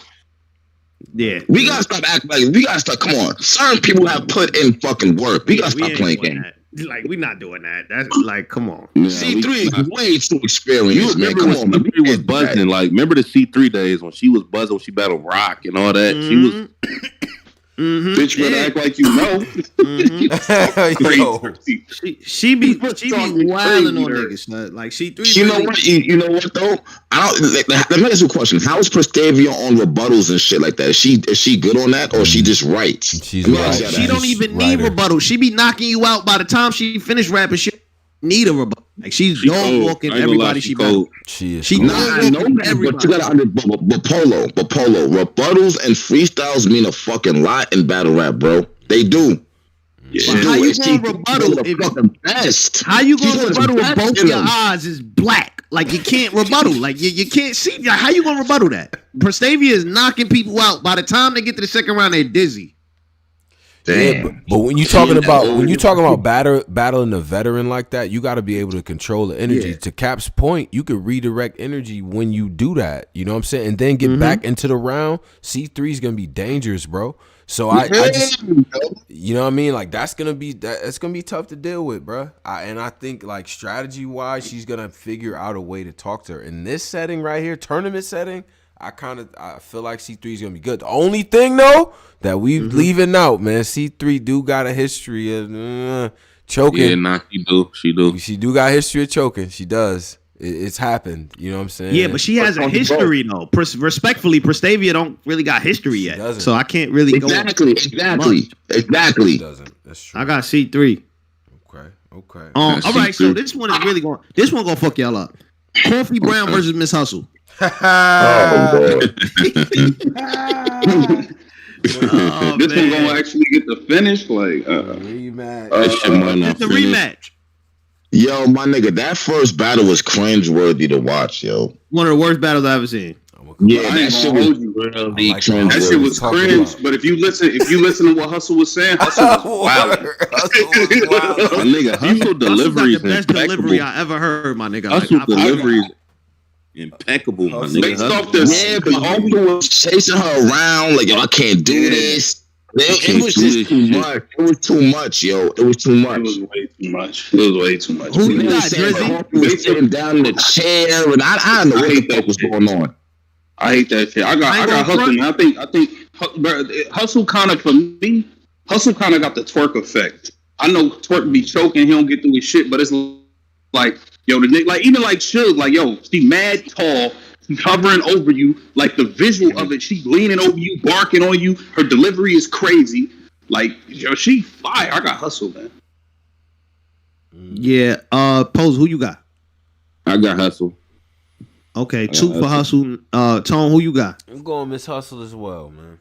Yeah. We gotta stop acting like we gotta start. Come on, certain people have put in fucking work. We gotta stop playing games. Like we not doing that. That's like, come on. Yeah, C3 is way too experienced, man. Come on, C3 was buzzing. Like, remember the C3 days when she was buzzing, when she battled Rock and all that. She was. Bitch better act like you know. She be wilding on niggas, man. Like C3. You know what? You know what though? Let me ask you a question. How is Prestavia on rebuttals and shit like that? Is she good on that, or she just writes? She don't even need rebuttal. She be knocking you out by the time she finish rapping. She need a rebuttal. Like she's dog walking everybody. She battle. She is. I know that, but you gotta but polo rebuttals and freestyles mean a fucking lot in battle rap, bro. They do. Yeah. How you gonna rebuttal if how you gonna rebuttal if both your eyes is black? Like you can't rebuttal. Like you can't see. How you gonna rebuttal that? Prestavia is knocking people out. By the time they get to the second round, they're dizzy. Damn. Yeah, but when you talking about battling a veteran like that, you got to be able to control the energy. Yeah. To Cap's point, you can redirect energy when you do that. You know what I'm saying? And then get back into the round. C3 is gonna be dangerous, bro. So I just, you know what I mean? Like that's gonna be tough to deal with, bro. And I think like strategy wise, she's gonna figure out a way to talk to her in this setting right here, tournament setting. I feel like C3 is gonna be good. The only thing though that we leaving out, man, C3 do got a history of choking. Yeah, nah, she do. She do got a history of choking. She does. It's happened. You know what I'm saying? Yeah, but she has a history though. Respectfully, Prestavia don't really got history yet, so I can't really go. Exactly. She doesn't. That's true. I got C3. Okay. All right. So this one is really going. This one gonna fuck y'all up. Coffee Brown versus Miss Hustle. Oh, this one gonna actually get the finish, like rematch. It's a rematch. Yo, my nigga, that first battle was cringeworthy to watch, yo. One of the worst battles I've ever seen. Yeah, that shit was cringe. But if you listen to what Hustle was saying, Hustle was wild. My nigga, Hustle delivery is the best delivery I ever heard, my nigga. Hustle delivery is impeccable, my nigga. But Hustle was chasing her around like, yo, I can't do this. It was just too much. It was too much, yo. It was too much. It was way too much. Who you got, Drizzy? He was sitting down in the chair, and I don't know what the fuck was going on. I hate that shit. I got Hustle, man. I think Hustle kind of, for me, Hustle kind of got the twerk effect. I know twerk be choking, he don't get through his shit, but it's like, yo, the nigga, like even like Suge, like yo, she mad tall, hovering over you, like the visual of it, she leaning over you, barking on you, her delivery is crazy. Like, yo, she fire. I got Hustle, man. Yeah, Pose, who you got? I got Hustle. Okay, 2 for Hustle. Tone, who you got? I'm going Miss Hustle as well, man.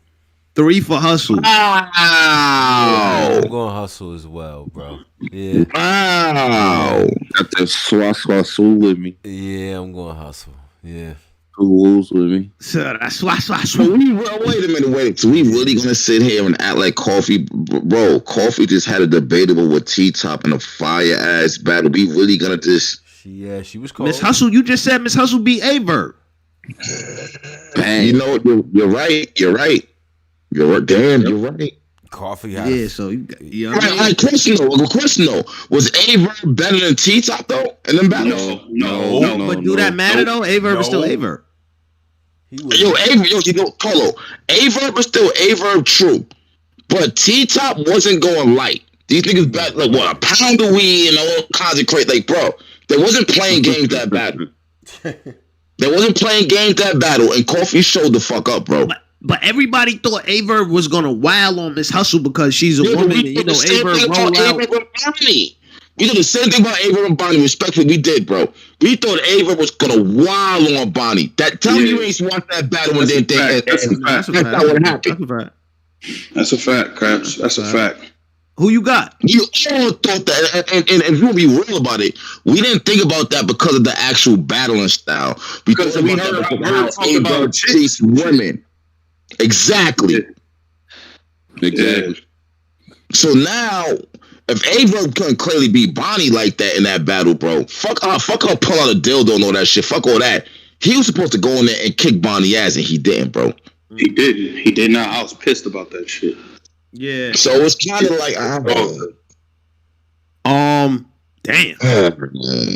3 for Hustle. Wow. Yeah, I'm going Hustle as well, bro. Yeah. Wow. Got that swah with me. Yeah, I'm going Hustle. Yeah. 2 wolves with me. So that's swah. Wait a minute. So we really gonna sit here and act like Coffee, bro? Coffee just had a debatable with T-Top and a fire ass battle. We really gonna just? She was cold. Miss Hustle, you just said Miss Hustle beat Averb. Man, you know you're right. You're right. You're right. Coffee has. Yeah, so you know. Question though. Was Averb better than T-Top though? In them battles? No. But do that matter though? Averb is still Averb. Polo. Averb is still Averb, true. But T-Top wasn't going light. These niggas back like what, a pound of weed and all kinds of crazy. Like, bro, they wasn't playing games that battle. And Coffee showed the fuck up, bro. But everybody thought Averb was gonna wow on Miss Hustle because she's a woman, and you know Averb rolled out. We did the same thing about Averb and Bonnie. Respectfully, we did, bro. We thought Averb was gonna wow on Bonnie. Tell me you ain't watched that battle and then think that's not what happened. That's a fact, Craps. That's a fact. Who you got? You all thought that, and if you want to be real about it, we didn't think about that because of the actual battling style. Because we heard how Averb chased women. Exactly. So now, if Averb couldn't clearly beat Bonnie like that in that battle, bro, fuck her pull out a dildo and all that shit. Fuck all that. He was supposed to go in there and kick Bonnie ass, and he didn't, bro. He did not. I was pissed about that shit. Yeah. So it's kind of like damn.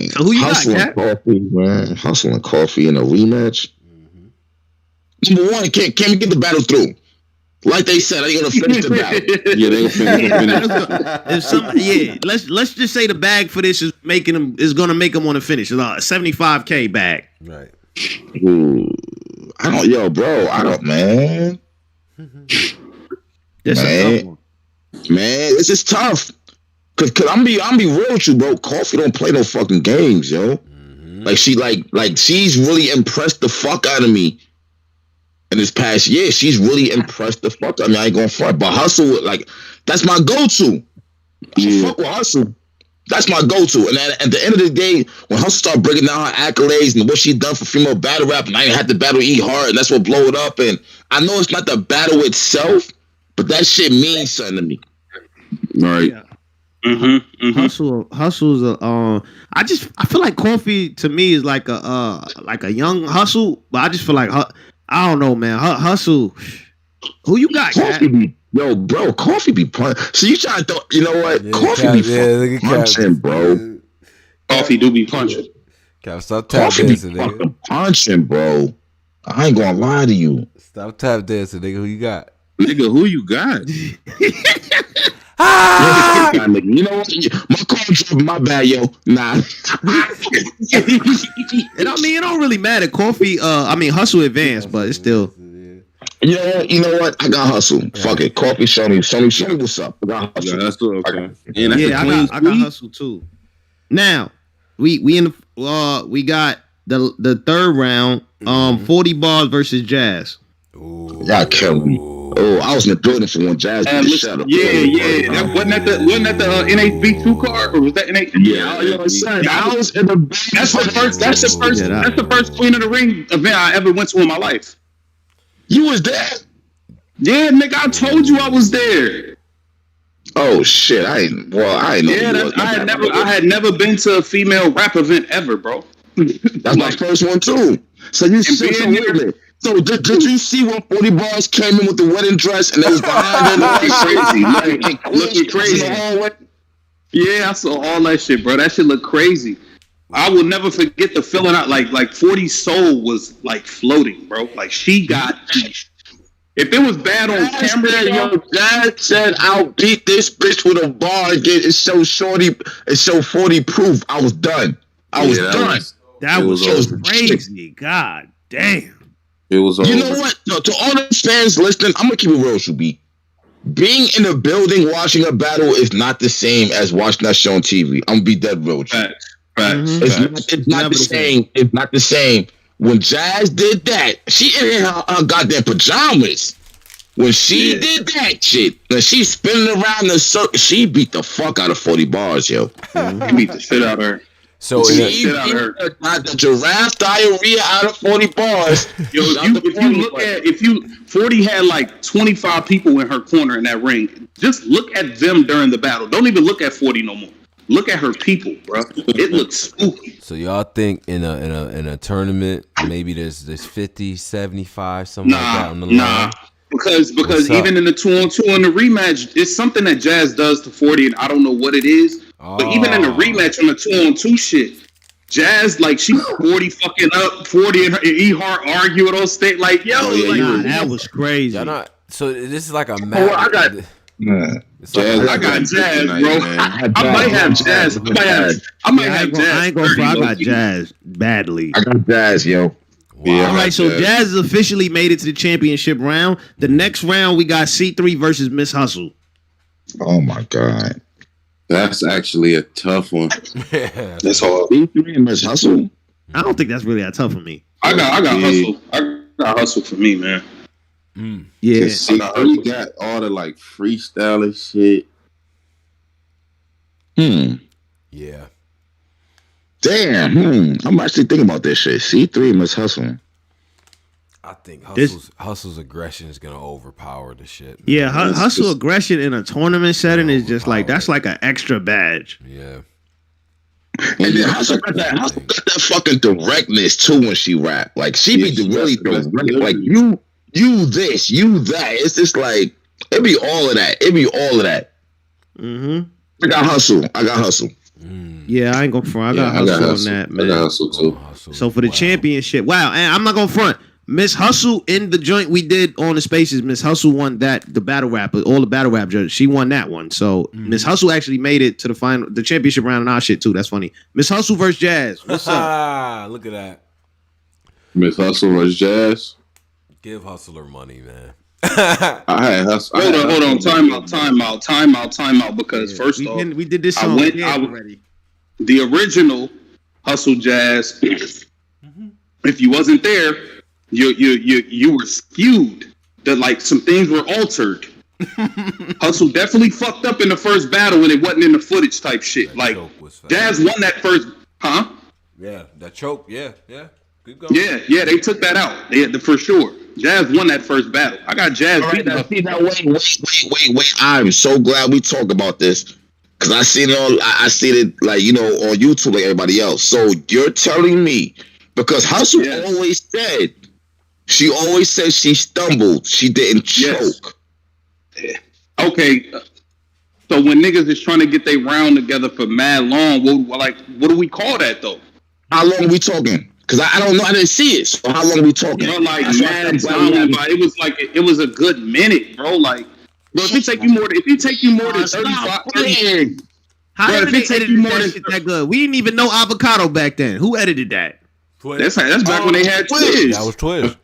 So who you got, Cat? Coffee, man. Hustle and Coffee in a rematch. Number one, can we get the battle through? Like they said, are you gonna finish the battle? Yeah, they gonna finish. Let's just say the bag for this is gonna make them want to finish. It's a $75K bag. Right. Ooh, I don't, man. That's a tough one. Man, this is tough. Cause I'm be real with you, bro. Coffee don't play no fucking games, yo. Like she's really impressed the fuck out of me. In this past year, she's really impressed the fuck out of me. I ain't gonna front. But Hustle, like, that's my go-to. Fuck with Hustle. That's my go-to. And at the end of the day, when Hustle started breaking down her accolades and what she done for female battle rap, and I had to battle E Hard, and that's what blew it up. And I know it's not the battle itself, but that shit means something to me. Right. Yeah. Hustle's a I feel like Coffee to me is like a young Hustle, but I just feel like I don't know, man. Hustle, who you got? Yo, bro, Coffee be punching. So you trying to you know what? Yeah, Coffee be punching, bro. Coffee do be punching. Stop tap dancing, nigga. Punching, bro. I ain't gonna lie to you. Stop tap dancing, nigga. Who you got? Nigga, who you got? You know what? My car driving, my bad, yo. Nah. And I mean, it don't really matter. Coffee, Hustle advanced, but it's still. You know what? I got Hustle. Fuck it. Coffee, show me what's up. I got Hustle. Yeah, that's okay. I got Hustle too. Now, we got the third round, 40 bars versus Jazz. Ooh. Y'all killing me. Oh, I was in the building for when Jazz did the shut up. Yeah. That wasn't that the NHB2 card, or was that NHB? Yeah, I was in the. That's the first Queen of the Ring event I ever went to in my life. You was there? Yeah, nigga, I told you I was there. Oh shit, I ain't know. Yeah, I had never been to a female rap event ever, bro. That's my first one too. So you So did you see when 40 Bars came in with the wedding dress and they was behind her looking crazy? Yeah, I saw all that shit, bro. That shit looked crazy. I will never forget the feeling out like 40's soul was like floating, bro. Like she got. If it was bad on camera, yo, Dad said I'll beat this bitch with a bar again. It's so 40 proof. I was done. I was done. That was crazy. God damn. It was. You know what? No, to all those fans listening, I'm gonna keep it real, Shubi. Being in a building watching a battle is not the same as watching that show on TV. I'm gonna be dead real with you. It's not the same. It's not the same. When Jazz did that, she in her goddamn pajamas. When she did that shit, when she spinning around the circle, she beat the fuck out of 40 Bars, yo. He beat the shit out of her. So she beat the giraffe diarrhea out of 40 Bars. Yo, if you 40 had like 25 people in her corner in that ring, just look at them during the battle. Don't even look at 40 no more. Look at her people, bro. It looks spooky. So y'all think in a tournament maybe there's 50, 75, something like that on the line? Because even in the 2-on-2 in the rematch, it's something that Jazz does to 40, and I don't know what it is. But even in the rematch on the 2-on-2 shit, Jazz, like, she 40 fucking up, 40 and E Hart argue with those state like, that was crazy. So this is like a match. I got Jazz, bro. I might have Jazz. I might have Jazz. I ain't gonna front. I got Jazz badly. I got Jazz, yo. Wow. Yeah, all right, so Jazz officially made it to the championship round. The next round, we got C3 versus Miss Hustle. Oh my god, that's actually a tough one. That's hard. C3 and Miss Hustle. I don't think that's really that tough for me. I got Hustle. I got Hustle for me, man. Yeah, C3 got all the like freestyling shit. Yeah. Damn. I'm actually thinking about this shit. C3 Miss Hustle. I think Hustle's aggression is gonna overpower the shit. Man. Yeah, Hustle aggression in a tournament setting is just like that's like an extra badge. Yeah. And then Hustle got that fucking directness too when she rap. Like she be really direct. Like you this, you that. It's just like it be all of that. Mm-hmm. I got Hustle. Yeah, I ain't gonna front. I got Hustle on that, man. I got Hustle too. So for the championship, wow, and I'm not gonna front. Miss Hustle in the joint we did on the Spaces, Miss Hustle won the battle rap, all the battle rap judges. She won that one. So Miss Hustle actually made it to the championship round in our shit too. That's funny. Miss Hustle versus Jazz. What's up? Look at that. Miss Hustle versus Jazz. Give Hustler money, man. I had Hustle. Hold on. Time out. Because first off, we did this song already. The original Hustle Jazz. If you wasn't there, you were skewed. That like some things were altered. Hustle definitely fucked up in the first battle when it wasn't in the footage type shit. Like Jazz won that first, huh? Yeah, that choke. Yeah. Keep going. Yeah, they took that out. For sure. Jazz won that first battle. I got Jazz beating up. Wait. I'm so glad we talk about this. Cause I seen it like, you know, on YouTube like everybody else. So you're telling me, because Hustle always said she stumbled, she didn't choke. Yeah. Okay. So when niggas is trying to get their round together for mad long, what do we call that though? How long are we talking? Because I don't know, I didn't see it. So how long are we talking? You know, like mad long, it was a good minute, bro. Like, bro, if it take you more than 35 minutes. How did they edit that shit that good? We didn't even know avocado back then. Who edited that? That's back when they had Twiz. That was Twiz.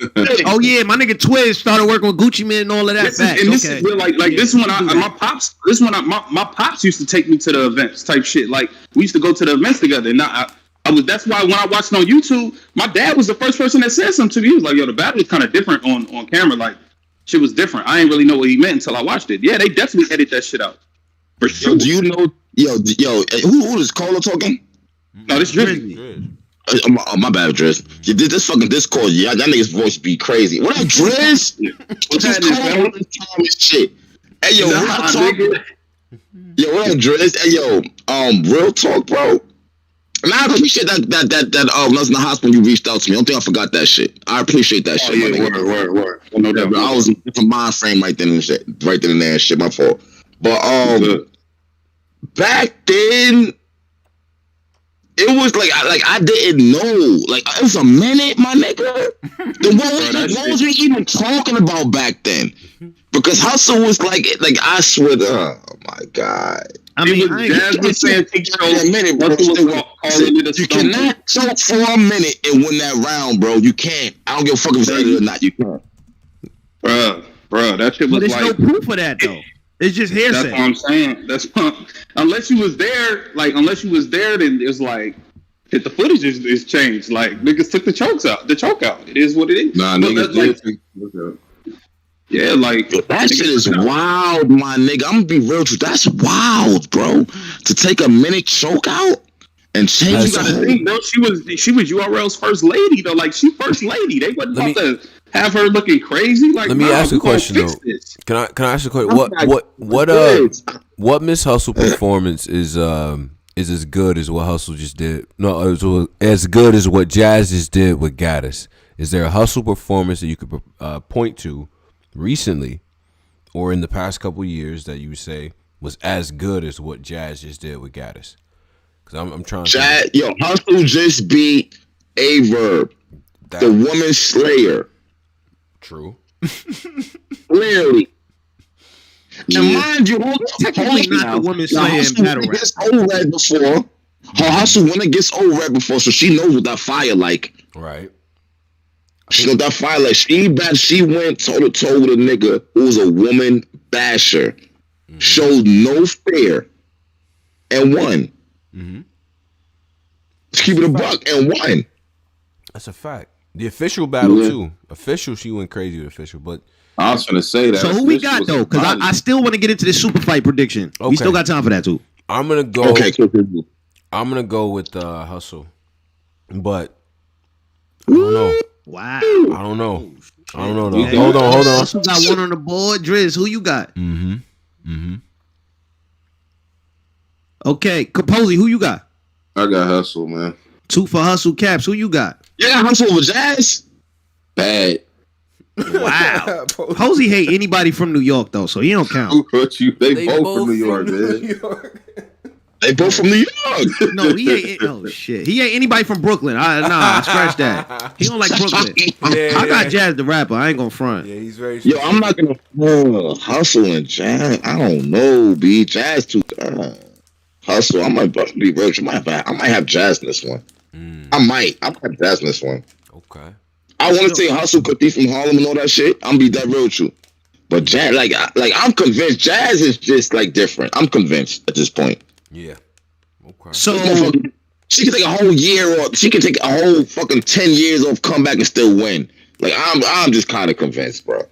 Oh yeah, my nigga Twiz started working with Gucci Mane and all of that. This is real, like this one. My pops used to take me to the events type shit. Like we used to go to the events together. And that's why when I watched on YouTube, my dad was the first person that said something to me. He was like, "Yo, the battle is kind of different on camera. Like shit was different. I didn't really know what he meant until I watched it. Yeah, they definitely edit that shit out for sure." Do you know? Yo, who is Cola talking? No, this Drizzy. My bad, Driz. This fucking Discord, that nigga's voice be crazy. What up, Driz? What's this shit? Hey, yo, real talk. Yo, what up, Driz? Hey, yo, real talk, bro. And I appreciate that was in the hospital when you reached out to me. I don't think I forgot that shit. I appreciate that shit. Yeah, word. No doubt. I was in a different mind frame right then and there and shit. My fault. But back then, it was like I didn't know. Like it was a minute, my nigga. What was we even talking about back then? Because Hustle was like I swear to, oh my god. I mean, Jazz was saying a minute, bro. You cannot choke for a minute and win that round, bro. You can't. I don't give a fuck if it's edited or not. You can't. Bro, that shit was like. But there's no proof of that though. It's just hearsay. That's what I'm saying. Unless you was there, then it's like the footage is changed. Like niggas took the choke out. It is what it is. Nah, niggas did. Yeah, like that shit is wild, my nigga. I'm gonna be real with you. That's wild, bro. To take a minute choke out and change. You gotta think, bro. She was URL's first lady though. Like she first lady. They wasn't about to have her looking crazy. Like, let me ask a question though. Can I ask a question? What Miss Hustle performance is as good as what Hustle just did? No, it was as good as what Jazz just did with Gaddis. Is there a Hustle performance that you could point to recently or in the past couple years that you would say was as good as what Jazz just did with Gaddis? Because I'm trying to Hustle just beat Averb, the woman slayer. True. Clearly. Now, mind you, technically not the woman slayer in battle rap. Her Hustle went against ORAD before, so she knows what that fire like. Right. She knows that fire like. She went toe to toe with a nigga who was a woman basher, showed no fear, and won. Mm-hmm. Let's keep it a buck and won. That's a fact. The official battle too. Official, she went crazy with official, but I was gonna say that. So who we got though? Because I still want to get into this super fight prediction. Okay. We still got time for that too. I'm gonna go. Okay. I'm gonna go with Hustle, but I don't know. Wow. I don't know though. Hold on. Hustle got one on the board. Driz, who you got? Okay, Composy, who you got? I got Hustle, man. 2 for Hustle. Caps, who you got? Yeah, Hustle with Jazz. Bad. Wow. Posey hate anybody from New York though, so he don't count. Who put you? They both from New York, man. They both from New York. No, he ain't. Oh shit, he ain't anybody from Brooklyn. I scratch that. He don't like Brooklyn. I got Jazz the rapper. I ain't gonna front. Yeah, he's very. Yo, I'm not gonna Hustle and Jazz. I don't know, B. Jazz too. Hustle. I might be rich. I might have Jazz in this one. I might have Jazz in this one. Okay. I want to say Hustle could be from Harlem and all that shit. I'm be that real with you. But Jazz, like I'm convinced Jazz is just like different. I'm convinced at this point. Yeah. Okay. So she can take a whole year or she can take a whole fucking 10 years off, come back and still win. Like I'm just kind of convinced, bro.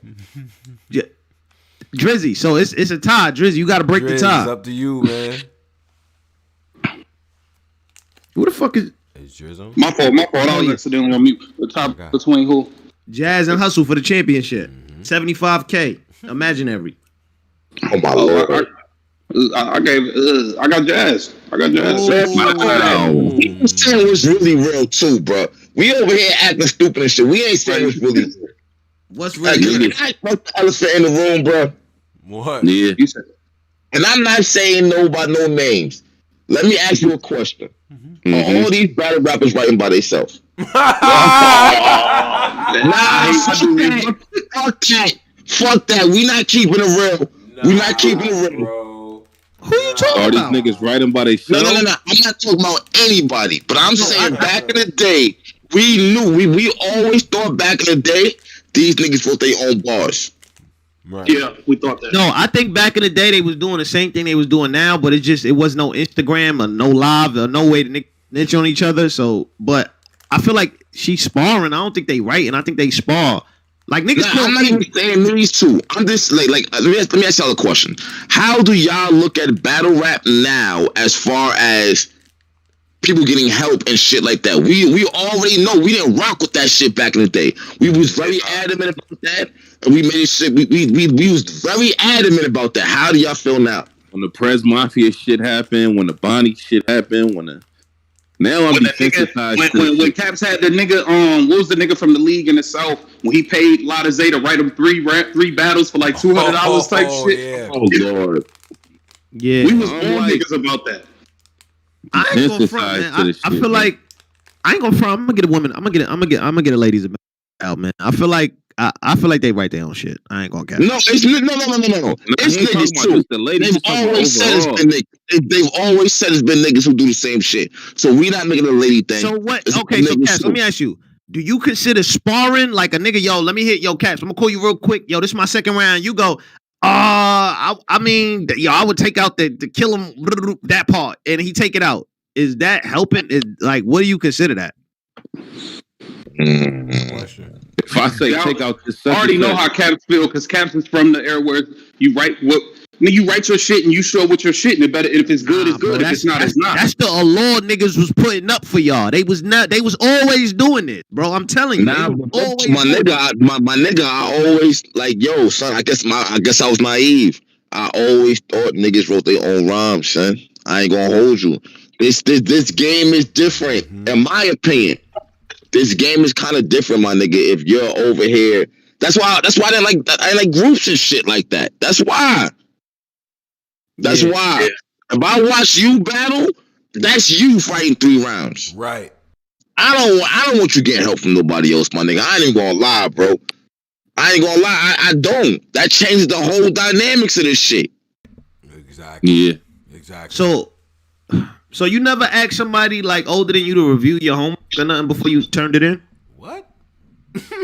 Yeah. Drizzy. So it's a tie. Drizzy, you got to break the tie. It's up to you, man. Who the fuck is? It's Drizzo. My fault. I was accidentally on mute. The top between who? Jazz and Hustle for the championship. $75K. Imaginary. Oh my lord. I got Jazz. People saying it was really real too, bro. We over here acting stupid and shit. We ain't saying it's really real. What's really real? I fuck the elephant in the room, bro. What? Yeah. You said. And I'm not saying no by no names. Let me ask you a question. Are all these battle rappers writing by themselves? Fuck that. We not keeping it real. We not keeping it real. Bro. Who you talking Are these about? niggas writing by themselves? No. I'm not talking about anybody. But I'm saying back in the day, we knew. We always thought back in the day, these niggas wrote their own bars. Right. Yeah, we thought that. No, I think back in the day they was doing the same thing they was doing now, but it was no Instagram or no live or no way to niche on each other. So, but I feel like she's sparring. I don't think they write, and I think they spar. Like niggas. I'm not even saying these two. I'm just like let me ask y'all a question. How do y'all look at battle rap now as far as people getting help and shit like that? We already know we didn't rock with that shit back in the day. We was very adamant about that, and we made shit. We was very adamant about that. How do y'all feel now? When the Prez Mafia shit happened, when the Bonnie shit happened, now I'm desensitized. When Caps had the nigga, what was the nigga from the league in the South when he paid Lotta Zay to write him three battles for like $200 type shit? Yeah. Oh lord. Yeah, we was all niggas about that. I ain't gonna front, man. I feel like I ain't gonna front. I'm gonna get a woman. I'm gonna get a ladies out, man. I feel like they write their own shit. I ain't gonna catch. No, it's no. It's niggas too. They've always said it's been niggas who do the same shit. So we not making a lady thing. So what? Okay, so Caps, let me ask you. Do you consider sparring like a nigga? Yo, let me hit Caps. I'm gonna call you real quick. Yo, this is my second round. You go. I mean, yo, I would take out the kill him that part, and he take it out. Is that helping? Like, what do you consider that? If I say take out this, I already know how Caps feel because Caps is from the era where you write your shit and you show what your shit, and it better if it's good, it's good. If it's not, it's not. That's the allure niggas was putting up for y'all. They was always doing it, bro. I'm telling you. Nah, my nigga, I always like, yo, son. I guess I was naive. I always thought niggas wrote their own rhymes, son. I ain't gonna hold you. This game is different, in my opinion. This game is kind of different, my nigga. If you're over here, that's why I didn't like groups and shit like that. That's why. That's why. If I watch you battle, that's you fighting 3 rounds. Right. I don't want you getting help from nobody else, my nigga. I ain't even gonna lie, bro. I ain't gonna lie. I don't. That changes the whole dynamics of this shit. Exactly. Yeah. Exactly. So you never asked somebody like older than you to review your homework or nothing before you turned it in? What?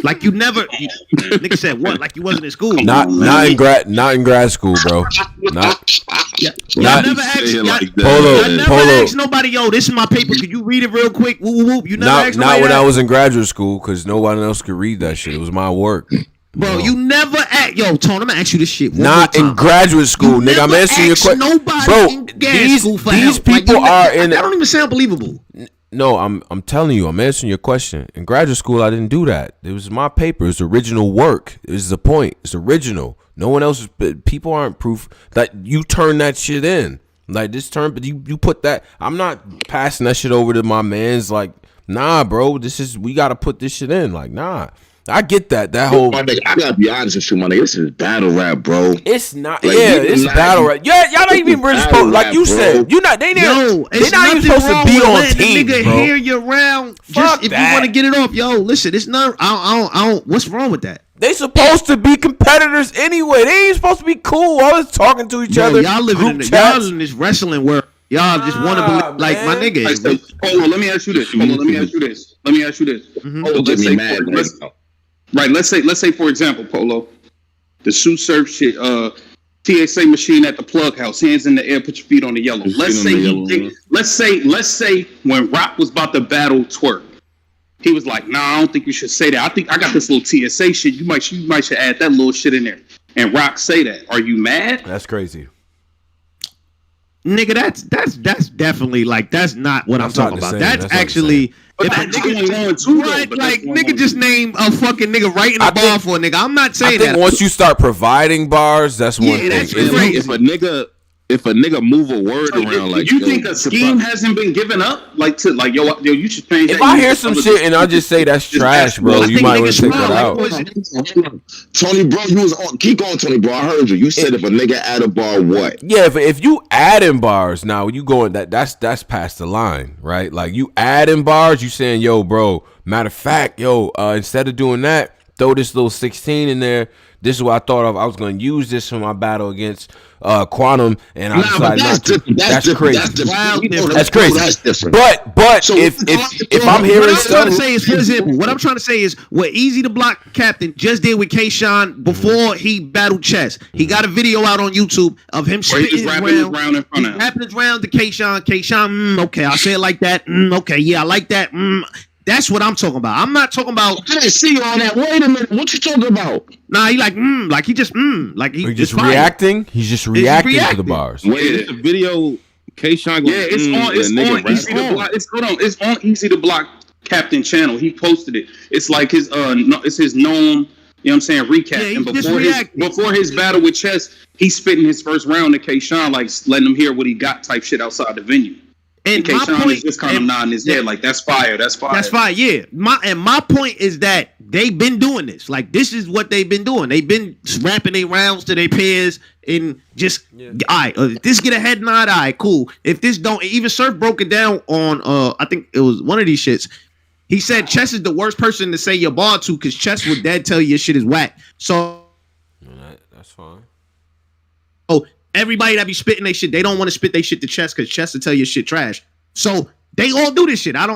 Like you never nigga said what? Like you wasn't in school. Not in grad school, bro. Y'all never asked nobody, yo, this is my paper. Could you read it real quick? Whoop, whoop. You never asked nobody. Not when I was in graduate school, because nobody else could read that shit. It was my work. Bro, you never asked. Yo, Tone, I'm gonna ask you this shit. Not in graduate school, nigga. I'm answering your question. Bro, these people are in. That don't even sound believable. No, I'm telling you, I'm answering your question. In graduate school, I didn't do that. It was my paper. It's original work. It's the point. It's original. No one else. People aren't proof that you turn that shit in. Like this turn, but you put that. I'm not passing that shit over to my man's. Like, nah, bro. We gotta put this shit in. Like, nah. I get that whole. My nigga, I gotta be honest with you, my nigga. This is battle rap, bro. It's not. Like, it's battle rap. Yeah, y'all not even supposed. Like you said, you not. They not even supposed to be on team, nigga, bro. hear you around. Just if you want to get it off, yo. Listen, it's not. I don't. What's wrong with that? They supposed to be competitors anyway. They ain't supposed to be cool. Always talking to each other. Y'all living in this wrestling world. Y'all just want to believe, like my nigga. Hold on, let me ask you this. Let me ask you this. Mm-hmm. Right, let's say for example, Polo, the shoe surf shit, TSA machine at the plug house, hands in the air, put your feet on the yellow. Let's say when Rock was about to battle Twerk, he was like, nah, I don't think you should say that. I think I got this little TSA shit. You might should add that little shit in there. and Rock say that. Are you mad? That's crazy. Nigga, that's definitely like that's not what I'm talking about. That's actually but that nigga going on too, right? Like nigga just name a fucking nigga writing a bar for a nigga. I'm not saying that. Once you start providing bars, that's one thing. That's if a nigga move a word around like you think a scheme hasn't been given up? Like yo, you should change. If I hear some shit and I just say that's trash, bro, you might want to check that out. Tony, bro, you was on. Keep going, Tony, bro. I heard you. You said if a nigga add a bar, what? Yeah, if you adding bars now, you going that's past the line, right? Like you adding bars, you saying, yo, bro. Matter of fact, yo, instead of doing that, throw this little 16 in there. This is what I thought of. I was going to use this for my battle against Quantum, and I decided not to. That's crazy. That's crazy. That's different. But so if I'm hearing stuff, what I'm trying to say is what Easy to Block Captain just did with K-Shine before he battled Chess. He got a video out on YouTube of him spitting his round in front of him. Rapping his round to K-Shine. K-Shine, okay, I'll say it like that. Okay, yeah, I like that. That's what I'm talking about. I'm not talking about. I didn't see all that. Wait a minute. What you talking about? Nah, he like he just like he's just reacting. He's just reacting to the bars. Wait, it's a video. K-Shine. Yeah, it's on Easy to Block Captain channel. He posted it. It's like his it's his known. You know what I'm saying? Recap. Yeah, and before his battle with Chess, he's spitting his first round to K-Shine, like letting him hear what he got type shit outside the venue. And K-Shine is just kind of nodding his head like that's fire. That's fire. That's fire. Yeah. My point is that they've been doing this. Like this is what they've been doing. They've been rapping their rounds to their peers and just all right. If this get a head nod, all right, cool. If this don't, even Surf broke it down on I think it was one of these shits. He said Chess is the worst person to say your bar to because Chess would dead tell you your shit is whack. So that's fine. Oh. Everybody that be spitting their shit, they don't want to spit their shit to Chess because Chess will tell you shit trash. So they all do this shit. I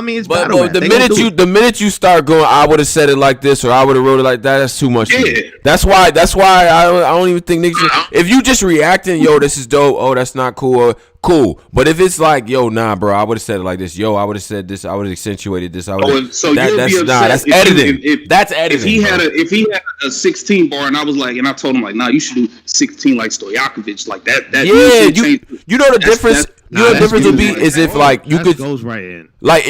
mean, it's but the minute you start going, I would have said it like this or I would have wrote it like that. That's too much. Yeah. That's why I don't even think niggas. If you just reacting, yo, this is dope. Oh, that's not cool. Cool. But if it's like, yo, nah, bro, I would have said it like this. Yo, I would have said this. I would have accentuated this. I would. That's editing. That's editing. If he had a 16 bar and I was like, and I told him like, nah, you should do 16 like Stojakovic, like that. Yeah, you know the difference. You know the difference would be is if like you could goes right in. Like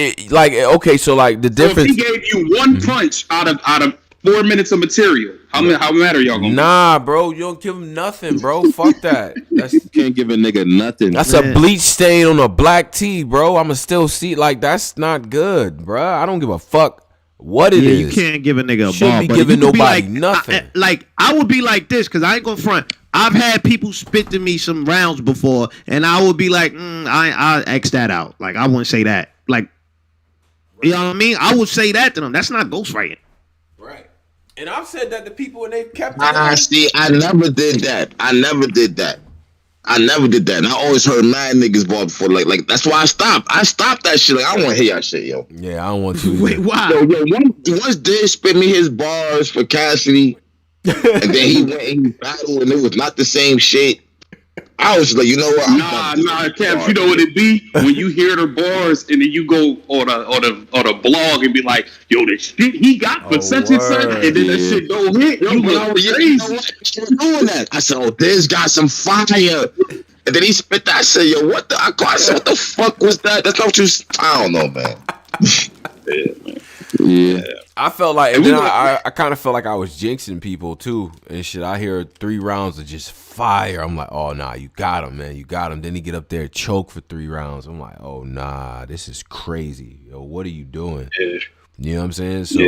okay, so like the difference. So if he gave you one punch out of 4 minutes of material, how mad are y'all gonna? Nah, bro, you don't give him nothing, bro. Fuck that. You can't give a nigga nothing. That's a bleach stain on a black tee, bro. I'ma still see like that's not good, bro. I don't give a fuck what it is. You can't give a nigga a Shouldn't ball. Be giving nobody nothing. I would be like this because I ain't gonna front. I've had people spit to me some rounds before, and I would be like, I X that out. Like I wouldn't say that. Like, you know what I mean? I would say that to them. That's not ghostwriting. Right. And I've said that to people, and they've kept. See, I never did that. And I always heard mad niggas ball before. Like that's why I stopped. I stopped that shit. Like I don't want to hear y'all shit, yo. Yeah, I don't want to. Wait, why? Yo, once did spit me his bars for Cassidy. And then he went and he battled, and it was not the same shit. I was like, you know what? Nah, Kev, you know what it be when you hear the bars, and then you go on the blog and be like, yo, the shit he got for such and such, and then that shit don't hit. You go crazy. Doing that. I said, oh, this got some fire. And then he spit that. I said, yo, what the? I said, what the fuck was that? That's not what you. I don't know, man. Yeah, man. Yeah. I felt like, and then I kind of felt like I was jinxing people too and shit. I hear 3 rounds of just fire. I'm like, oh nah, you got him, man, you got him. Then he get up there, choke for 3 rounds. I'm like, oh nah, this is crazy. Yo, what are you doing? Yeah. You know what I'm saying? So,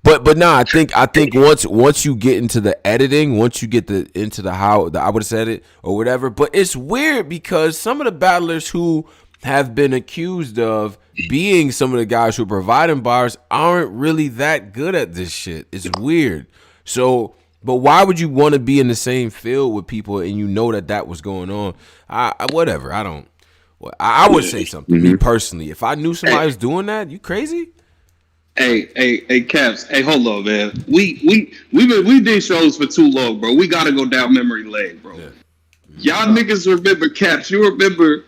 but nah, I think once you get into the editing, once you get into the how I would have said it or whatever. But it's weird because some of the battlers who have been accused of being some of the guys who are providing bars aren't really that good at this shit. It's weird. So, but why would you want to be in the same field with people and you know that was going on? Whatever. I would say something. Me personally, if I knew somebody was doing that, you crazy? Hey, Caps. Hey, hold on, man. We did shows for too long, bro. We gotta go down memory lane, bro. Yeah. Y'all niggas remember Caps? You remember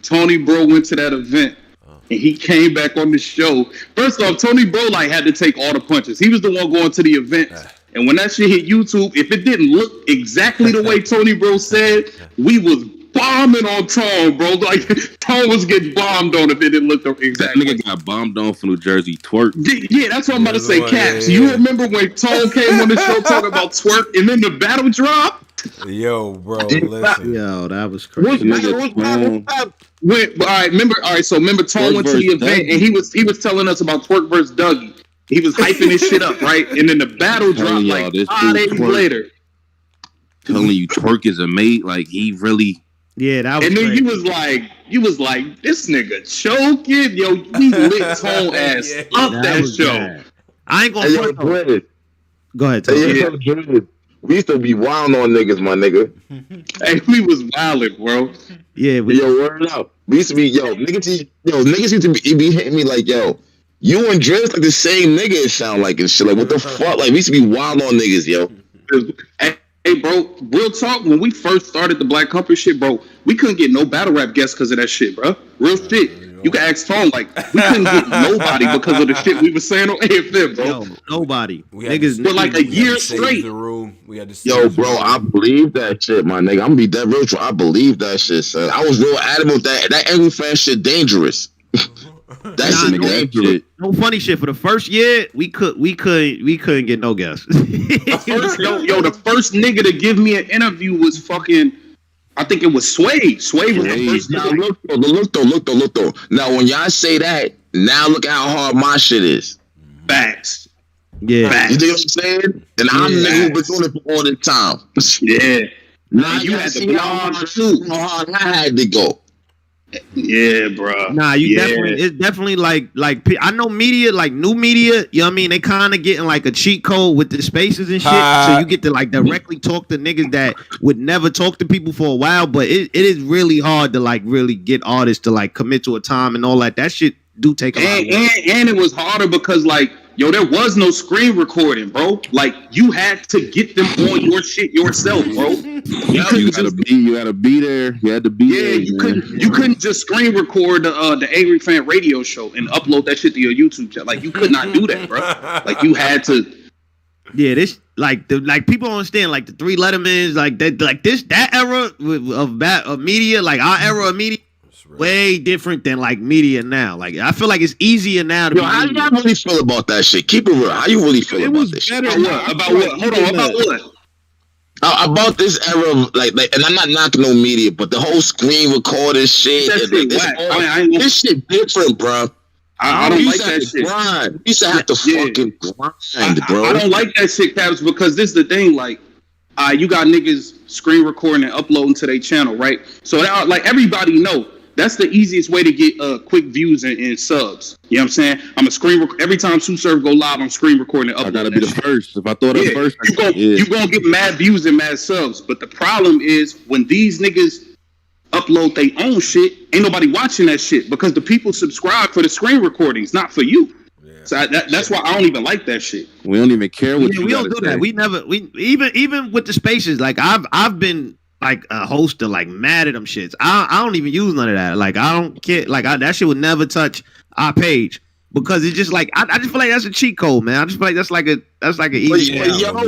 Tony Bro went to that event and he came back on the show. First off, Tony Bro had to take all the punches. He was the one going to the event And when that shit hit YouTube, if it didn't look exactly the way Tony Bro said, we was bombing on Tone, bro. Like Tone was getting bombed on if it didn't look exactly. That nigga got bombed on from New Jersey Twerk. Yeah, that's what I'm about to say. Caps, you remember when Tone came on the show talking about Twerk and then the battle dropped? Yo, bro, listen. Yo, that was crazy. So remember Tone went to the event and he was telling us about Twerk versus Dougie. He was hyping his shit up, right? And then the battle dropped like 5 days later. Telling you Twerk is a mate, like he really. Yeah, that was. And then crazy. you was like, this nigga choking, yo. We lit Tone ass up that show. Bad. I ain't gonna. Go ahead, Tony. We used to be wild on niggas, my nigga. Hey, we was wildin', bro. Yeah, word up. We used to be, niggas used to be hitting me like, yo, you and Driz like the same nigga it sound like and shit. Like, what the fuck? Like, we used to be wild on niggas, yo. Hey, bro, real talk, when we first started the Black Compass shit, bro, we couldn't get no battle rap guests because of that shit, bro. Real shit. You can ask Tone, like, we couldn't get nobody because of the shit we were saying on AFM, bro. Yo, nobody. Niggas for like a year straight. Yo, bro, I believe that shit, my nigga. I'm gonna be that real true. I believe that shit, son. I was real adamant with that. That Angryfan shit dangerous. That's dangerous. No funny shit. For the first year, we couldn't get no guests. The first nigga to give me an interview was fucking. I think it was Sway. Sway was the first. Now look though. Now when y'all say that, now look at how hard my shit is. Facts. Yeah. Facts. You know what I'm saying? And I'm the nigga who been doing it for all the time. Yeah. Now you had to be how hard I had to go. Yeah, bro. Nah, it's definitely like I know media, like new media, you know what I mean? They kind of getting like a cheat code with the spaces and shit. So you get to like directly talk to niggas that would never talk to people for a while, but it is really hard to like really get artists to like commit to a time and all that. That shit do take a lot of work. And it was harder because like, yo, there was no screen recording, bro. Like you had to get them on your shit yourself, bro. You gotta be there. You had to be there. You couldn't just screen record the Angryfan radio show and upload that shit to your YouTube channel. Like you could not do that, bro. Like you had to. Yeah, this like people don't understand like the 3 Lettermans like that era of media, like our era of media. Way different than like media now. Like I feel like it's easier now to be. How y'all really feel about that shit? Keep it real. How you really feel about this shit? About what? Hold on. About what? About this era of like, and I'm not knocking no media, but the whole screen recording shit. This shit different, bro. I don't like that shit. Grind. You used to have to fucking grind, bro. I don't like that shit, Caps, because this is the thing. Like, you got niggas screen recording and uploading to their channel, right? So like everybody know. That's the easiest way to get quick views and subs. You know what I'm saying? I'm a screen every time Sue Surf go live, I'm screen recording and uploading. I gotta be the first. If I throw it up first, you gonna get mad views and mad subs. But the problem is when these niggas upload their own shit, ain't nobody watching that shit because the people subscribe for the screen recordings, not for you. Yeah. So that's why I don't even like that shit. We don't even care what you we don't do say. that. We never. We even with the spaces. Like I've been. Like a host of like mad at them shits. I don't even use none of that. Like I don't care. Like that shit would never touch our page because it's just like I just feel like that's a cheat code, man. I just feel like that's like an easy.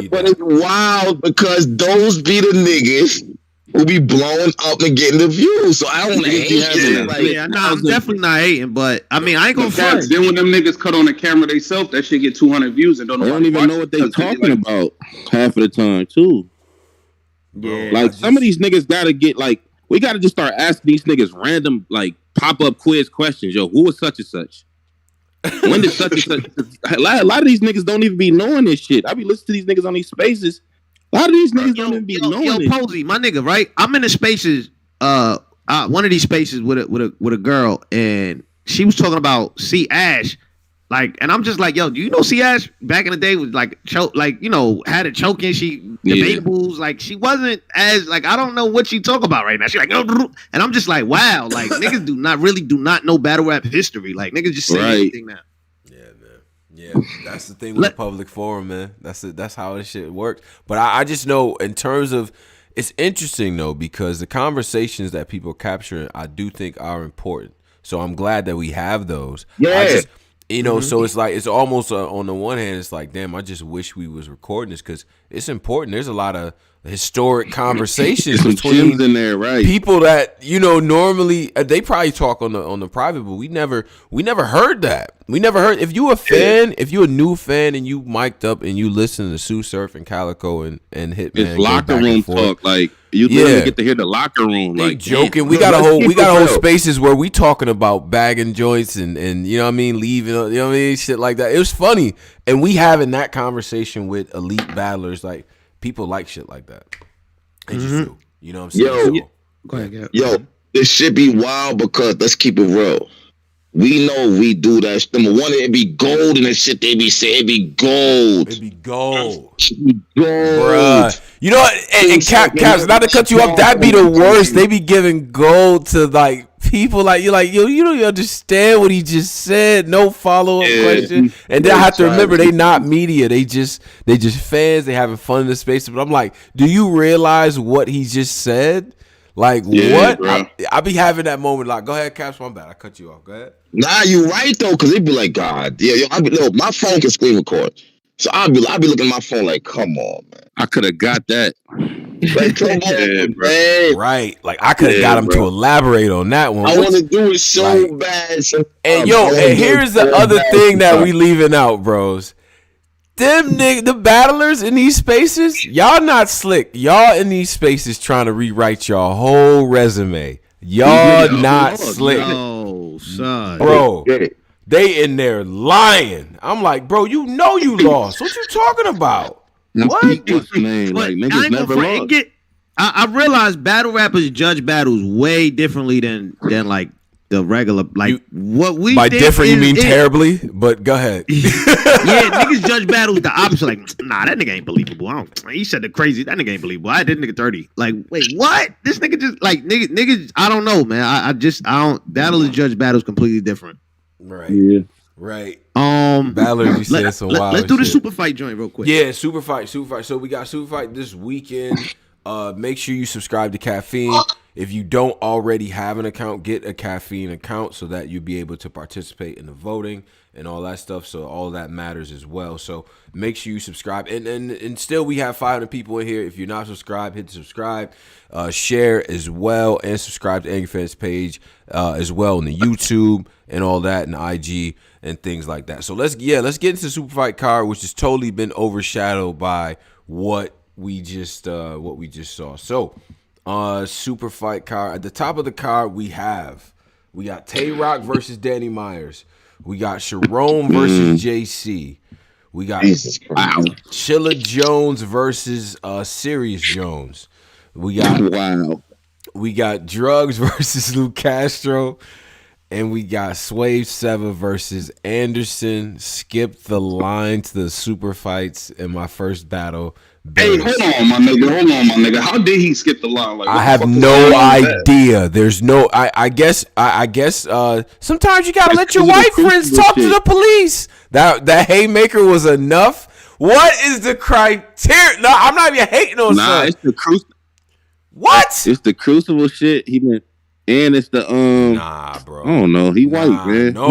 But it's wild because those be the niggas who be blowing up and getting the views. So I don't hate it. I'm definitely not hating, but I mean I ain't gonna front. Then when them niggas cut on the camera themselves, that shit get 200 views and don't even know what they talking about half of the time too. Yeah, like some of these niggas gotta get like we gotta just start asking these niggas random like pop up quiz questions. Yo, who was such and such? When did such and such? A lot of these niggas don't even be knowing this shit. I be listening to these niggas on these spaces. A lot of these niggas don't even be knowing this. Posey, my nigga, right? I'm in the spaces. One of these spaces with a girl, and she was talking about C Ash. Like, and I'm just like, yo, do you know C Ash back in the day was like choke, like, you know, had it choking. She debatables, like she wasn't as like I don't know what she talk about right now. She like, and I'm just like, wow, like niggas do not know battle rap history. Like niggas just say anything now. Yeah, man. Yeah, that's the thing with the public forum, man. That's how this shit works. But I just know in terms of it's interesting though because the conversations that people capture, I do think are important. So I'm glad that we have those. Yeah. You know, so it's like, it's almost on the one hand, it's like, damn, I just wish we was recording this because it's important. There's a lot of historic conversations between in there, right? People that, you know, normally they probably talk on the private, but we never heard that. We never heard. If you a fan, if you a new fan and you mic'd up and you listen to Sue Surf and Calico and Hitman, it's locker room talk. Like you literally get to hear the locker room. They like joking. We got a whole spaces where we talking about bagging joints and you know what I mean, leaving, you know what I mean, shit like that. It was funny, and we having that conversation with elite battlers. Like people like shit like that. They just do. You know what I'm saying? Go ahead, yo, this shit be wild because let's keep it real. We know we do that. Number one, it be gold and the shit they be saying. It be gold. It be gold. It be gold. Bruh. You know what? And Caps, not to cut you off, that be the worst. They be giving gold to like people like you're like, yo, you don't understand what he just said. No follow-up question. And then I have to remember they not media. They just fans. They having fun in the space. But I'm like, do you realize what he just said? Like what? I be having that moment. Like, go ahead, Caps. My bad. I cut you off. Go ahead. Nah, you right though, because it be like, God, yo, my phone can screen record, so I'll be looking at my phone like, come on, man. I could have got that. Like, come on, man. Right. Like I could have got him to elaborate on that one. I want to do it so bad. And and here's the other thing that we leaving out, bros. Them the battlers in these spaces, y'all not slick. Y'all in these spaces trying to rewrite your whole resume. Y'all not slick. No, son. Bro, they in there lying. I'm like, bro, you know you lost. What you talking about? What? Like niggas never lost. I realize battle rappers judge battles way differently than like the regular, like what we by different you mean terribly, but go ahead. Yeah, niggas judge battles the opposite. Like, nah, that nigga ain't believable. He said the crazy. That nigga ain't believable. I did nigga 30. Like, wait, what? This nigga just like niggas. I don't know, man. I don't. Battlers judge battles completely different. Right. Yeah. Right. Battlers, you said some wild. Let's do the super fight joint real quick. Yeah, super fight. So we got super fight this weekend. Make sure you subscribe to Caffeine. If you don't already have an account, get a Caffeine account so that you'll be able to participate in the voting and all that stuff. So all that matters as well. So make sure you subscribe. And still, we have 500 people in here. If you're not subscribed, hit subscribe, share as well, and subscribe to Angryfan's page as well on the YouTube and all that, and IG and things like that. So let's get into the super fight card, which has totally been overshadowed by what we just saw. So super fight card, at the top of the card we got Tay Rock versus Danny Myers, we got Sharon versus JC, we got Chilla Jones versus Sirius Jones, we got Drugs versus Lou Castro, and we got Swave 7 versus Anderson. Skipped the line to the super fights in my first battle. Hey, hold on, my nigga. How did he skip the line? Like, I have no idea. There's no. I guess. Sometimes you gotta let your white friends talk to the police. That haymaker was enough. What is the criteria? No, I'm not even hating on. It's the crucible. What? It's the crucible shit. And it's the Nah, bro. I don't know. He white, man. No.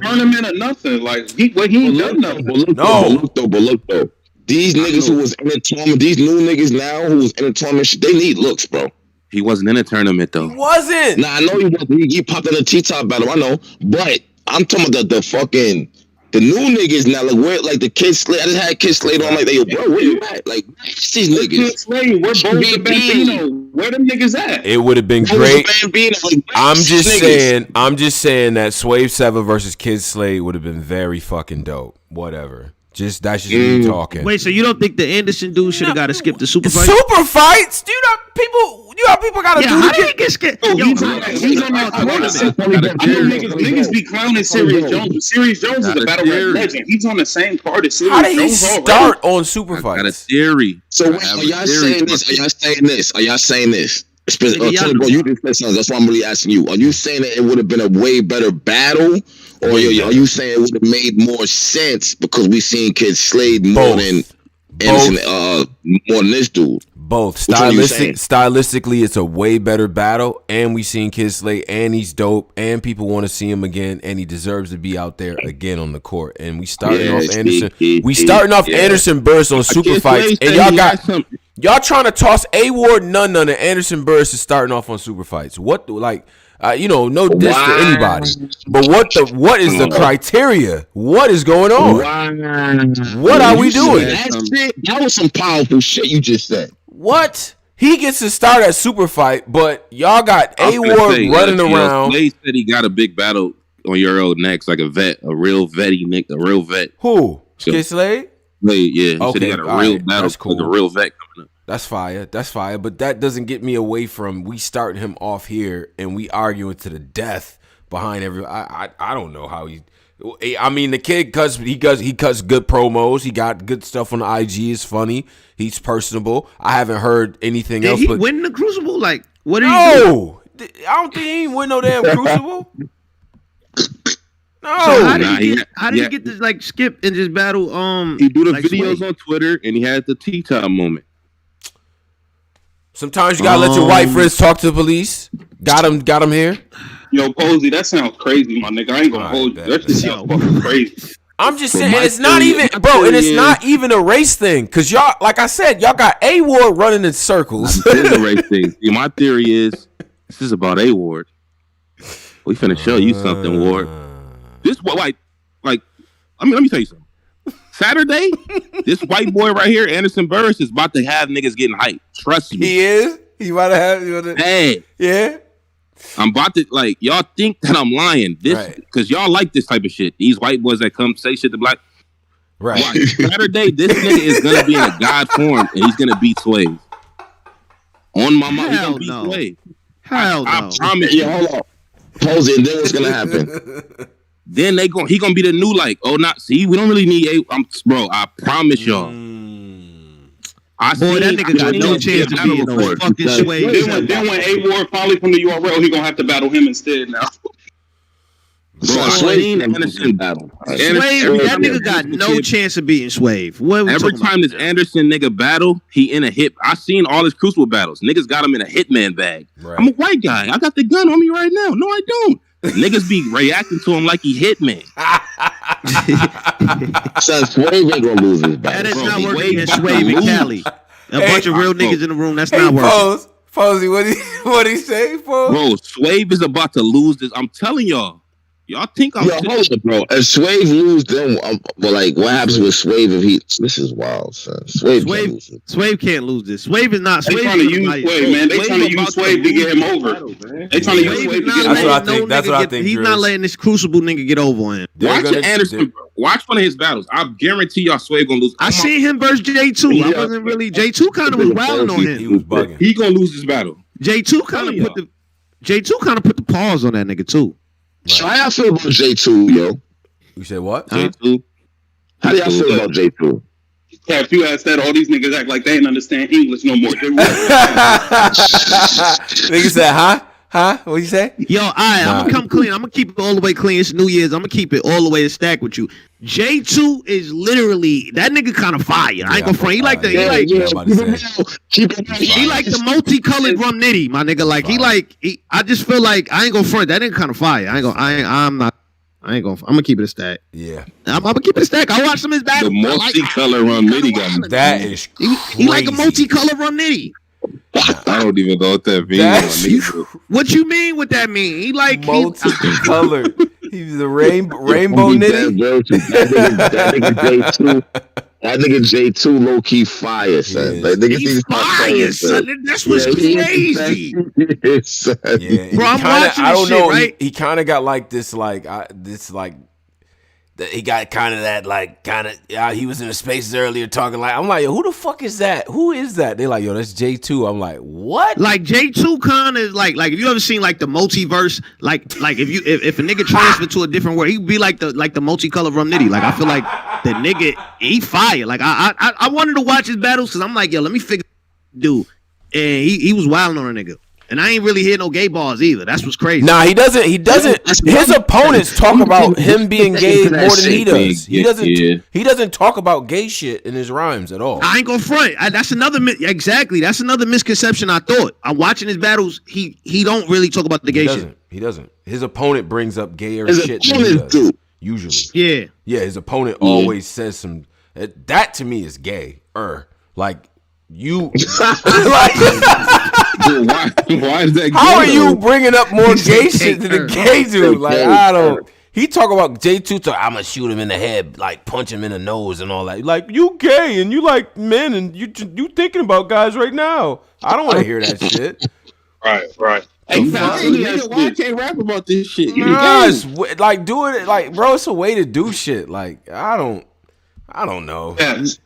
Tournament or nothing. Like he ain't done nothing. But look though. These niggas who was in the tournament, these new niggas now who was in the tournament, they need looks, bro. He wasn't in a tournament though. He wasn't. Nah, I know he wasn't. He popped in the T-top battle. I know, but I'm talking about the fucking. The new niggas now, like where, like the Kid Slade. I just had Kid Slade on, like, yo, bro, where you at? Like, these niggas. Kid Slade, where Bones and Bambino? Where them niggas at? It would have been great. I'm just saying that Swave 7 versus Kid Slade would have been very fucking dope. Whatever. That's just me talking. Wait, so you don't think the Anderson dude should have got to skip the super fight? Super fights? Do you know people gotta do? How did he get skipped? He's on that tournament. Niggas be clowning Sirius Jones, but Sirius Jones is a battle rap legend. He's on the same card as Sirius Jones. How did he start on super fights? I got a theory. So wait, are y'all saying this? Bro, you do say that's why I'm really asking you. Are you saying that it would have been a way better battle, or are you saying it would have made more sense because we seen Kid Slade more than Anderson, more than this dude? Both. Stylistically, it's a way better battle, and we seen Kid Slate, and he's dope, and people want to see him again, and he deserves to be out there again on the court. And we starting off Anderson. Anderson Burris on super fights, and y'all trying to toss A-Ward, none, and Anderson Burris is starting off on super fights. What no diss to anybody, but what is the criteria? What is going on? What are we doing? That was some powerful shit you just said. What? He gets to start at super fight, but y'all got A-Ward running around. Slade said he got a big battle on Euro next, like a vet, a real vet. Who? Kid Slade? Slade, yeah. He said he got a real battle, cool. like a real vet coming up. That's fire. But that doesn't get me away from we starting him off here and we arguing to the death behind every. I don't know how he. I mean, the kid he cuts good promos. He got good stuff on the IG. It's funny. He's personable. I haven't heard anything else. Did he win the Crucible? Like, what did he do? I don't think he ain't win no damn Crucible. No. So how did he get this like skip and just battle? He do the videos on Twitter and he had the tea time moment. Sometimes you gotta let your white friends talk to the police. Got him here. Yo, Posey, that sounds crazy, my nigga. I ain't gonna hold you. That just sounds fucking crazy. I'm just saying, it's not even, bro, and it's not even a race thing. Cause y'all, like I said, y'all got A-Ward running in circles. It's a race thing. See, my theory is this is about A-Ward. We finna show you something, Ward. This like let me tell you something. Saturday, this white boy right here, Anderson Burris, is about to have niggas getting hyped. Trust me. He is? He about to have Hey. Yeah? I'm about to, y'all think that I'm lying. Because y'all like this type of shit. These white boys that come say shit to black. Right. Saturday, this nigga is going to be in a God form, and he's going to beat Swave. On my mind, he's going to beat Swave. Hell no. I promise you. Hold on. Pose it, then what's going to happen? Then he gonna be the new we don't really need bro. I promise y'all. That nigga got no chance to be in no fucking Swave. Then when A-Ward finally from the URL, he gonna have to battle him instead now. Bro, Anderson battle. That nigga got no chance of beating Swave. Every time this Anderson nigga battle, he in a hit. I seen all his Crucible battles. Niggas got him in a hitman bag. Right. I'm a white guy. I got the gun on me right now. No, I don't. Niggas be reacting to him like he hitman. Son, Swave ain't gonna lose his battle. That is not working in Swave and Cali. A bunch of real niggas in the room. That's not working. Posey, what he say, Pose? Bro, Swave is about to lose this. I'm telling y'all. Y'all think I'm hold it, bro. If Swave lose, then what happens with Swave if he? This is wild, son. Swave can't lose this. Swave is not. They trying to use Swave, man. They trying to use Swave to get him over. They trying to use Swave to get him over. That's what I think. He's not letting this Crucible nigga get over on him. Watch Anderson, bro. Watch one of his battles. I guarantee y'all Swave gonna lose. I seen him versus J2. Yeah. I wasn't really. J2 kind of was wilding on him. He was bugging. He gonna lose his battle. J2 kind of put the pause on that nigga too. Right. So how y'all feel about J2, yo? You say what? J2. How do y'all feel about J2? Yeah, if you ask that, all these niggas act like they ain't understand English no more. Nigga said, huh? What you say? Yo, I'm gonna come clean. I'm gonna keep it all the way clean. It's New Year's. I'm gonna keep it all the way to stack with you. J2 is literally that nigga kind of fire. I ain't gonna front. He like the multicolored rum nitty, my nigga. Like I just feel like I ain't gonna front. That nigga kind of fire. I'm gonna keep it a stack. Yeah, I'm gonna keep it a stack. I watched some of his battles. The multicolored rum nitty got me. That is he like a multicolored rum nitty. I don't even know what that means. What you mean? What that mean? He like multicolored. He's the rainbow nitty. That nigga J2 low key fire, son. Yes. Like, he's fire, son. That's what's crazy. Yeah, bro, I'm watching this shit, right? He kind of got like this, he got kind of that, he was in the spaces earlier talking like, I'm like, yo, who the fuck is that? Who is that? They're like, yo, that's J2. I'm like, what? Like J2 kind of like if you ever seen like the multiverse, like if a nigga transferred to a different world, he'd be like the multicolored rum nitty. Like I feel like the nigga he fire. Like I wanted to watch his battles because I'm like, yo, let me figure dude, and he was wilding on a nigga. And I ain't really hear no gay bars either. That's what's crazy. Nah, he doesn't. His opponents talk about him being gay more than he does. He doesn't talk about gay shit in his rhymes at all. I ain't gonna front. That's another misconception. I thought. I'm watching his battles. He don't really talk about the gay shit. He doesn't. His opponent brings up gayer shit than he does. Usually. Yeah. His opponent always says some. That to me is gay. Like you. Like. Dude, why is that? How are you bringing up more gay shit than the gay dude? Like I don't. He talk about J2. I'm gonna shoot him in the head, like punch him in the nose and all that. Like you gay and you like men and you thinking about guys right now. I don't want to hear that shit. Right. Hey, why I can't rap about this shit? Nah, it's like doing it. Like bro, it's a way to do shit. Like I don't know. Caps,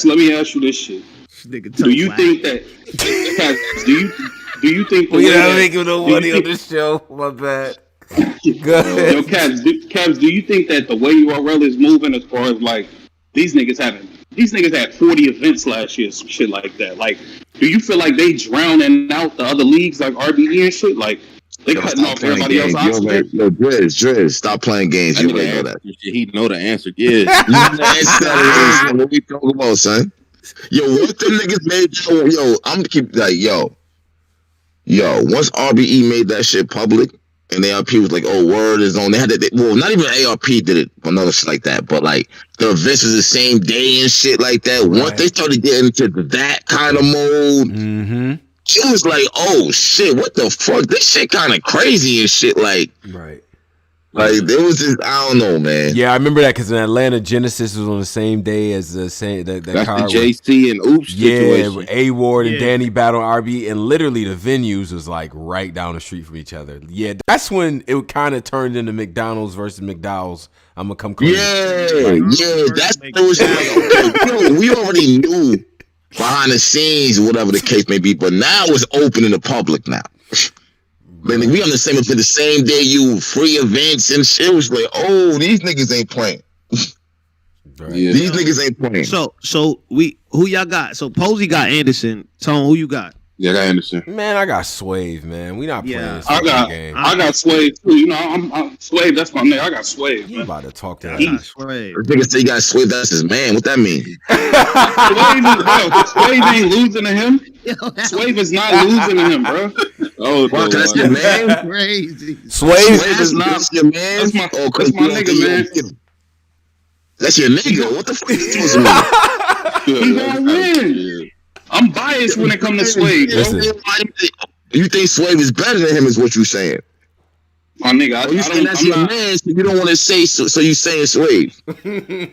let me ask you this shit. Do you think that? Do you think? We're not making no money on this show. My bad. Go ahead. Yo, Caps, do you think that the way URL is moving, as far as like these niggas had 40 events last year, some shit like that. Like, do you feel like they drowning out the other leagues like RBE and shit? Like they cutting off everybody else. Yo, Driz, stop playing games. You already know that. He know the answer. Yeah. You know the answer. What we talking about, son? Yo, once the niggas made I'm gonna keep like yo. Once RBE made that shit public, and the ARP was like, "Oh, word is on." They had it. Well, not even ARP did it, another shit like that. But like the events was the same day and shit like that. Right. Once they started getting into that kind of mode, she was like, "Oh shit, what the fuck? This shit kind of crazy and shit." Like, right. Like there was just I don't know, man. Yeah, I remember that because in Atlanta, Genesis was on the same day as the that's car the JC and Oops situation. A Ward and Danny battle RB, and literally the venues was like right down the street from each other. Yeah, that's when it kind of turned into McDonald's versus McDowell's. I'm gonna come clean. That's what it was like. Okay, we already knew behind the scenes, whatever the case may be, but now it's open in the public now. Like, we on the same day, you free events and shit. It was like, oh, these niggas ain't playing. Right. Yeah. These niggas ain't playing. So who y'all got? So Posey got Anderson. Tone, who you got? Yeah, I got Anderson. Man, I got Swave, man. We not playing this game. I got Swave too. You know, I'm Swave. That's my name. I got Swave. You about to talk to that? Swave. Niggas say you got Swave. That's his man. What that mean? Swave ain't losing to him. Swave is not losing to him, bro. Oh, that's your man. Crazy. Swave is not your man. That's my nigga, man. That's your nigga. What the fuck is this supposed to mean? He gonna win. I'm biased when it comes to Swave. You think Swave is better than him? Is what you saying? My nigga, you saying that's your man, so you don't want to say so you saying Swave?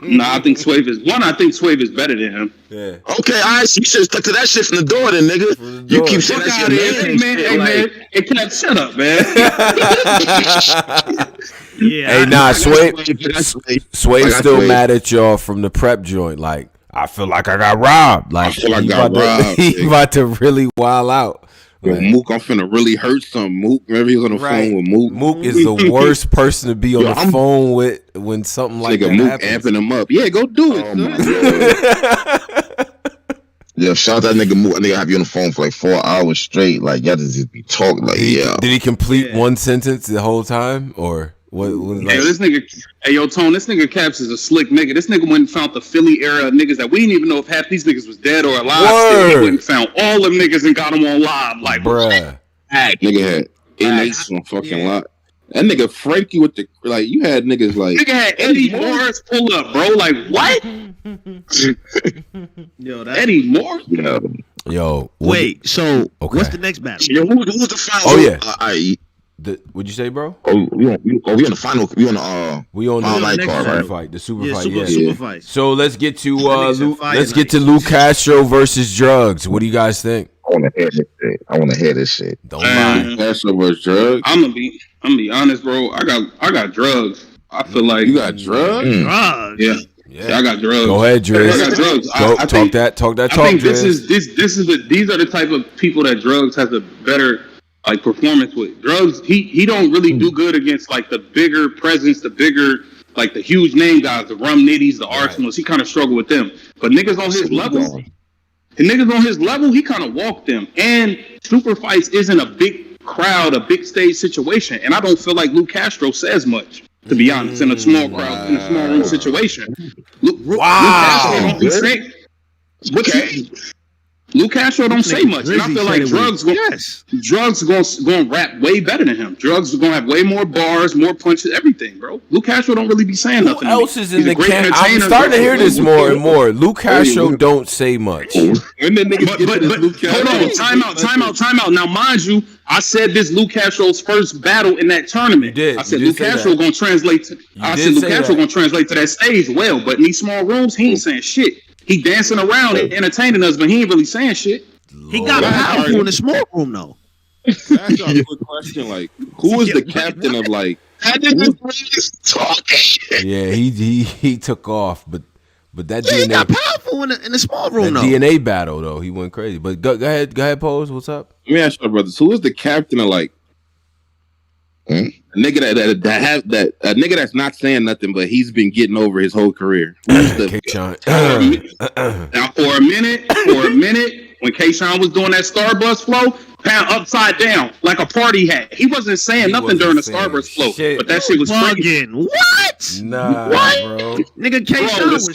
Nah, I think Swave is better than him. Yeah. Okay, all right. So you should have stuck to that shit from the door, then, nigga. You keep saying that's your man. Hey, man. Hey, can't shut up, man. Yeah. Hey, nah, Swave still mad at y'all from the prep joint. Like, I feel like I got robbed. Like, he about to really wild out. Well, Mook, I'm finna really hurt some Mook. Remember he was on the phone with Mook. Mook is the worst person to be on the phone with when something like that Mook happens. amping him up. Yeah, go do it. Yeah, shout out that nigga Mook. I nigga have you on the phone for like 4 hours straight. Like y'all just be talking like Did he complete one sentence the whole time or? What like? Hey, this nigga, Tone, this nigga Caps is a slick nigga. This nigga went and found the Philly era niggas that we didn't even know if half these niggas was dead or alive. Still, he went and found all them niggas and got them on live. Like, bruh. Nigga had inmates on fucking lot. That nigga Frankie with the, like, you had niggas like. Nigga had Eddie Morris pull up, bro. Like, what? Yo, Eddie Morris? Yo. Wait, so what's the next battle? Yo, who's the final? Oh, yeah. What'd you say, bro? We on the final. We on the card, right? Fight, the super fight. Super fight. So let's get to Lou Castro versus Drugs. What do you guys think? I want to hear this shit. Don't lie. Castro versus Drugs. I'm gonna be honest, bro. I got drugs. I feel like you got drugs. Drugs. Yeah, I got drugs. Go ahead, Driz. I got drugs. I think these are the type of people that Drugs has a better like performance with. Drugs, he don't really do good against like the bigger presence, the bigger like the huge name guys, the Rum Nitties, the Arsenals. He kind of struggle with them. But niggas on his level, The niggas on his level, he kind of walked them. And super fights isn't a big crowd, a big stage situation. And I don't feel like Luke Castro says much, to be honest, in a small crowd, in a small room situation. Luke Castro don't be saying. Luke Castro don't say much, and I feel like Drugs going rap way better than him. Drugs are going to have way more bars, more punches, everything, bro. Luke Castro don't really be saying nothing. Who else is in the camp? I'm starting to hear this more and more. Luke Castro don't say much. Hold on, time out. Now, mind you, I said this Luke Castro's first battle in that tournament. I said Luke Castro going to translate to. I said Luke Castro going to translate to that stage well, but in these small rooms, he ain't saying shit. He dancing around and entertaining us, but he ain't really saying shit. He got powerful in the small room, though. That's a good question. Like, who is the captain of like? Yeah, he took off, but that DNA he got powerful in the small room. That though. DNA battle though, he went crazy. But go ahead, Pose. What's up? Let me ask you, brothers. Who is the captain of like? A nigga a nigga that's not saying nothing, but he's been getting over his whole career. Now for a minute, when K-Shine was doing that Starburst flow, pound upside down like a party hat. He wasn't saying nothing during the Starburst flow, but that shit was bugging. What? Nah, what? Bro. Nigga, K-Shine was.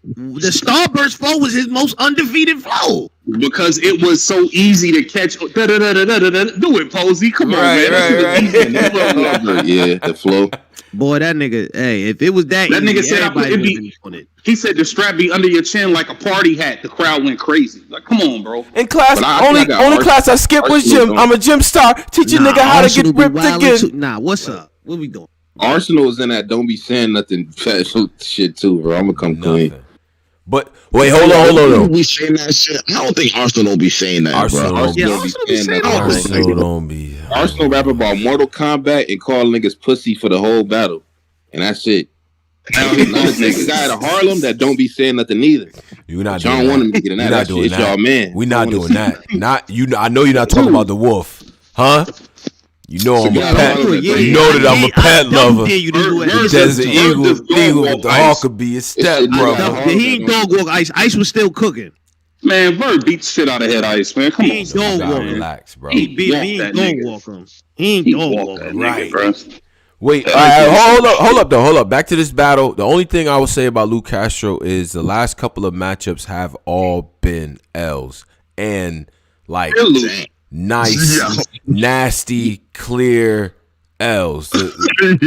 The Starburst flow was his most undefeated flow. Because it was so easy to catch. Do it, Posey. Come on, man. Right. Yeah, the flow. Boy, that nigga, hey, if it was that nigga easy, said he said the strap be under your chin like a party hat. The crowd went crazy. Like, come on, bro. In class, only class I skipped was gym. I'm a gym star. Teach a nigga how to get ripped again. What's up? What we doing? Arsenal is in that don't be saying nothing special shit too, bro. I'm gonna come clean. But wait, hold on. We saying that shit. I don't think Arsenal don't be saying that, Arsenal don't be. Arsenal rap about Mortal Kombat and call niggas pussy for the whole battle, and that's it. Now he's not a nigga guy to Harlem that don't be saying nothing either. You're not. Y'all don't want him to get in that. That's shit. Y'all man. We not doing that. Not you. I know you're not talking about the wolf, huh? You know I'm a pet. You know that I'm a pet lover. There's an eagle with the Huckabee. It's step, bro. He ain't dog walk Ice. Ice was still cooking. Man, Bird beat the shit out of Head Ice, man. Come on, dog walk. Relax, bro. He ain't dog walk him. He ain't dog walk him. Right. Wait, hold up. Back to this battle. The only thing I will say about Luke Castro is the last couple of matchups have all been L's and like. Nice, nasty, clear L's. Fonzie,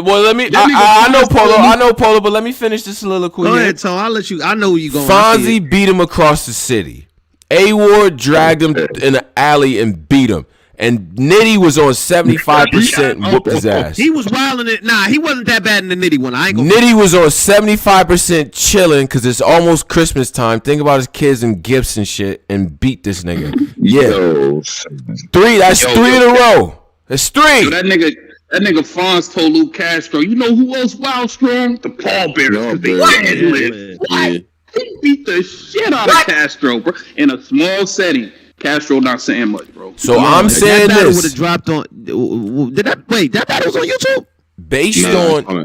well, let me. I know Polo, but let me finish this soliloquy. Go ahead, so I'll let you. I know where you going. Fonzie beat him across the city. A-Ward dragged him in an alley and beat him. And Nitty was on 75% and whooped his ass. He was wilding it. Nah, he wasn't that bad in the Nitty one. Nitty was on 75% chilling because it's almost Christmas time. Think about his kids and gifts and shit and beat this nigga. Yeah. Three. That's 3 in a row. That's 3. Yo, that nigga Fonz told Luke Castro, you know who else wild strong? The pallbearers. What? He beat the shit out of Castro, bro, in a small setting. Castro not saying much, bro. So I'm saying that this. Would have dropped on. That battle was on YouTube. Based on I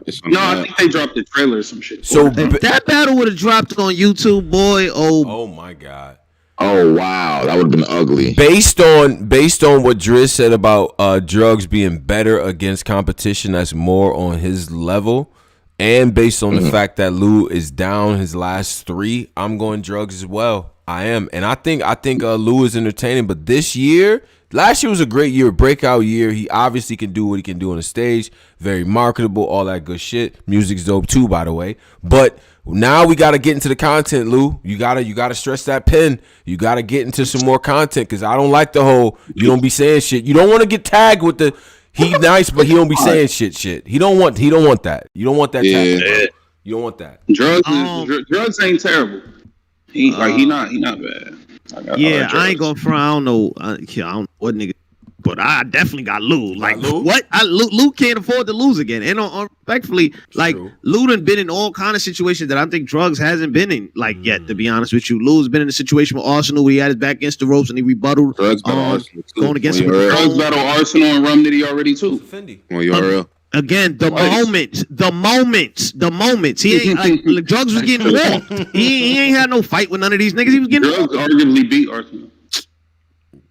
think they dropped the trailer or some shit. So if that battle would have dropped on YouTube, boy. Oh my god. Oh wow, that would have been ugly. Based on what Driz said about Drugs being better against competition that's more on his level, and based on the fact that Lou is down his last 3, I'm going Drugs as well. I am, and I think Lou is entertaining. But this year, last year was a great year, breakout year. He obviously can do what he can do on the stage. Very marketable, all that good shit. Music's dope too, by the way. But now we got to get into the content, Lou. You gotta stress that pen. You gotta get into some more content because I don't like the whole you don't be saying shit. You don't want to get tagged with the he nice, but he don't be saying shit. He don't want that. You don't want that tag. You don't want that. Drugs ain't terrible. He not bad. I ain't gonna front. I don't know. I don't know what nigga, but I definitely got Lou. Like Lou? What? Lou can't afford to lose again. And respectfully, like Lou done been in all kind of situations that I think Drugs hasn't been in yet. To be honest with you, Lou's been in a situation with Arsenal where he had his back against the ropes and he rebutted. Drugs battle Arsenal too. Going against Drugs battle Arsenal and Rum Nitty already too. On URL. Again, the moments. He ain't like Drugs was getting walked. He ain't had no fight with none of these niggas. He was getting Drugs arguably beat Arsenal.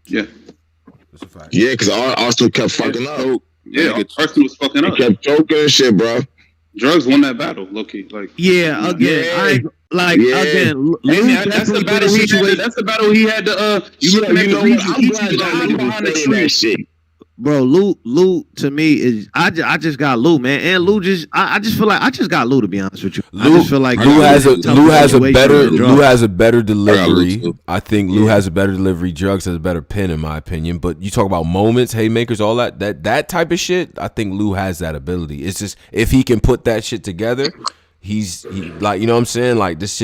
Yeah. Yeah, because Arsenal kept fucking up. Yeah, Arsenal was fucking up. He kept choking and shit, bro. Drugs won that battle, low key. Like, yeah, again, again. That's the battle he had. That's the battle he had to. You know what? I'm glad behind the tree. Shit. Bro, Lou to me is I just got Lou, man, and Lou I just feel like I just got Lou, to be honest with you. I just feel like Lou has a better delivery. I think Lou has a better delivery. Drugs has a better pen, in my opinion. But you talk about moments, haymakers, all that type of shit. I think Lou has that ability. It's just if he can put that shit together, he's like, you know what I'm saying? Like this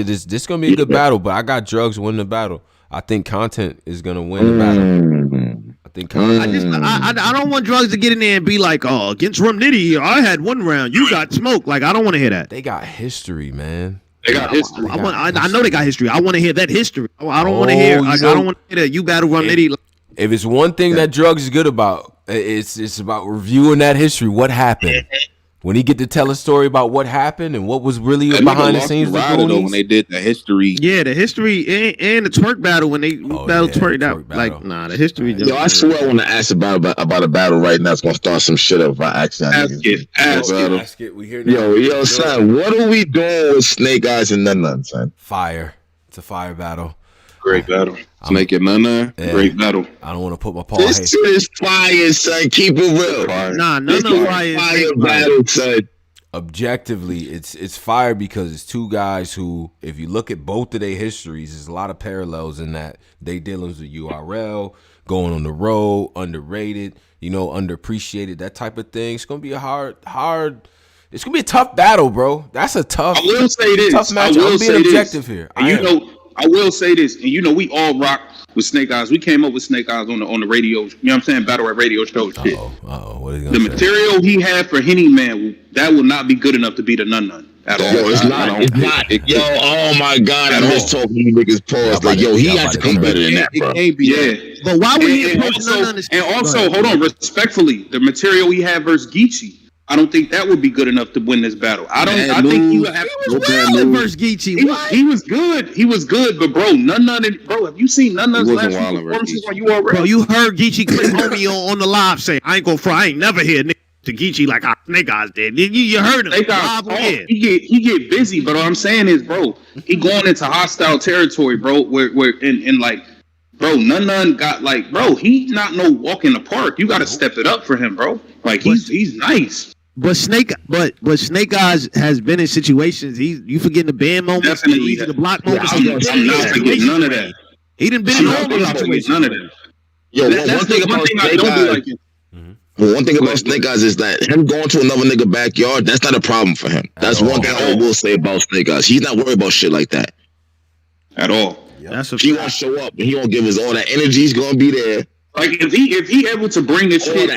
gonna be a good battle. But I got Drugs winning the battle. I think Content is gonna win the battle. I don't want Drugs to get in there and be like, oh, against Rum Nitty, I had one round, you got smoked. Like, I don't want to hear that. They got history, man. They got history. I know they got history. I want to hear that history. I don't want to hear. I don't want to hear that you battle Rum Nitty. If it's one thing that Drugs is good about, it's about reviewing that history. What happened? When he get to tell a story about what happened and what was really behind the scenes, when they did the history, the history and the twerk battle when they battled twerk. The history. Yo, I swear I want to ask about a battle right now. It's gonna start some shit up if I ask that. Ask it. We hear now. Yo, son, what are we doing with Snake Eyes and None, son? Fire. It's a fire battle. Great battle. Snake and None. Great battle. I don't want to put my paw. This shit is fire, son. Keep it real. Nah, none of fire battle, son. Objectively, it's fire because it's two guys who, if you look at both of their histories, there's a lot of parallels in that they dealing with URL, going on the road, underrated, underappreciated, that type of thing. It's gonna be a hard. It's gonna be a tough battle, bro. That's a tough. I will say this. Tough match. I'm being objective here. I will say this, and we all rock with Snake Eyes. We came up with Snake Eyes on the radio. You know what I'm saying? Battle rap radio show shit. What is the material he had for Henny Man, that will not be good enough to beat a None at all. Yo, it's not. Yo, oh my God, I miss talking to you niggas. Pause. Like, yo, he has to come better than that, bro. Yeah, but why would he also, hold on, respectfully, the material he had versus Geechee, I don't think that would be good enough to win this battle. I think he would have versus Geechee. He was good. He was good, but bro, None, bro, have you seen None's last few performances on URL? Bro, you heard Geechee clip homie on the live say, I ain't gonna fry. I ain't never hear to Geechee like Snake Eyes did. You heard him. He get busy, but what I'm saying is, bro, he going into hostile territory, bro, where in like, bro, None got like, bro, he's not no walk in the park. You got to step it up for him, bro. Like he's nice. But Snake Eyes has been in situations. You forgetting the band moments, the block moments. I'm not forgetting none of that. He didn't been in all those situations. None of that. Yo, one thing about Snake Eyes is that him going to another nigga backyard, that's not a problem for him. That's one thing I will say about Snake Eyes. He's not worried about shit like that at all. He won't show up and he won't give us all that energy. He's gonna be there. Like if he able to bring this shit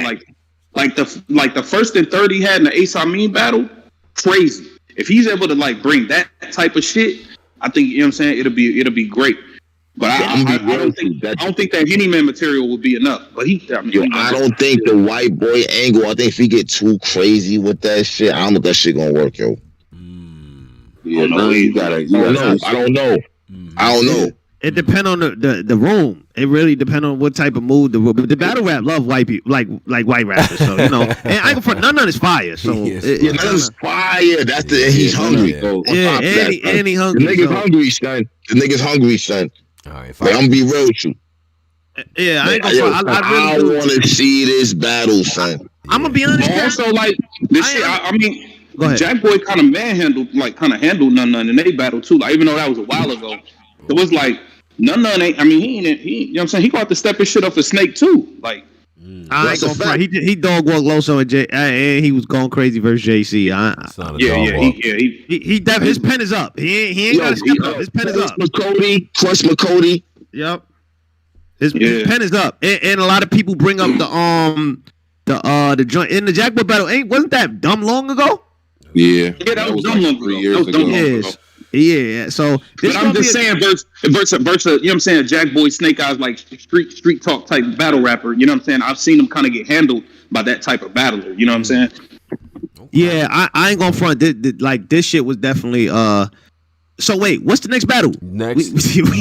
like the first and third he had in the Ace Amin battle, crazy. If he's able to like bring that type of shit, I think, you know what I'm saying, it'll be great. But I don't think that Henny Man material will be enough. But I don't think the white boy angle. I think if he get too crazy with that shit, I don't know if that shit gonna work, yo. Yeah, no, you gotta. I don't know. It depends on the room. It really depends on what type of mood the battle rap love white people like white rappers. So and I go for None is fire. So None is fire. That's he's hungry. And he hungry. The nigga's hungry, son. The nigga's hungry, son. All right, I'm gonna be real with you. Yeah, I ain't gonna. I really want to see this battle, son. I'm gonna be honest. Also, like this shit. I mean, Jack Boy kind of handled None in they battle too. Like even though that was a while ago. It was like None ain't. I mean, he you know what I'm saying. He got to step his shit up for Snake too. Like, I ain't gonna front. He dog walked Loso and he was going crazy versus JC. His pen is up. He ain't got to step up. His pen is up. Crush McCody. Yep. His pen is up, and a lot of people bring up the joint in the Jack Boy battle. Wasn't that dumb long ago? Yeah, that was dumb long 3 years ago. Yes. Yeah, so but I'm just saying versus you know what I'm saying, Jack Boy, Snake Eyes, like street talk type battle rapper, you know what I'm saying? I've seen him kind of get handled by that type of battler, you know what I'm saying? Yeah, I ain't gonna front. This shit was definitely. So wait, what's the next battle? Next, let's get to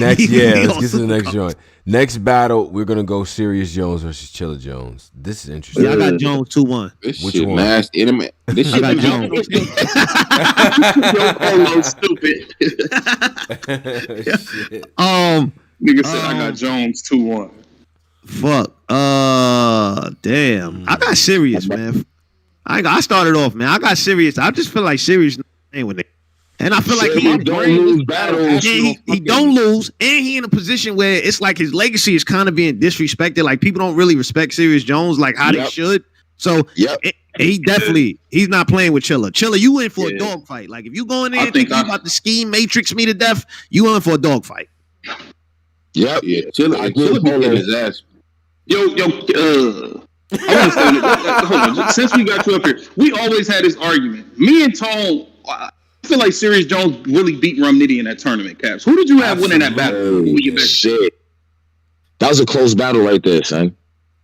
the next joint. Next battle, we're gonna go Serious Jones versus Chilla Jones. This is interesting. Yeah, I got Jones 2-1. This Which shit one? nasty. This shit I got Jones. Stupid. Shit. Nigga said I got Jones 2-1. Fuck. Damn. I got Serious, man. I started off, man. I got Serious. I just feel like Serious ain't with it. And I feel like he don't lose battles. He don't lose, and he in a position where it's like his legacy is kind of being disrespected. Like people don't really respect Serious Jones like how they should. So he's not playing with Chilla. Chilla, you in for a dog fight. Like if you go in there and think you about to scheme Matrix me to death, you in for a dog fight. Yep. Yeah. Chilla be getting his ass. I want to say hold on. Since we got you up here, we always had this argument. Me and Tone, I feel like Serious Jones really beat Rum Nitty in that tournament, Caps. Who did you have winning that battle? Shit. That was a close battle right there, son.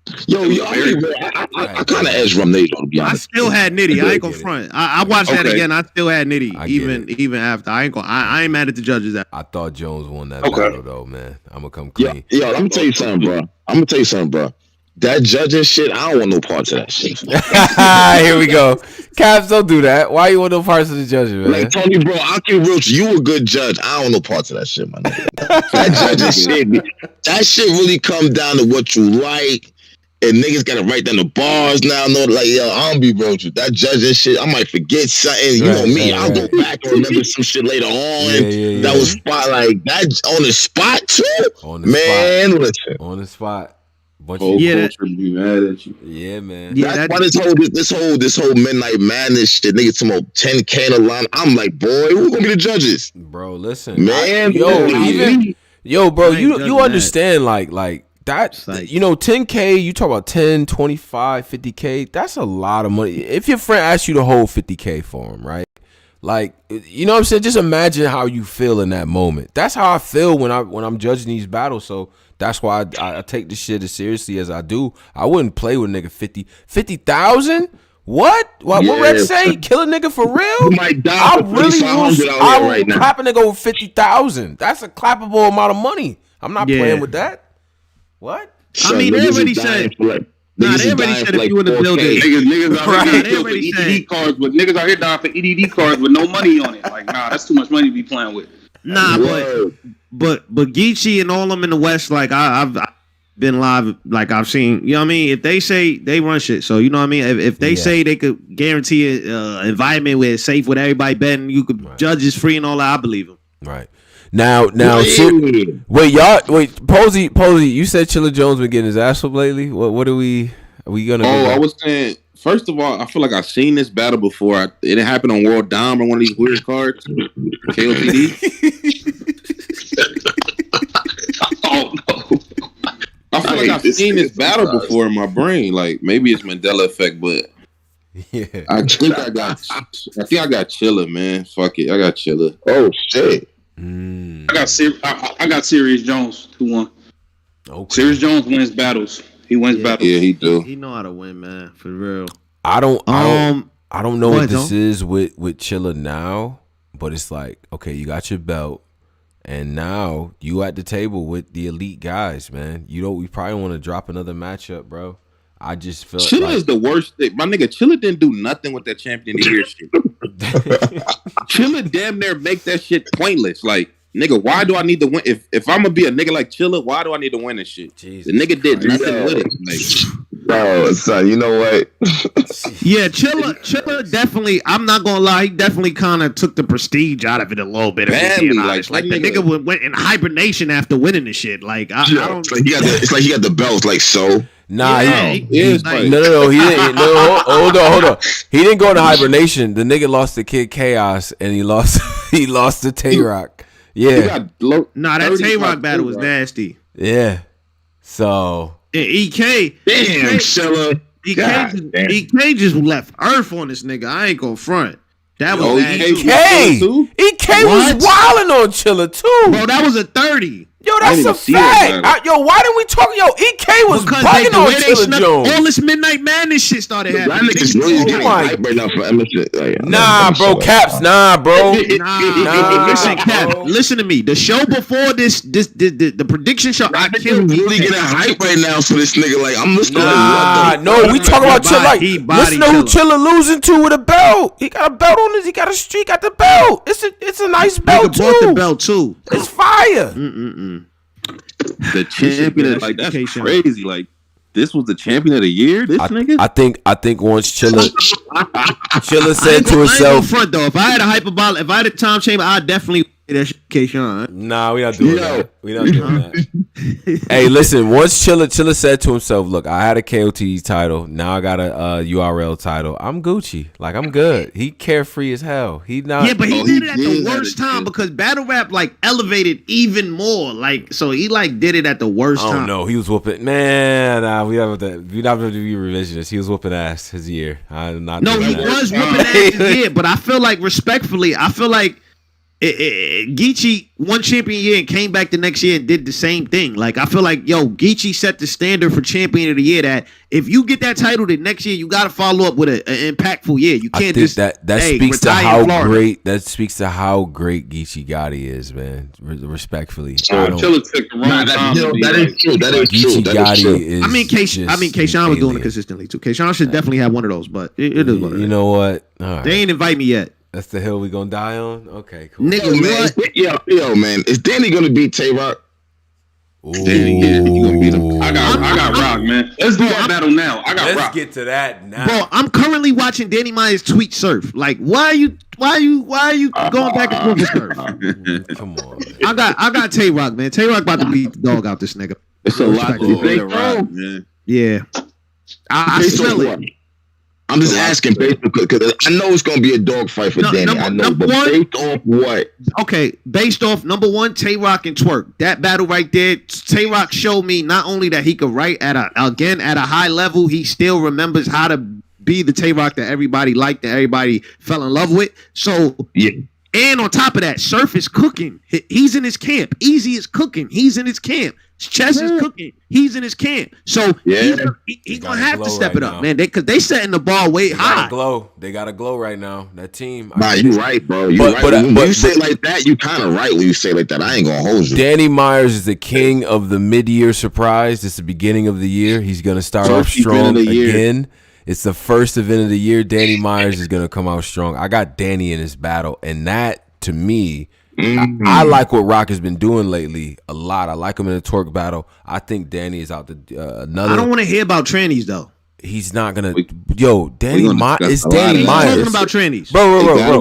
I kind of edged Rum Nitty, to be honest. I still had Nitty. I ain't gonna front. I watched that again. I still had Nitty, even after. I ain't mad at the judges. I thought Jones won that battle though, man. I'm gonna come clean. Yo, let me tell you something, bro. That judging shit, I don't want no parts of that shit. Here we go. Caps, don't do that. Why you want no parts of the judging, man? Like, Tony, bro, I'll keep real. You a good judge. I don't want no parts of that shit, my nigga. That judging shit, that shit really comes down to what you like. And niggas gotta write down the bars now. No, like, yo, I don't be real with you. That judging shit, I might forget something. You know me, I'll go back and remember some shit later on. That was spot, like, that on the spot, too? Listen. On the spot. Whole culture be mad at you. Yeah, man. That's why this whole Midnight Madness shit, niggas talking about 10K in the line. I'm like, boy, who gonna be the judges? Bro, listen. Man, bro, you understand, like that, you know, 10K, you talk about 10, 25, 50K, that's a lot of money. If your friend asks you to hold 50K for him, right? Like, you know what I'm saying? Just imagine how you feel in that moment. That's how I feel when I'm judging these battles. So that's why I take this shit as seriously as I do. I wouldn't play with a nigga 50,000. What? What Red say? Kill a nigga for real? You might die for I would clap a nigga with 50,000. That's a clappable amount of money. I'm not playing with that. What? I mean, they already said. They already said if you in the building. Niggas out here dying for EDD cards, but niggas out here dying for EDD cards with no money on it. Like, nah, that's too much money to be playing with. Nah, but Geechee and all them in the West, like I've been live, like I've seen, you know what I mean? If they say they run shit, so you know what I mean? If they say they could guarantee an environment where it's safe with everybody betting, you could judges free and all that, I believe them. Right. Now, Posey, you said Chilla Jones been getting his ass up lately. What are we gonna? I was saying. First of all, I feel like I've seen this battle before. It happened on World Dom or one of these weird cards. KOTD. Oh no! I feel like I've seen this battle before in my brain. Like maybe it's Mandela effect, but I think I got Chilla, man. Fuck it, I got Chilla. Oh shit. I got Serious Jones 2-1. Okay. Serious Jones wins battles. He wins battles. Yeah, he do. He know how to win, man. For real. I don't know what this is with Chilla now, but it's like, okay, you got your belt, and now you at the table with the elite guys, man. We probably want to drop another matchup, bro. I just feel Chilla is the worst thing. My nigga, Chilla didn't do nothing with that champion of the year shit. Chilla damn near make that shit pointless. Like, nigga, why do I need to win? If I'm gonna be a nigga like Chilla, why do I need to win this shit? Jesus. The nigga did nothing with it. Like, bro, son, you know what? Yeah, Chilla definitely, I'm not gonna lie, he definitely kind of took the prestige out of it a little bit. Badly, like the nigga went in hibernation after winning the shit. Like, I don't. It's like he got the belt, like so. Nah, no. He didn't. No, hold on. He didn't go into hibernation. The nigga lost to Kid Chaos, and he lost to Tay-Rock. Yeah. That Tay-Rock battle was nasty. Yeah. So. Yeah, EK. Damn, Chilla. EK just left Earth on this nigga. I ain't gonna front. That was EK was wilding on Chilla too. Bro, that was a 30. Yo, that's a fact. Yo, why didn't we talk? Yo, EK was bugging on Chilla Jones. All this Midnight Madness shit started happening. Nah, bro, Caps. Nah, bro. Listen, Cap. Listen to me. The show before this, the prediction show. I killed. Really getting hype right now for this nigga. Like I'm listening. No, we talking about Chilla. Like, listen to who Chilla losing to with a belt. He got a belt on his. He got a streak at the belt. It's a nice belt too. The belt too. It's fire. The champion, like that's crazy. Like this was the champion of the year. This nigga. I think once Chilla said to himself, front though. If I had a hyperbolic, if I had a time chamber, I'd definitely that shit K-Sean. Nah, we not doing that. We not doing that. Hey, listen. Once Chilla said to himself, "Look, I had a KOT title. Now I got a URL title. I'm Gucci. Like I'm good." He carefree as hell. He not. Yeah, but he did it at the worst time because battle rap like elevated even more. Like so, he like did it at the worst time. Oh no, he was whooping. Man, we not have to be revisionist. He was whooping ass his year. I'm not. No, he was whooping ass his year. But I feel like respectfully, Geechee won champion year and came back the next year and did the same thing. Like I feel like Geechee set the standard for champion of the year. That if you get that title the next year, you got to follow up with an impactful year. You can't just that speaks to how great Geechee Gotti is, man. Respectfully, Chilla took the wrong time. That is true. Geechee Gotti is. I mean, K-Sean was doing it consistently too. K-Sean should definitely have one of those, but it is what it is. You know what? All right. They ain't invite me yet. That's the hill we gonna die on? Okay, cool. Nigga, yo, man. Is Danny gonna beat Tay-Rock? Danny, yeah, he gonna beat him. I got Rock, man. Let's do that battle now. Let's Rock. get to that now. Bro, I'm currently watching Danny Myers tweet surf. Like, why are you going back and forth with surf? Come on. Man. I got Tay-Rock, man. Tay-Rock about to beat the dog out this nigga. It's a lot to say, Rock, man. Yeah. I smell it. I'm just asking because I know it's gonna be a dog fight for Danny. I know, but based off what? Okay, based off number one, Tay-Rock and Twerk. That battle right there, Tay-Rock showed me not only that he could write at a high level, he still remembers how to be the Tay-Rock that everybody liked, that everybody fell in love with. So yeah. And on top of that, Surf is cooking. He's in his camp. Easy is cooking. He's in his camp. Chess is cooking. He's in his camp. So he's gonna have to step it up, man. Because they setting the bar way high. They gotta glow right now. That team. Nah, you right, bro. You right. When you say it like that, you kind of right when you say it like that. I ain't gonna hold you. Danny Myers is the king of the mid-year surprise. It's the beginning of the year. He's gonna start off strong again. It's the first event of the year. Danny Myers is going to come out strong. I got Danny in this battle. And that, to me, I like what Rock has been doing lately a lot. I like him in the Twerk battle. I think Danny is out the another. I don't want to hear about trannies, though. He's not gonna. Danny Myers. Danny Myers talking about trannies, bro.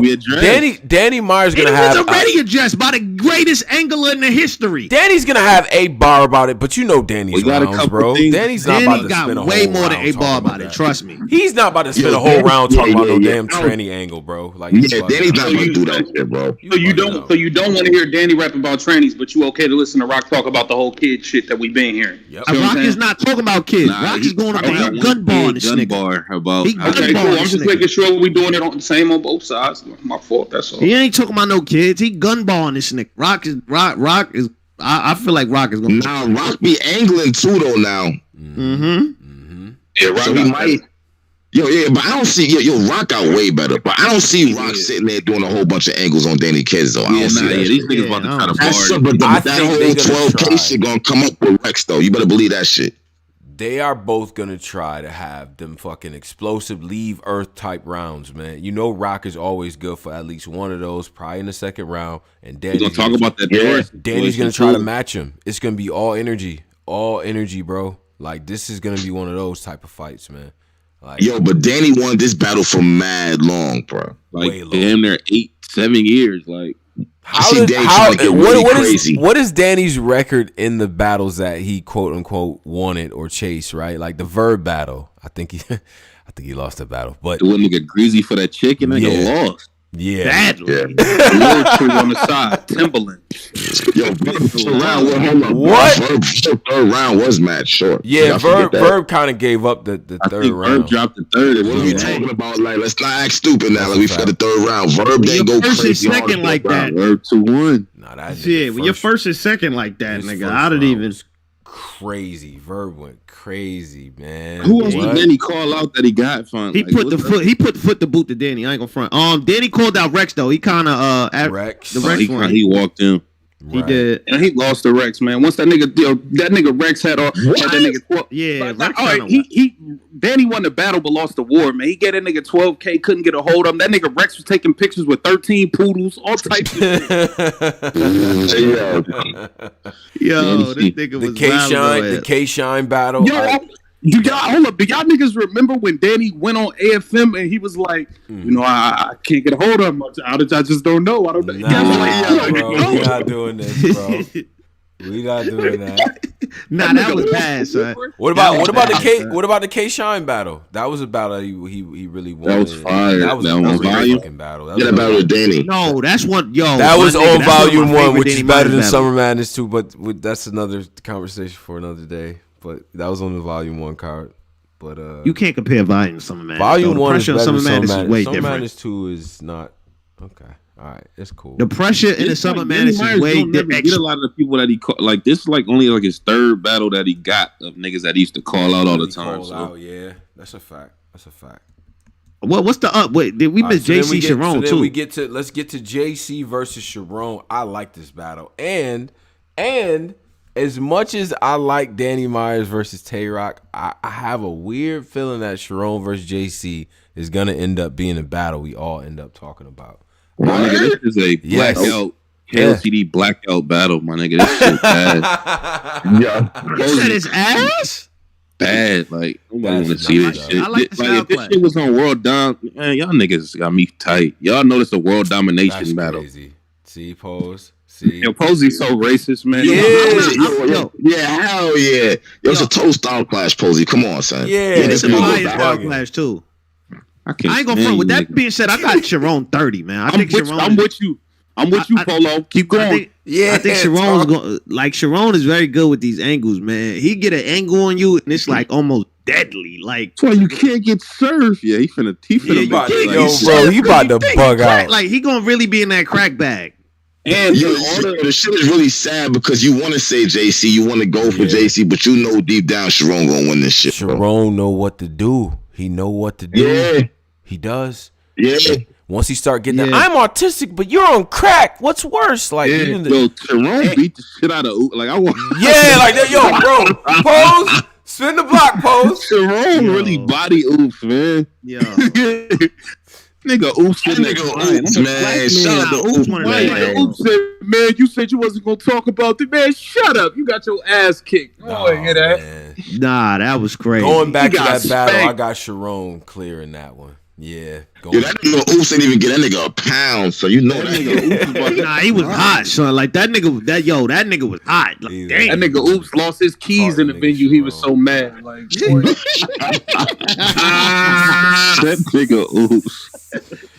Danny Myers gonna have. It was already addressed by the greatest angler in the history. Danny's gonna have a bar about it, but you know Danny's rounds, bro. Danny's not about to spend a whole way more than a bar about it. Trust me. He's not about to spend a whole round talking about no damn tranny angle, bro. Like, Danny's not about to do that shit, bro. So you don't want to hear Danny rapping about trannies, but you okay to listen to Rock talk about the whole kid shit that we've been hearing. Rock is not talking about kids. Rock is going up to gun bar on this nigga. Okay, cool. I'm just making sure we doing it on the same on both sides. My fault. That's all. He ain't talking about no kids. He gunballing this nigga. Rock is. I feel like Rock is gonna. Nah, Rock be angling too though now. Yeah, Rock. So he might. But I don't see Rock got way better. But I don't see Rock sitting there doing a whole bunch of angles on Danny Kids though. I don't see that. These niggas about to try to bar. But that whole 12K shit gonna come up with Rex though. You better believe that shit. They are both gonna try to have them fucking explosive leave earth type rounds, man. You know Rock is always good for at least one of those, probably in the second round. And Danny's gonna talk about that. Danny's gonna try to match him. It's gonna be all energy, bro. Like this is gonna be one of those type of fights, man. Like, but Danny won this battle for mad long, bro. Like damn near 8-7 years, like. What is Danny's record in the battles that he quote unquote won it or chased, right? Like the Verb battle. I think he lost the battle. But the one nigga greasy for that chicken, nigga lost. Yeah. Badly. Little tree on the side, Timberland. Third round was mad short. Yeah, Verb kind of gave up the third round. Verb dropped the third. What are we talking about? Like, let's not act stupid now. Like we for the third round. Verb didn't go crazy. Second like that. Verb 2-1. Nah, that shit. When you're first and second like that, nigga, I didn't even. Crazy. Verb went crazy, man. Who else did Danny call out that he got from? He put the foot. He put the foot to boot to Danny. I ain't gonna front. Danny called out Rex though. He kind of Rex. The Rex one. He walked in. He did, and he lost to Rex, man. Once that nigga Rex had that nigga. Yeah, Rex all right, he Danny won the battle but lost the war, man. He get that nigga 12K, couldn't get a hold of him. That nigga Rex was taking pictures with 13 poodles, all types of shit. Yo, this nigga was the K-Shine battle. Yo, hold up. Do y'all niggas remember when Danny went on AFM and he was like, I can't get a hold of him. I just don't know. I don't know. Bro, we not doing this, bro. We not doing that. Nah, that was bad, son. What about the K-Shine battle? That was a battle he really won. That was fire. That was on volume battle. That battle with Danny. No, that's one. Yo, that was on volume 1, which is better than Summer Madness 2, but that's another conversation for another day. But that was on the volume 1 card. But you can't compare volume to Summer Madness. Volume 1 is better than Summer Madness is way Summer different. Madness 2 is not okay. All right, it's cool. The pressure in the Summer Madness is way different. Get a lot of the people that he like. This is like only like his third battle that he got of niggas that he used to call out all the time. Yeah, that's a fact. What's the up? Wait, did we miss JC Sharon too? Let's get to JC versus Sharon. I like this battle, and as much as I like Danny Myers versus Tay Rock, I have a weird feeling that Sharon versus JC is gonna end up being a battle we all end up talking about. My nigga, this is a blackout LCD blackout battle, my nigga. This shit bad. You said his ass? Bad. Like, nobody wanna see this shit. I like the if this shit was on World Dom, man, y'all niggas got me tight. Y'all know this a world domination battle. Crazy. See, Pose. See. Yo, Posey's so racist, man. Yeah, hell yeah. It's a total style clash, Posey. Come on, son. Yeah, it's a style clash too. I ain't gonna front. With that being said, I got Sharon 30, man. I'm with you, Polo. Keep going. I think Sharon's going. Like Sharon is very good with these angles, man. He get an angle on you, and it's like almost deadly. Like, that's why you can't get served. Yeah, he finna he about to bug out. Like he gonna really be in that crack bag. And the shit is really sad because you want to say JC, you want to go for JC, but you know deep down Sharon gonna win this shit. Sharon know what to do. He know what to do. Yeah. He does. Yeah. Once he start getting that, I'm autistic, but you're on crack. What's worse? Like, Sharon beat the shit out of like I want. Yeah, like that. Yo, bro, Pose, spin the block, Pose. Sharon really body oof, man. Yeah. Nigga, oops, man. Shut up, oops, man. Oops said, man, you said you wasn't gonna talk about it, man. Shut up, you got your ass kicked. Oh, hear that? Man. Nah, that was crazy. Going back to that battle, I got Sharon clear in that one. Yeah, that nigga Oops ain't even get that nigga a pound, so you know that nigga. Nah, he was hot, son. Like that nigga was hot. Like, damn. That nigga Oops lost his keys in the venue. He was so mad. Like that nigga Oops.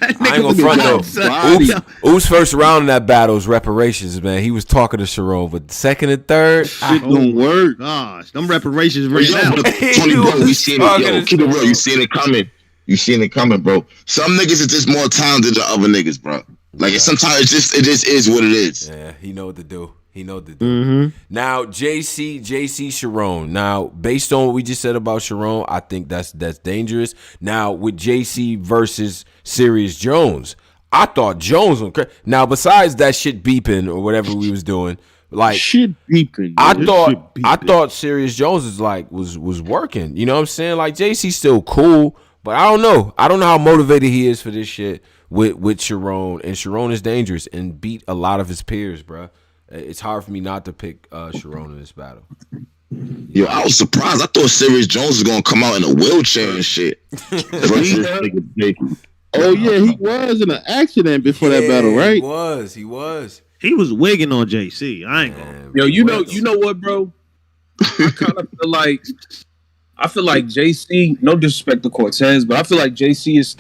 I ain't gonna front though. Oops' first round in that battle was reparations, man. He was talking to Sharon, but second and third, shit don't work. Gosh, them reparations right now. Tony, bro, we seen it. Yo, keep it real. You seen it coming. You seen it coming, bro. Some niggas is just more talented than other niggas, bro. Like sometimes it just is what it is. Yeah, he know what to do. Mm-hmm. Now, JC Sharon. Now, based on what we just said about Sharon, I think that's dangerous. Now, with JC versus Serious Jones, I thought Jones was crazy. Now, besides that shit beeping or whatever we was doing, like shit beeping. I thought Serious Jones was working. You know what I'm saying? Like JC's still cool. But I don't know. I don't know how motivated he is for this shit with Sharon. And Sharon is dangerous and beat a lot of his peers, bro. It's hard for me not to pick Sharon in this battle. Yo, I was surprised. I thought Serious Jones was going to come out in a wheelchair and shit. Oh, yeah, he was in an accident before that battle, right? He was. He was wigging on JC. I ain't gonna. Yo, you know what, bro? I kind of feel like JC, no disrespect to Cortez, but I feel like JC is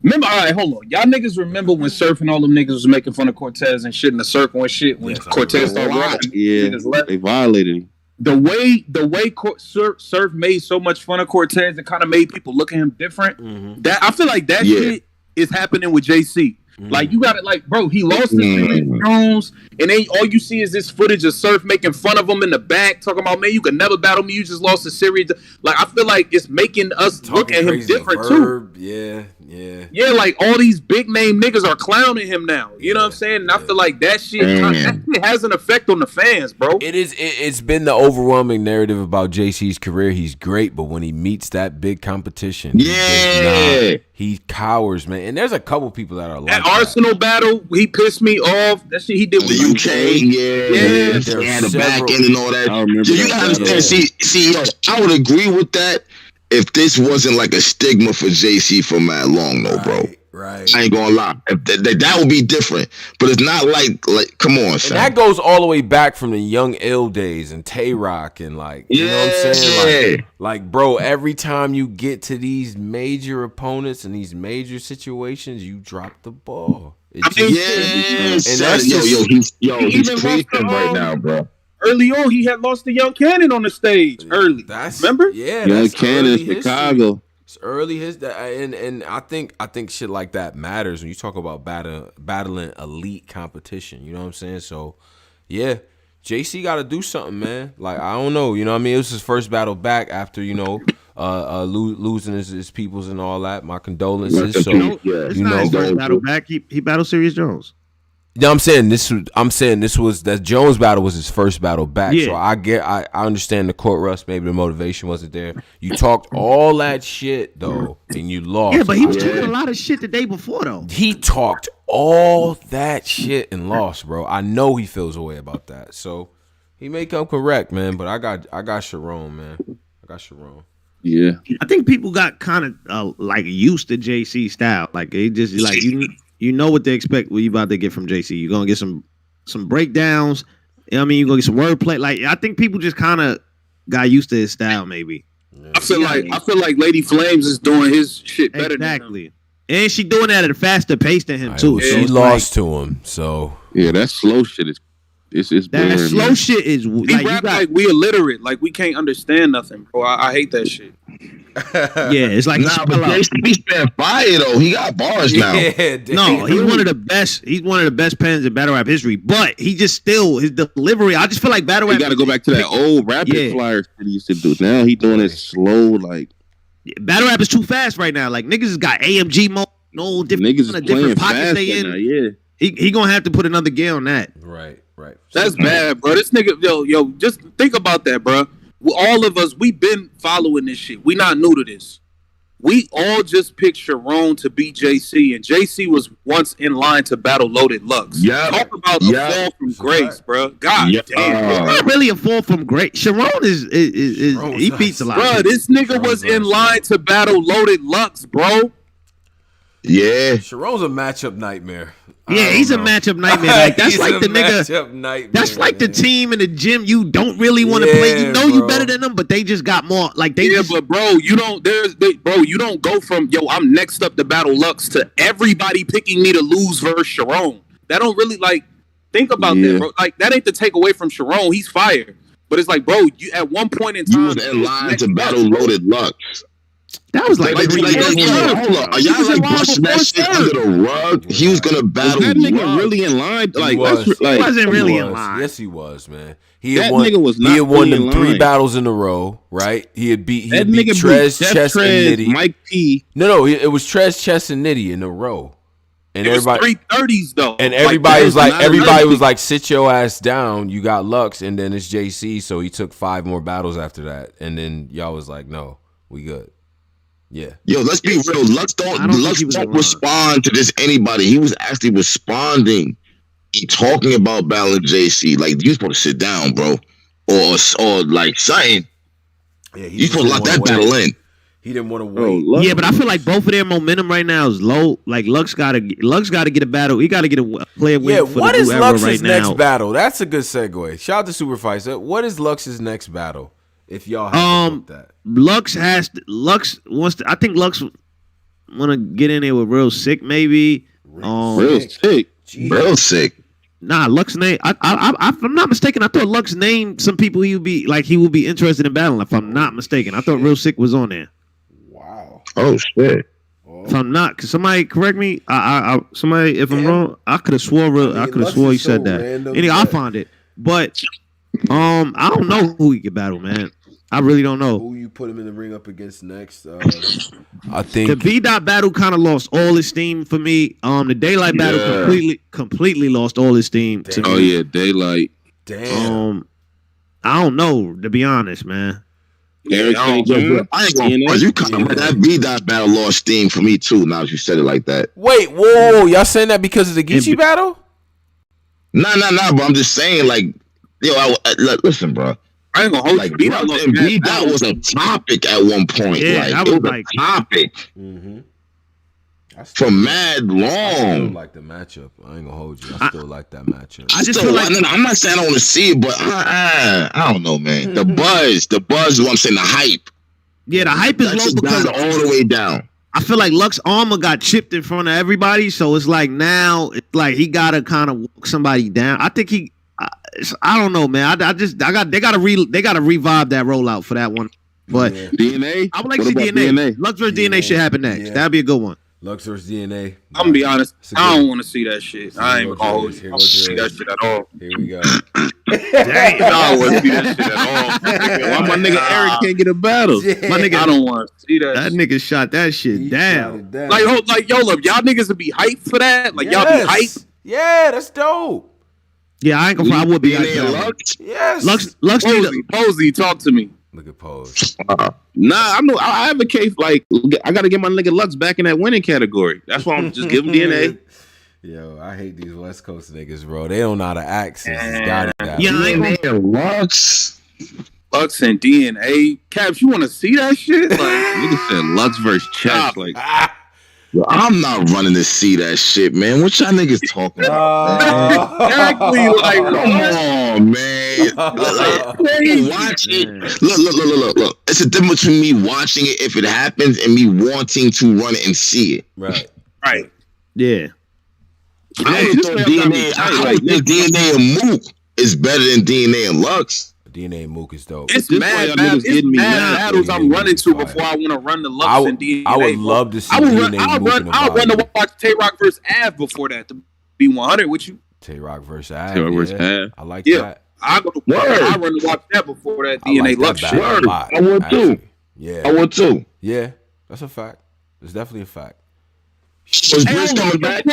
remember, all right, hold on. Y'all niggas remember when Surf and all them niggas was making fun of Cortez and shit in the circle and shit when Cortez started walking? Yeah, they violated him. The way Surf made so much fun of Cortez and kind of made people look at him different, that I feel like that shit is happening with JC. Like you got it, like bro, he lost to Serious Jones, and then all you see is this footage of Surf making fun of him in the back, talking about, man, you could never battle me. You just lost to Serious. Like I feel like it's making us look at him different too. Yeah. Like all these big name niggas are clowning him now. You know what I'm saying? And I feel like that shit has an effect on the fans, bro. It's been the overwhelming narrative about JC's career. He's great, but when he meets that big competition, he cowers, man. And there's a couple people that are like that Arsenal battle. He pissed me off. That shit he did with the UK, yeah, the back end and all that. You gotta understand. See, I would agree with that if this wasn't like a stigma for JC for mad long, though, bro. Right. I ain't gonna lie. That would be different. But it's not like come on, son. And that goes all the way back from the Young Ill days and Tay Rock and like, you know what I'm saying? Like, bro, every time you get to these major opponents and these major situations, you drop the ball. He's creeping right now, bro. Early on, he had lost to Young Cannon on the stage. Remember? Yeah, Young Cannon, Chicago. It's early and I think shit like that matters when you talk about battling elite competition. You know what I'm saying? So, yeah, JC got to do something, man. Like I don't know, you know what I mean? It was his first battle back after losing his peoples and all that. My condolences. So it's not his first battle back. He battled Serious Jones. No, I'm saying this was that Jones battle was his first battle back. Yeah. So I understand the court rust. Maybe the motivation wasn't there. You talked all that shit though, and you lost. Yeah, but he was talking a lot of shit the day before though. He talked all that shit and lost, bro. I know he feels a way about that. So he may come correct, man. But I got Sharon, man. I got Sharon. Yeah, I think people got kind of like used to JC style. Like they just like you know what they expect. What you about to get from JC? You're gonna get some breakdowns. You know what I mean? You're gonna get some wordplay. Like I think people just kind of got used to his style. Maybe. Yeah. I feel like Lady Flames is doing his shit better. Exactly. And she doing that at a faster pace than him too. Yeah. So she lost to him. So yeah, that slow shit is. It's that slow shit is. We rap like we illiterate, like we can't understand nothing, bro. I hate that shit. Yeah, it's like but JC spent fire though. He got bars now. No, he's one of the best. He's one of the best pens in battle rap history. But he just still his delivery. I just feel like battle rap. You got to go back to that old rapid flyer that he used to do. Now he doing it slow. Like battle rap is too fast right now. Like niggas has got AMG mode. No different. Niggas is different pockets they in. Now, yeah, he gonna have to put another gear on that. Right. That's bad, bro. This nigga, yo, just think about that, bro. All of us, we been following this shit. We not new to this. We all just picked Sharon to beat JC, and JC was once in line to battle Loaded Lux. Yeah, talk about a fall from grace, bro. God damn, not really a fall from grace. Sharon is he beats a lot. Bro, this nigga was in line to battle Loaded Lux, bro. Yeah, Sharon's a matchup nightmare. Yeah, he's a matchup nightmare. Like that's like the nigga. That's like the team in the gym you don't really want to play. You know you better than them, but they just got more. Like they. Yeah, but bro, you don't. You don't go from I'm next up to battle Lux to everybody picking me to lose versus Sharon. That don't really think about that, bro. Like that ain't to take away from Sharon. He's fire, but it's like, bro, you at one point in time you was in line to battle Loaded Lux. That was like hold up. Are y'all like brushing that shit under the rug? He was gonna battle. Was that nigga really in line? He wasn't really in line. Yes, he was, man. He had won them 3 battles in a row, right? He had beat Trez, Chess, and Nitty. Mike P. No, it was Trez, Chess, and Nitty in a row. And everybody 330s though. And everybody was like, sit your ass down. You got Lux, and then it's JC. So he took 5 more battles after that, and then y'all was like, no, we good. Yeah. Yo, let's be real. Lux don't respond to this anybody. He was actually responding. He talking about battling JC. Like, you supposed to sit down, bro. Or like something. Yeah, you supposed to lock that battle in. He didn't want to wait. Yeah, but I feel like both of their momentum right now is low. Like Lux gotta get a battle. He gotta get a player win for what the is new Lux's era right next now. battle? That's a good segue. Shout out to Super Fights. What is Lux's next battle? If y'all have that. Lux wants to. I think Lux want to get in there with Real Sick, maybe. Real Sick. Nah, Lux name. If I'm not mistaken, I thought Lux named some people he would be interested in battling. If I'm not mistaken, I thought Real Sick was on there. Wow. Oh shit. If I'm not, cause somebody correct me. Somebody, if I'm wrong, I could have swore he said that. Anyway, I'll find it. But I don't know who he could battle, man. I really don't know who you put him in the ring up against next. I think the B-Dot battle kind of lost all its steam for me. The Daylight battle completely lost all its steam to me. Oh yeah, Daylight. Damn. I don't know, to be honest, man. Eric, I ain't gonna you that B-Dot battle lost steam for me too. Now that you said it like that. Wait, whoa, y'all saying that because of the Geechee battle? Nah, but I'm just saying, like, yo, listen, bro. I ain't gonna hold like, B-Dot was a topic at one point. Yeah, like, it was a topic. Mm-hmm. For mad long. I still like the matchup. I ain't gonna hold you. I still like that matchup. I just feel like I'm not saying I don't want to see it, but I don't know, man. The buzz is what I'm saying. The hype. Yeah, the hype is low because all the way down. I feel like Lux armor got chipped in front of everybody, so it's like now it's like he gotta kind of walk somebody down. I think I don't know, man. They gotta revive that rollout for that one. But DNA, I would like to see DNA. Lux versus DNA should happen next. Yeah. That'd be a good one. Lux versus DNA. I'm gonna be honest. I don't want to see that shit. I ain't gonna see that shit at all. Here we go. Dang, I don't want to see that shit at all. Why my nigga Eric can't get a battle? My nigga, I don't want to see that. That nigga shot that shit down. Like yo, look, y'all niggas would be hyped for that. Like y'all be hyped. Yeah, that's dope. Yeah, I ain't gonna. I would be hyped. Lux? Yes. Lux Posey, talk to me. Look at Pose. Nah, I have a case like I gotta get my nigga Lux back in that winning category. That's why I'm just giving DNA. Yo, I hate these West Coast niggas, bro. They don't know how to act since got it. Yeah, Lux and DNA. Caps, you want to see that shit? Like nigga said Lux versus Chess. Like I'm not running to see that shit, man. What y'all niggas talking about? Exactly. Like, come on, man. Watch it. Look. It's a difference between me watching it if it happens and me wanting to run it and see it. Right. Yeah. I think DNA and Mook is better than DNA and Lux. DNA and Mook is dope. It's mad battles I'm running to before I want to run the Lux and DNA. I would love to see DNA and Mook. I'll run to watch Tay-Rock versus Av before that to be 100 with you. Tay-Rock versus Av. I like that. I run to watch that before that DNA Lux shit. I would too. Yeah. I would too. Yeah, that's a fact. It's definitely a fact. Is Briz coming back?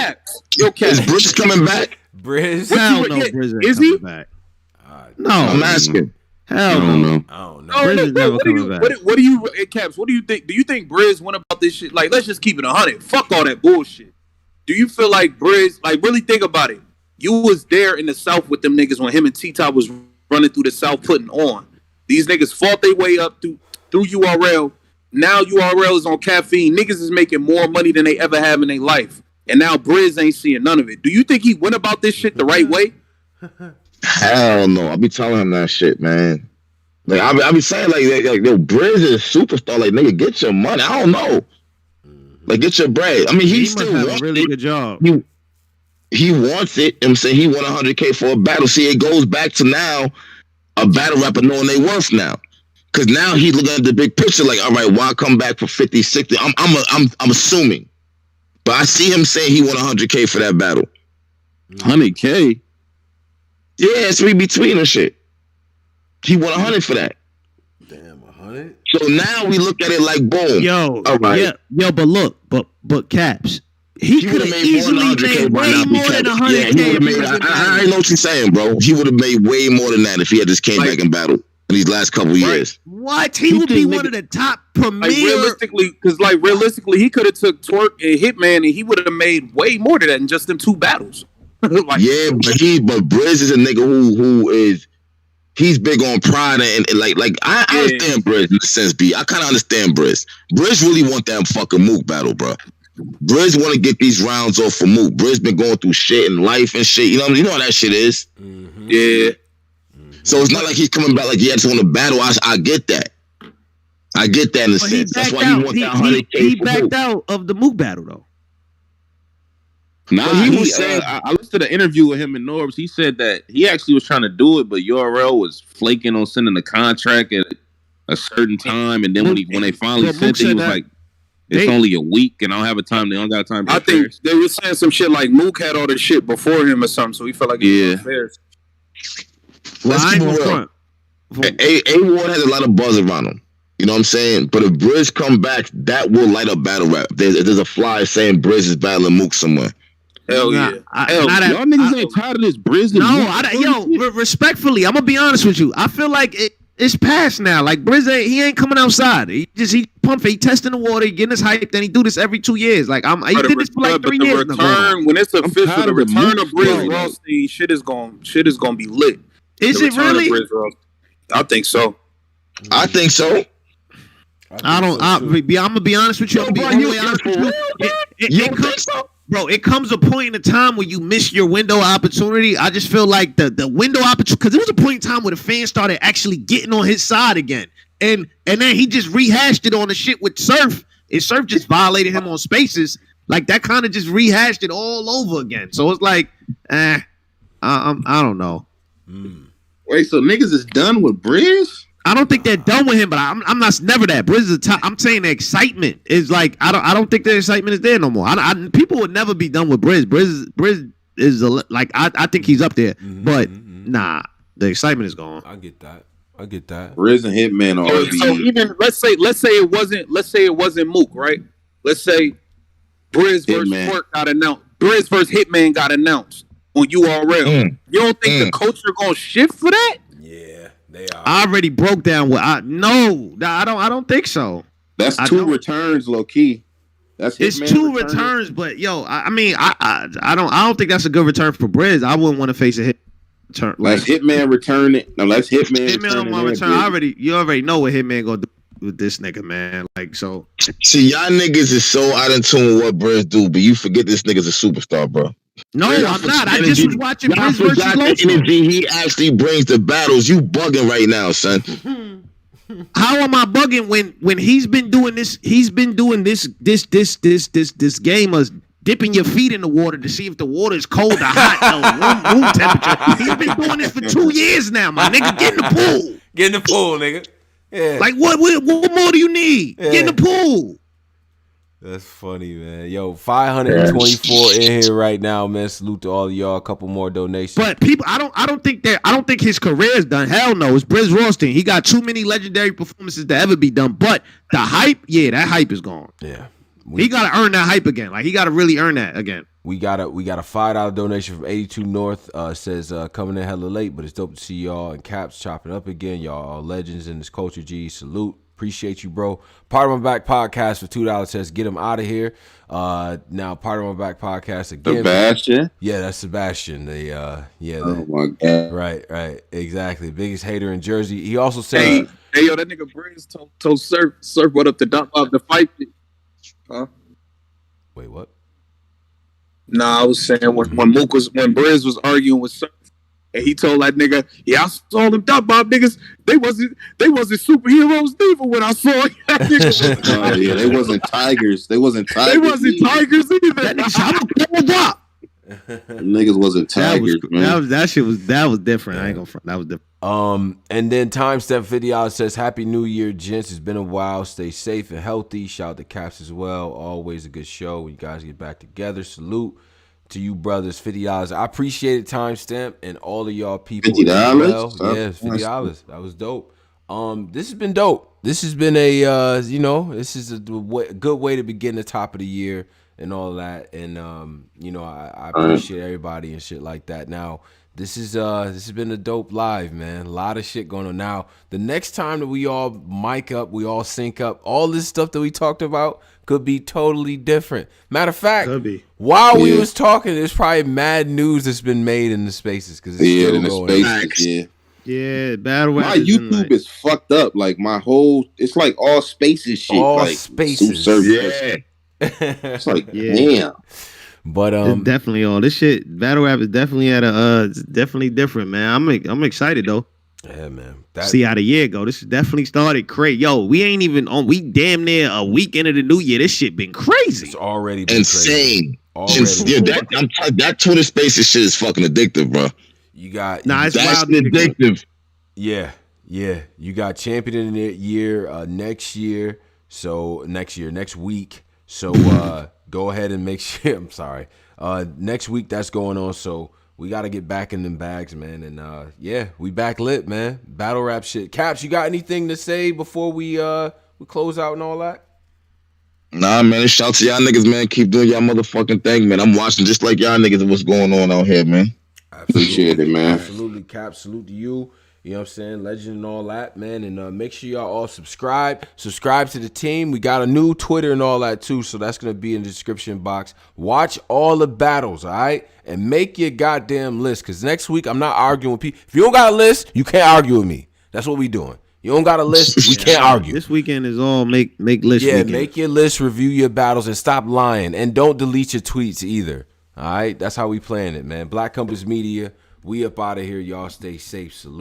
Yo, Is Briz coming back? Briz? Hell no, Briz ain't coming back. No, I'm asking. Hell no. I don't know. Briz is never coming back. What do you, Caps? What do you think? Do you think Briz went about this shit? Like, let's just keep it 100. Fuck all that bullshit. Do you feel like Briz? Like, really think about it. You was there in the South with them niggas when him and T-Top was running through the South putting on. These niggas fought their way up through URL. Now URL is on caffeine. Niggas is making more money than they ever have in their life. And now Briz ain't seeing none of it. Do you think he went about this shit the right way? Hell no. I be telling him that shit, man. Like I be saying like yo, Briz is a superstar. Like nigga, get your money. I don't know. Like get your bread. I mean, he still wants a really good job. He wants it. I'm saying he won $100K for a battle. See, it goes back to now a battle rapper knowing they worth now. Cause now he's looking at the big picture. Like, all right, why come back for 50, 60? I'm assuming, but I see him saying he won $100K for that battle. $100K. Yeah, it's between and shit. He won 100 for that. Damn, 100. So now we look at it like boom. Yo, all right. Yo, but look, but Caps. He could have easily made way more than 100K. I know what you're saying, bro. He would have made way more than that if he had just came back and battled in these last couple of years. What? He would be one of the top premier. Realistically, he could have took Twerk and Hitman, and he would have made way more than that in just them 2 battles. Yeah, but Briz is a nigga who is he's big on pride and like I understand Briz in the sense B. I kind of understand Briz. Briz really want that fucking Mook battle, bro. Briz want to get these rounds off for Mook. Briz been going through shit in life and shit. You know how that shit is. Mm-hmm. Yeah. So it's not like he's coming back like he just want to battle. I get that. I get that in a sense. That's why he want that 100K. He backed out of the Mook battle though. Nah, he was saying. I listened to the interview with him and Norbs. He said that he actually was trying to do it, but URL was flaking on sending the contract at a certain time, and then when they finally sent it, he was like, It's only a week, and I don't have a time. They don't got time. I think they were saying some shit like Mook had all this shit before him or something, so he felt like it was unfair. Well, I ain't front. A Ward has a lot of buzz around him. You know what I'm saying? But if Briz come back, that will light up battle rap. There's a flyer saying Briz is battling Mook somewhere. Hell yeah. Y'all niggas ain't tired of this Briz. Respectfully, I'm gonna be honest with you. I feel like it's past now. Like Briz, he ain't coming outside. He pumping, he testing the water, he getting his hype. Then he do this every 2 years. Like he did this for like 3 years. When it's official, the return of Briz Rothstein, shit is gonna be lit. Is it really? I think so. I think so. I'm gonna be honest with you. It comes a point in time where you miss your window of opportunity. I just feel like the window opportunity, because there was a point in time where the fans started actually getting on his side again, and then he just rehashed it on the shit with Surf, and Surf just violated him on Spaces. Like that kind of just rehashed it all over again. So it's like, I don't know. Wait, so niggas is done with Briz? I don't think they're done with him, but I'm not never that. Briz is I'm saying the excitement is like I don't think the excitement is there no more. People would never be done with Briz. Briz is like I think he's up there, but nah, the excitement is gone. I get that. Briz and Hitman are. So even let's say it wasn't Mook, right? Let's say Briz versus Twerk got announced. Briz versus Hitman got announced on URL. You don't think the culture gonna shift for that? Yeah, they are. I already broke down what I don't think so. That's two returns, low key. It's two returns, but yo, I don't think that's a good return for Briz. I wouldn't want to face a hit return. Let's Hitman return it. No, let's Hitman. Hitman want to return. You already know what Hitman gonna do with this nigga, man. Like so. See, y'all niggas is so out of tune with what Briz do, but you forget this nigga's a superstar, bro. No, I'm not. I just was watching Briz versus the energy he actually brings to battles. You bugging right now, son. How am I bugging when he's been doing this? He's been doing this game of dipping your feet in the water to see if the water is cold or hot, room temperature. He's been doing this for 2 years now, my nigga. Get in the pool. Get in the pool, nigga. Yeah. Like what more do you need? Yeah. Get in the pool. That's funny, man. Yo, 524 in here right now, man. Salute to all of y'all. A couple more donations. But people, I don't think his career is done. Hell no. It's Briz Rothstein. He got too many legendary performances to ever be done. But the hype, that hype is gone. Yeah. He gotta earn that hype again. Like he gotta really earn that again. We got a $5 donation from 82 North. Says coming in hella late, but it's dope to see y'all and Caps chopping up again. Y'all are legends in this culture. G, salute. Appreciate you, bro. Part of My Back podcast for $2 says get him out of here. Now Part of My Back podcast again. Sebastian? Yeah, that's Sebastian. Oh my god. Right. Exactly. Biggest hater in Jersey. He also said Hey yo, that nigga Briz told Surf what up the dump of the fight. Huh? Wait, what? Nah, I was saying when Briz was arguing with Surf. And he told that nigga, I saw them dot bob niggas. They wasn't superheroes neither when I saw it. Oh yeah, they wasn't tigers. They wasn't tigers. They wasn't tigers either. That nigga, niggas wasn't tigers, man. That was different. I ain't gonna front. That was different. And then Timestep $50 says, Happy New Year, gents. It's been a while. Stay safe and healthy. Shout out to Caps as well. Always a good show when you guys get back together. Salute to you brothers. $50. I appreciate it, Timestamp, and all of y'all people. $50? Well. Yeah, $50. That was dope. This has been dope. This has been a this is a good way to begin the top of the year and all that. And I appreciate everybody and shit like that. Now, this has been a dope live, man. A lot of shit going on. Now, the next time that we all mic up, we all sync up, all this stuff that we talked about could be totally different. Matter of fact, while we was talking, there's probably mad news that's been made in the spaces because it's still going on. Yeah, battle. My YouTube is fucked up. Like it's like all spaces shit. All like, spaces. Yeah. It's like damn. But it's definitely all this shit. Battle rap is definitely it's definitely different, man. I'm excited though. Yeah, man. See how the year go. This definitely started crazy. Yo, we ain't even on. We damn near a week into the new year. This shit been crazy. It's already been insane. Yeah, that Twitter Spaces shit is fucking addictive, bro. You got it's wild addictive. Yeah. You got Champion of the Year next year. So next week. So go ahead and make sure. I'm sorry. Next week that's going on. So we got to get back in them bags, man. And yeah, we back lit, man. Battle rap shit. Caps, you got anything to say before we close out and all that? Nah, man. Shout to y'all niggas, man. Keep doing y'all motherfucking thing, man. I'm watching just like y'all niggas and what's going on out here, man. Appreciate it, man. Absolutely, Cap. Salute to you. You know what I'm saying? Legend and all that, man. And make sure y'all all subscribe. Subscribe to the team. We got a new Twitter and all that, too. So that's going to be in the description box. Watch all the battles, all right? And make your goddamn list. Because next week, I'm not arguing with people. If you don't got a list, you can't argue with me. That's what we doing. You don't got a list, we can't argue. This weekend is all make list weekend. Make your list, review your battles, and stop lying. And don't delete your tweets either. All right? That's how we playing it, man. Black Compass Media, we up out of here. Y'all stay safe. Salute.